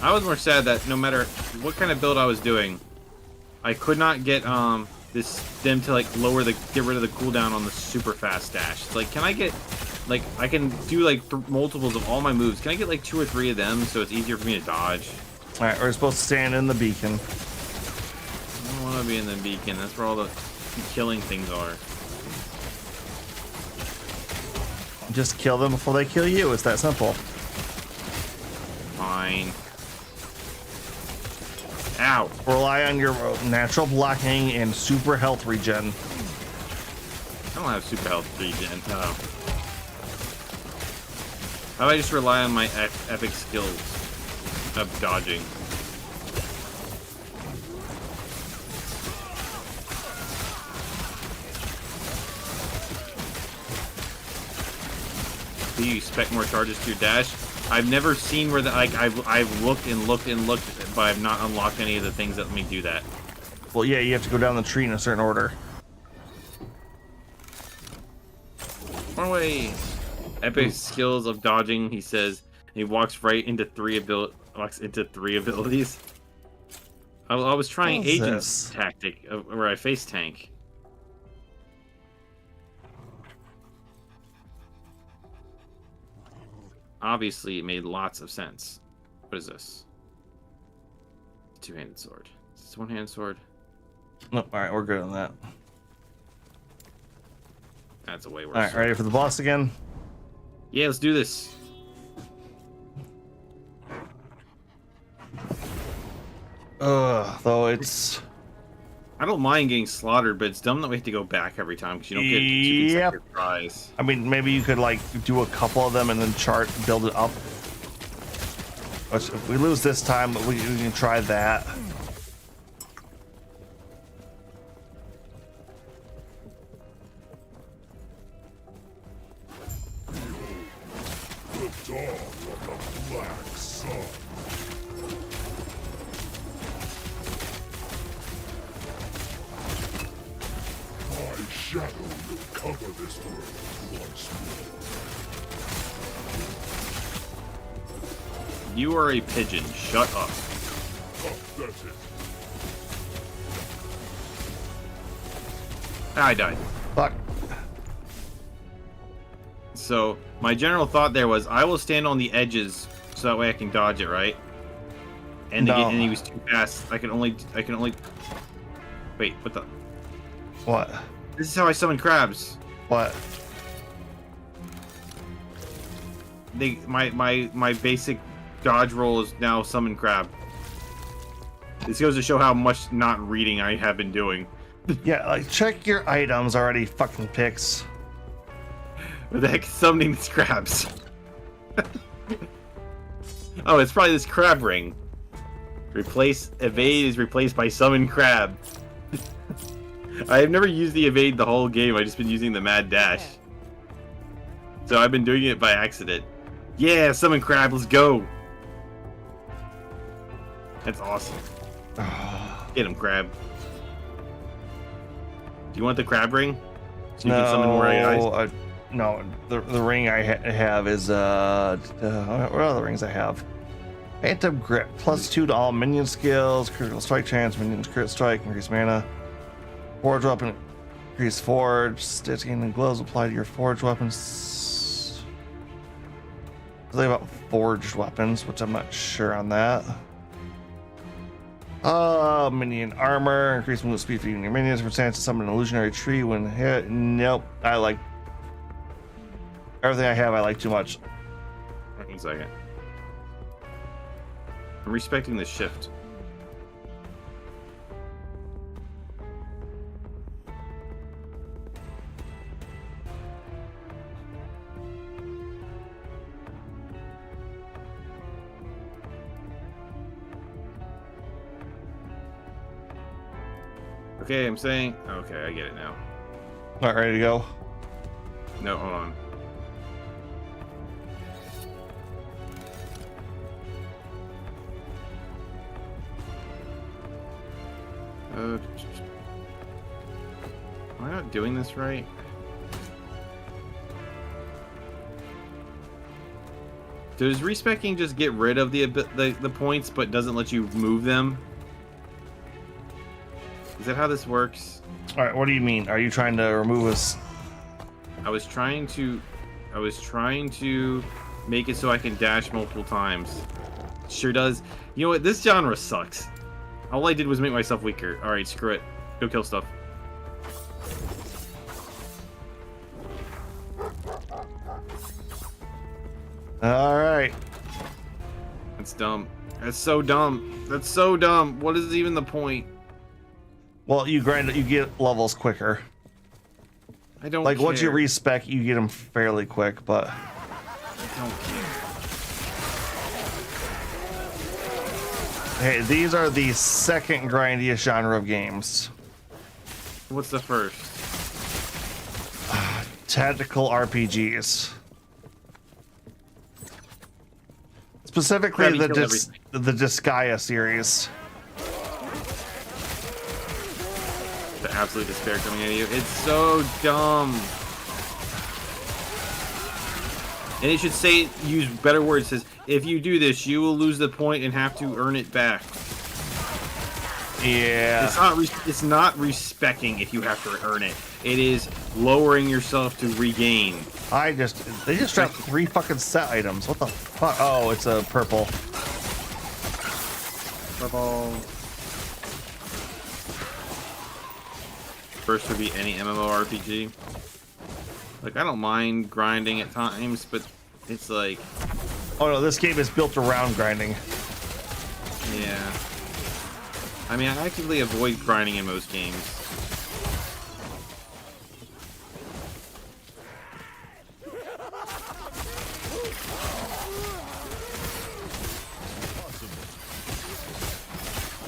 I was more sad that no matter what kind of build I was doing, I could not get them to like get rid of the cooldown on the super fast dash. It's like, can I get like I can do like multiples of all my moves? Can I get like 2 or 3 of them so it's easier for me to dodge? All right, we're supposed to stand in the beacon. I don't want to be in the beacon. That's where all the killing things are. Just kill them before they kill you. It's that simple. Fine. Ow. Rely on your natural blocking and super health regen. I don't have super health regen. Oh. How about I just rely on my epic skills of dodging? Do you expect more charges to your dash? I've never seen where I've looked and looked and looked, but I've not unlocked any of the things that let me do that. Well, yeah, you have to go down the tree in a certain order. One way. Epic skills of dodging, he says. He walks right into three abilities. I was trying What is agent's this? tactic where I face tank. Obviously, it made lots of sense. What is this? Two-handed sword. Is this one-handed sword? No, all right, we're good on that. That's a way worse. All right, ready for the boss again? Yeah, let's do this. Though it's. I don't mind getting slaughtered, but it's dumb that we have to go back every time because you don't get 2 Yep. consecutive tries. I mean, maybe you could like do a couple of them and then build it up. Which, if we lose this time, we can try that. The dawn of the black sun. My shadow will cover this world once more. You are a pigeon. Shut up. Pathetic. I died. Fuck. So my general thought there was I will stand on the edges so that way I can dodge it, right? And, No. and he was too fast. I can only. Wait, what the? What? This is how I summon crabs. What? My basic dodge roll is now summon crab. This goes to show how much not reading I have been doing. Yeah, like check your items already, fucking picks. What the heck is summoning these crabs? Oh, it's probably this crab ring. Evade is replaced by summon crab. I have never used the evade the whole game. I've just been using the mad dash. So I've been doing it by accident. Yeah, summon crab, let's go. That's awesome. Get him, crab. Do you want the crab ring? So you can summon more guys? No, the ring I have is what are the rings I have? Phantom Grip, +2 to all minion skills, critical strike chance, minions crit strike, increase mana. Forge weapon, increase forge, stitching and gloves apply to your forged weapons. Something about forged weapons, which I'm not sure on that. Minion armor, increase movement speed for your minions, for chance to summon an illusionary tree when hit. Nope, I like everything I have. I like too much. 1 second. I'm respecting the shift. Okay, I'm saying. Okay, I get it now. All right, ready to go. No, hold on. Am I not doing this right? Does respecking just get rid of the points, but doesn't let you move them? Is that how this works? All right, what do you mean? Are you trying to remove us? I was trying to make it so I can dash multiple times. Sure does. You know what? This genre sucks. All I did was make myself weaker. All right, screw it. Go kill stuff. All right. That's dumb. That's so dumb. That's so dumb. What is even the point? Well, you grind it, you get levels quicker. I don't like care. once you respec, you get them fairly quick, but I don't care. hey, these are the second grindiest genre of games. What's the first? Tactical RPGs. Specifically Crabby killed everything. the Disgaea series. The absolute despair coming at you. It's so dumb. And it should say, use better words. It says, if you do this, you will lose the point and have to earn it back. Yeah. It's not respecking if you have to earn it. It is lowering yourself to regain. They just dropped 3 fucking set items. What the fuck? Oh, it's a purple. Purple. First would be any MMORPG. Like, I don't mind grinding at times, but it's like... Oh no, this game is built around grinding. Yeah. I mean, I actively avoid grinding in most games.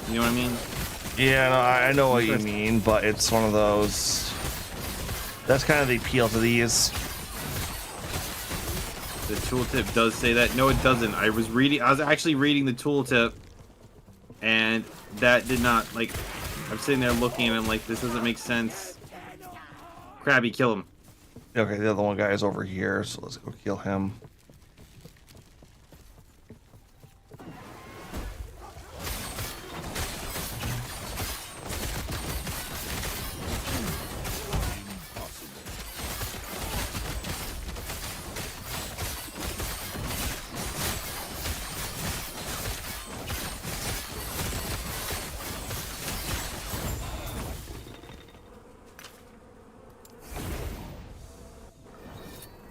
You know what I mean? Yeah, no, I know what you mean, but it's one of those... That's kind of the appeal to these. The tooltip does say that. No, it doesn't. I was actually reading the tooltip, and that did not, like... I'm sitting there looking, and I'm like, this doesn't make sense. Krabby, kill him. Okay, the other one guy is over here, so let's go kill him.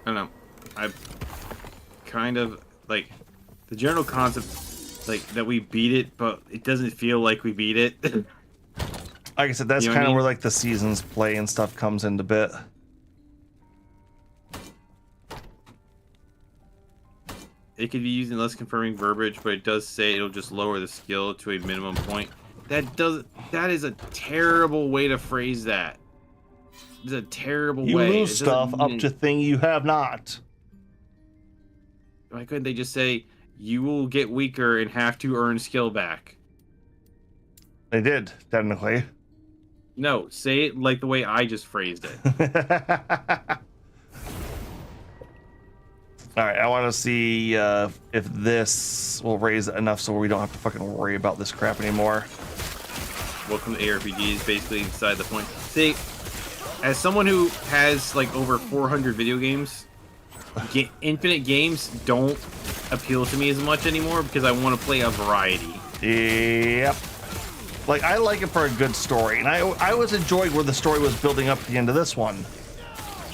I don't know. I kind of like the general concept, like that we beat it, but it doesn't feel like we beat it. Like I said, that's You know what kind I of mean? where like the seasons play and stuff comes into bit. It could be using less confirming verbiage, but it does say it'll just lower the skill to a minimum point. That is a terrible way to phrase that. It's a terrible You way. lose It doesn't stuff up mean- to thing you have not. Why couldn't they just say you will get weaker and have to earn skill back? They did, technically. No, say it like the way I just phrased it. All right, I want to see if this will raise it enough so we don't have to fucking worry about this crap anymore. Welcome to ARPGs, basically inside the point. See, as someone who has like over 400 video games, infinite games don't appeal to me as much anymore because I want to play a variety. Yep. Like, I like it for a good story, and I was enjoying where the story was building up at the end of this one.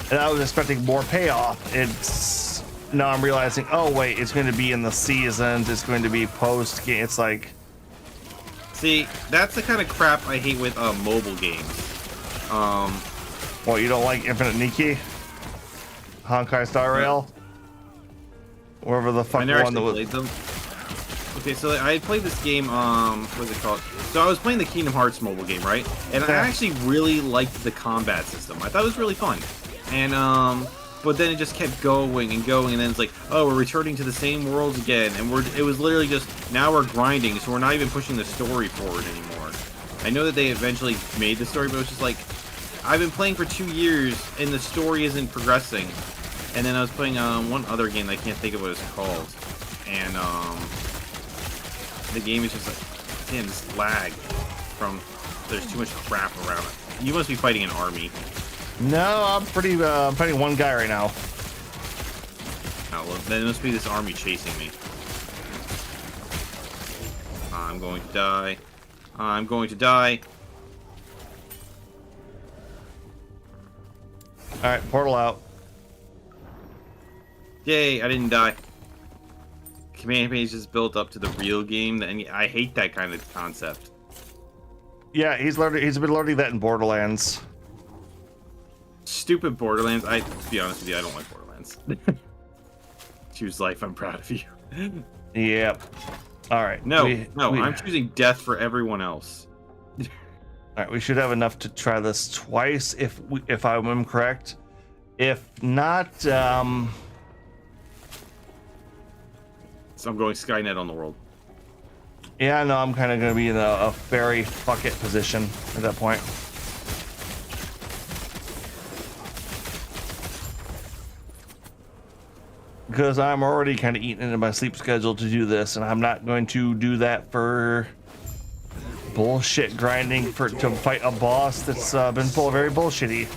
And I was expecting more payoff. Now I'm realizing, oh wait, it's going to be in the seasons, it's going to be post game. It's like, see, that's the kind of crap I hate with mobile games. well, you don't like Infinite Nikki, Honkai Star Rail, wherever the fuck I the never one that was. played them. Okay, so I had played this game. What's it called? So I was playing the Kingdom Hearts mobile game, right? And I actually really liked the combat system. I thought it was really fun. And but then it just kept going and going, and then it's like, oh, we're returning to the same worlds again, and it was literally just, now we're grinding, so we're not even pushing the story forward anymore. I know that they eventually made the story, but it was just like, I've been playing for 2 years, and the story isn't progressing. And then I was playing one other game that I can't think of what it's called, and the game is just like, damn, this lag from, there's too much crap around it. You must be fighting an army. No, I'm fighting one guy right now. Oh, well, then it must be this army chasing me. I'm going to die. I'm going to die. All right, portal out. Yay, I didn't die. Command page is built up to the real game, and I hate that kind of concept. Yeah, he's been learning that in Borderlands. Stupid Borderlands. To be honest with you, I don't like Borderlands. Choose life. I'm proud of you. Yep. All right. No, I'm choosing death for everyone else. All right, we should have enough to try this twice, if I'm correct. If not, So I'm going Skynet on the world. yeah, no, I'm kind of gonna be in a very fuck it position at that point. Because I'm already kind of eating into my sleep schedule to do this, and I'm not going to do that for bullshit grinding to fight a boss that's been very bullshitty.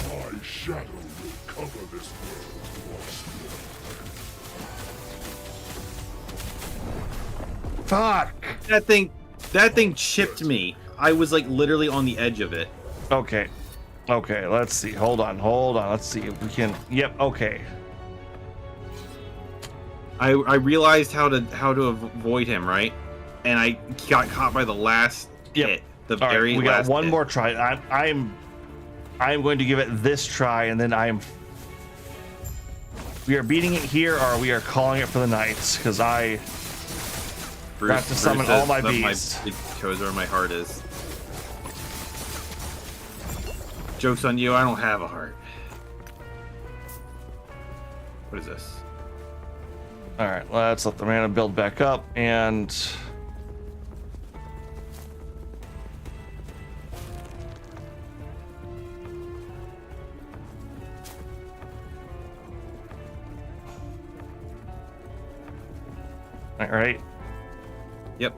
My shadow will cover this world once more. Fuck. That thing chipped me. I was like literally on the edge of it. Okay, let's see. Hold on. Let's see if we can. Yep. Okay. I realized how to avoid him, right? And I got caught by the last hit. The All very right, we last got one hit. more try. I'm going to give it this try, and then we are beating it here, or we are calling it for the night, because I got to summon all my beasts. It shows where my heart is. Joke's on you, I don't have a heart. What is this? All right, let's let the mana build back up, and all right. Yep.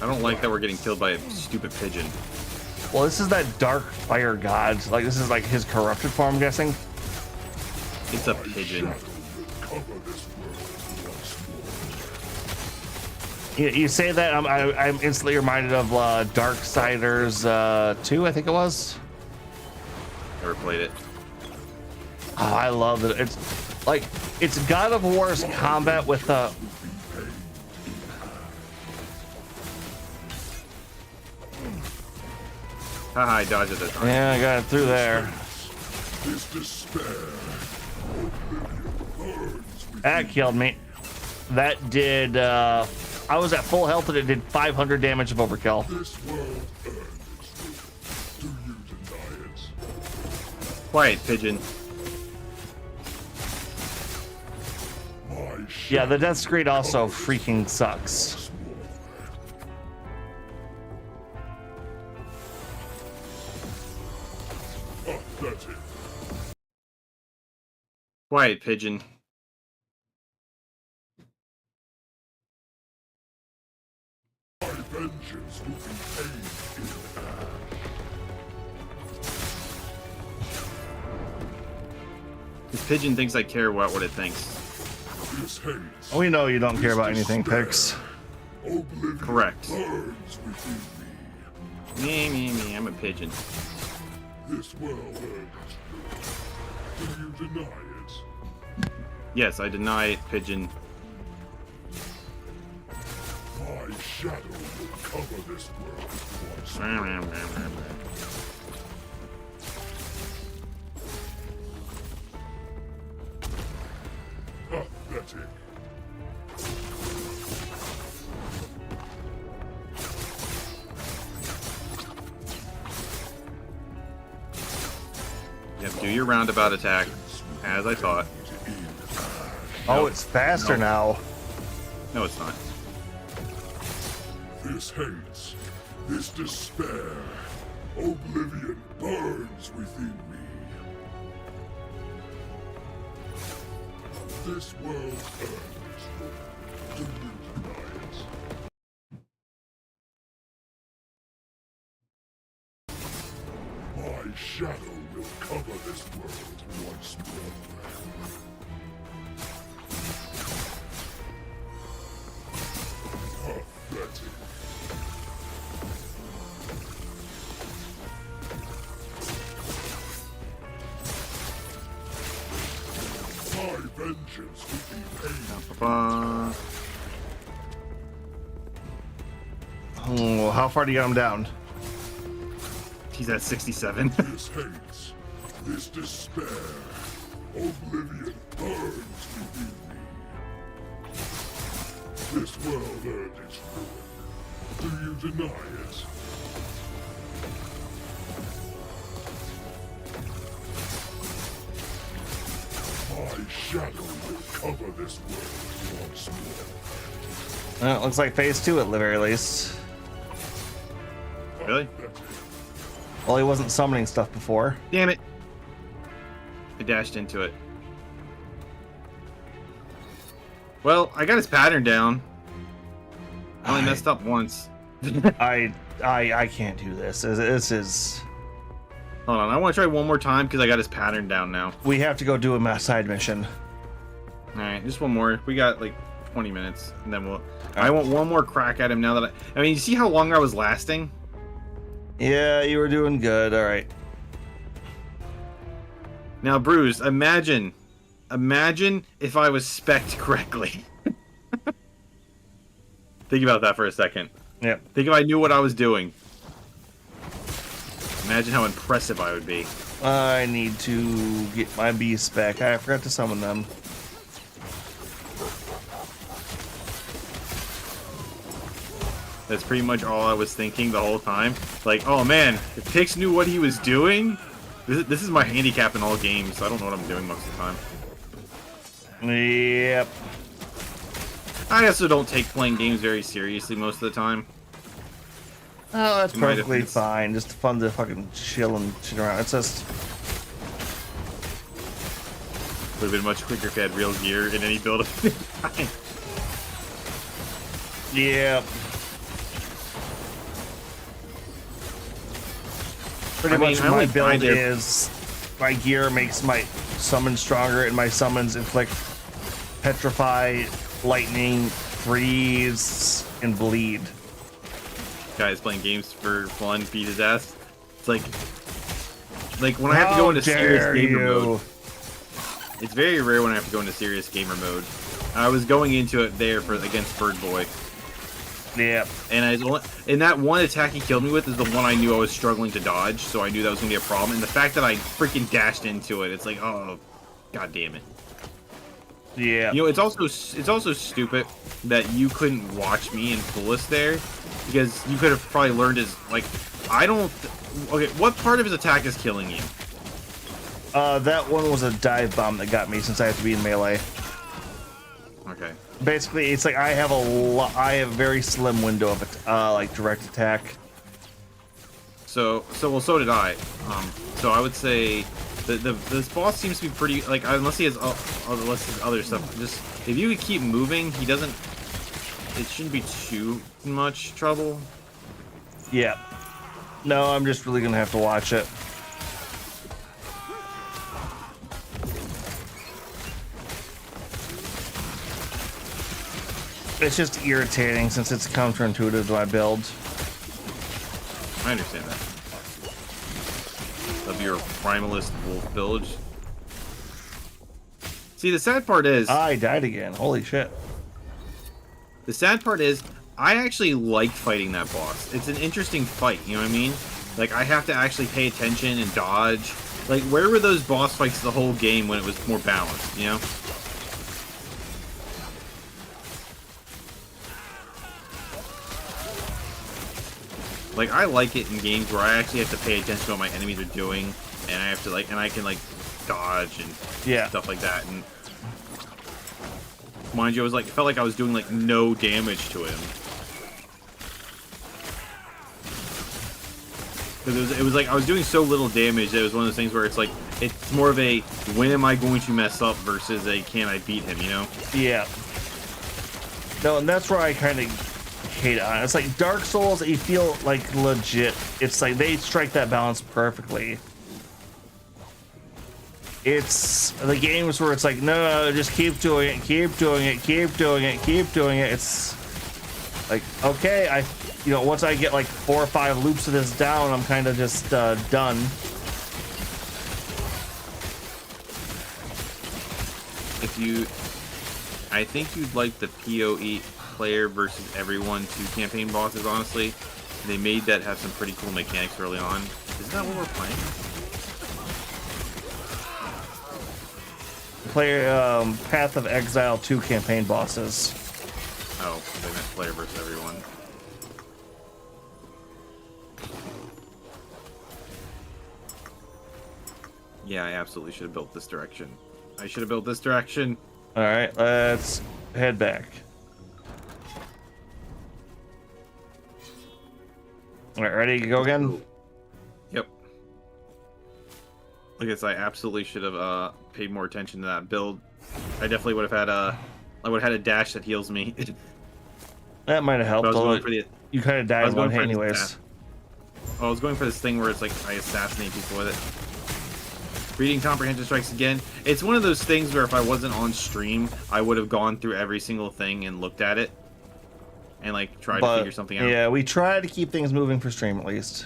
I don't like that we're getting killed by a stupid pigeon. Well, this is that dark fire god. Like, this is like his corrupted form, I'm guessing. It's a pigeon. You say that, I'm instantly reminded of Darksiders 2, I think it was. Never played it. Oh, I love it. It's God of War's combat with Haha, I dodged it that time. yeah, I got it through there. This despair. That killed me. That did, I was at full health and it did 500 damage of overkill. This world earns its truth. Do you deny it? Quiet, pigeon. My Yeah, the death screen also freaking sucks. Quiet, pigeon. My vengeance will be paid in This pigeon thinks I care about what it thinks. this haste. We know you don't care about anything, despair. Pix. Oblivion Correct. burns within me. Me, I'm a pigeon. This world earned its ruin. Do you deny it? Yes, I deny it, pigeon. My shadow will cover this world once pathetic. Yep, do your roundabout attack, as I thought. Oh, it's faster now. No, it's not. This hates, this despair, oblivion burns within me. This world earns ruin. Do you deny it? My shadow will cover this world once more. Pathetic. My vengeance will be paid. Ba-ba. Oh, how far do you got him down? He's at 67. This hates, this despair, oblivion burns within me. This world earned its ruin. Do you deny it? My shadow will cover this world once more. Well, it looks like phase 2 at the very least. Really? Pathetic. Well, he wasn't summoning stuff before. Damn it. I dashed into it. Well, I got his pattern down. I only messed up once. I can't do this. This is. Hold on, I want to try one more time because I got his pattern down now. We have to go do a side mission. Alright, just one more. We got like 20 minutes, and then we'll... I want one more crack at him now that I mean, you see how long I was lasting? Yeah, you were doing good. All right. Now, Bruce, imagine if I was spec'd correctly. Think about that for a second. Yep. Think if I knew what I was doing. Imagine how impressive I would be. I need to get my beasts back. I forgot to summon them. That's pretty much all I was thinking the whole time. Like, oh man, if Pix knew what he was doing... This is my handicap in all games, so I don't know what I'm doing most of the time. Yep. I also don't take playing games very seriously most of the time. Oh, that's In my perfectly defense. fine. Just fun to fucking chill and shit around. It's just. Would have been much quicker if I had real gear in any build. Yeah. Pretty I mean, much I my only build died there- is my gear makes my summons stronger, and my summons inflict petrify, lightning, freeze, and bleed. Guys playing games for fun, beat his ass. It's like when I have to go into serious dare gamer you. mode. It's very rare when I have to go into serious gamer mode. I was going into it there for against Bird Boy, Yeah. and that one attack he killed me with is the one I knew I was struggling to dodge, so I knew that was gonna be a problem. And the fact that I freaking dashed into it, it's like, oh, god damn it. Yeah. You know, it's also stupid that you couldn't watch me in fullest there, because you could have probably learned his like. Okay, what part of his attack is killing you? That one was a dive bomb that got me since I have to be in melee. Okay. Basically, it's like I have a very slim window of like direct attack. So did I. So I would say This boss seems to be pretty like unless he has other stuff. Just if you could keep moving, he doesn't. It shouldn't be too much trouble. Yeah. No, I'm just really gonna have to watch it. It's just irritating since it's counterintuitive to my build. I understand that. Of your primalist wolf build. See, the sad part is I died again. Holy shit. the sad part is I actually like fighting that boss. It's an interesting fight, you know what I mean? Like I have to actually pay attention and dodge. Like where were those boss fights the whole game when it was more balanced, you know? Like I like it in games where I actually have to pay attention to what my enemies are doing, and I have to like, and I can like dodge and stuff like that. And mind you, it felt like I was doing like no damage to him. Because it was like I was doing so little damage that it was one of those things where it's like it's more of a when am I going to mess up versus a can I beat him, you know? Yeah. No, and that's where I kind of hate it on. It's like Dark Souls, you feel like legit. It's like they strike that balance perfectly. It's the games where it's like, no, just keep doing it, keep doing it, keep doing it, keep doing it. It's like, okay, once I get like 4 or 5 loops of this down, I'm kind of just done. I think you'd like the PoE player versus everyone 2 campaign bosses, honestly. They made that have some pretty cool mechanics early on. Isn't that what we're playing? Player Path of Exile 2 campaign bosses. Oh, they meant player versus everyone. Yeah, I absolutely should have built this direction. I should have built this direction. All right, let's head back. All right, ready to go again? Yep. I guess I absolutely should have paid more attention to that build. I definitely would have had a dash that heals me. That might have helped. You kind of died in one hit anyways. I was going for this thing where it's like I assassinate people with it. Reading comprehension strikes again. It's one of those things where if I wasn't on stream, I would have gone through every single thing and looked at it and like tried to figure something out. Yeah, we try to keep things moving for stream at least.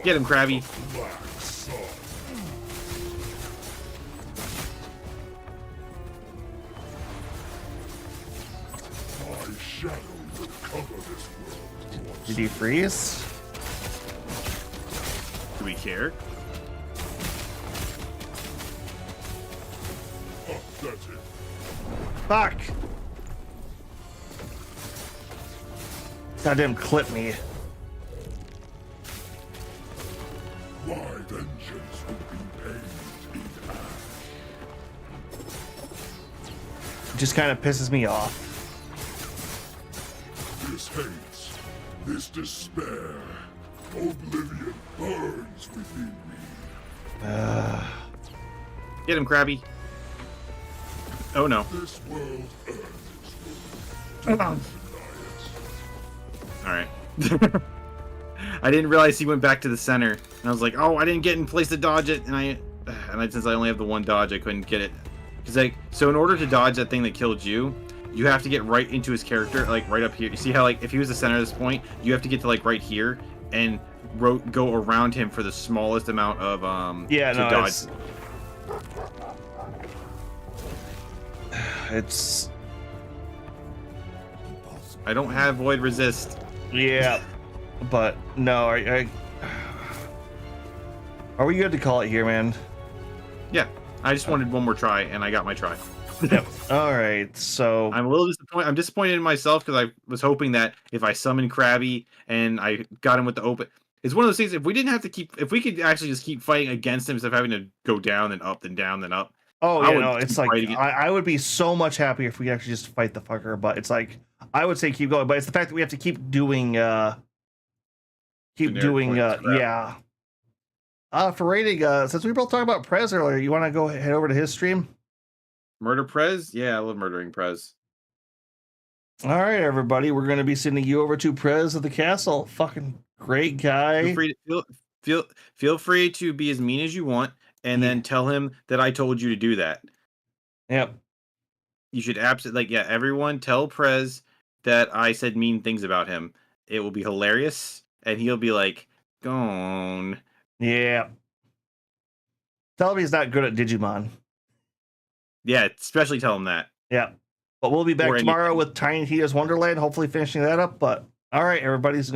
Get him, Krabby. My shadow will cover this world. Did he freeze? Do we care? Oh, that's it. Fuck! Goddamn clip me. My vengeance will be paid in ash. It just kind of pisses me off. This hate, this despair, oblivion burns within me. Get him, Krabby. Oh no. This world earns Alright. I didn't realize he went back to the center. And I was like, oh, I didn't get in place to dodge it. And since I only have the one dodge, I couldn't get it. Because like, so in order to dodge that thing that killed you, you have to get right into his character, like right up here. You see how like, if he was the center of this point, you have to get to like right here and go around him for the smallest amount of dodge. It's I don't have void resist. yeah, but no. Are we good to call it here, man? Yeah, I just wanted one more try, and I got my try. Yep. All right. So I'm a little disappointed. I'm disappointed in myself because I was hoping that if I summoned Krabby and I got him with the open, it's one of those things. If we didn't have to if we could actually just keep fighting against him instead of having to go down and up, then down, then up. oh yeah, no, it's like I would be so much happier if we could actually just fight the fucker. But it's like I would say keep going, but it's the fact that we have to keep doing yeah. For rating, since we both talked about Prez earlier, you want to go head over to his stream? Murder Prez? Yeah, I love murdering Prez. All right, everybody, we're going to be sending you over to Prez of the Castle. Fucking great guy. Feel free to be as mean as you want, and then tell him that I told you to do that. Yep. You should absolutely everyone tell Prez that I said mean things about him. It will be hilarious, and he'll be like, "Gone." Yeah. Tell him he's not good at Digimon. Yeah, especially tell him that. Yeah. But we'll be back Or tomorrow anything. with Tiny Tina's Wonderland, hopefully finishing that up. But all right, everybody's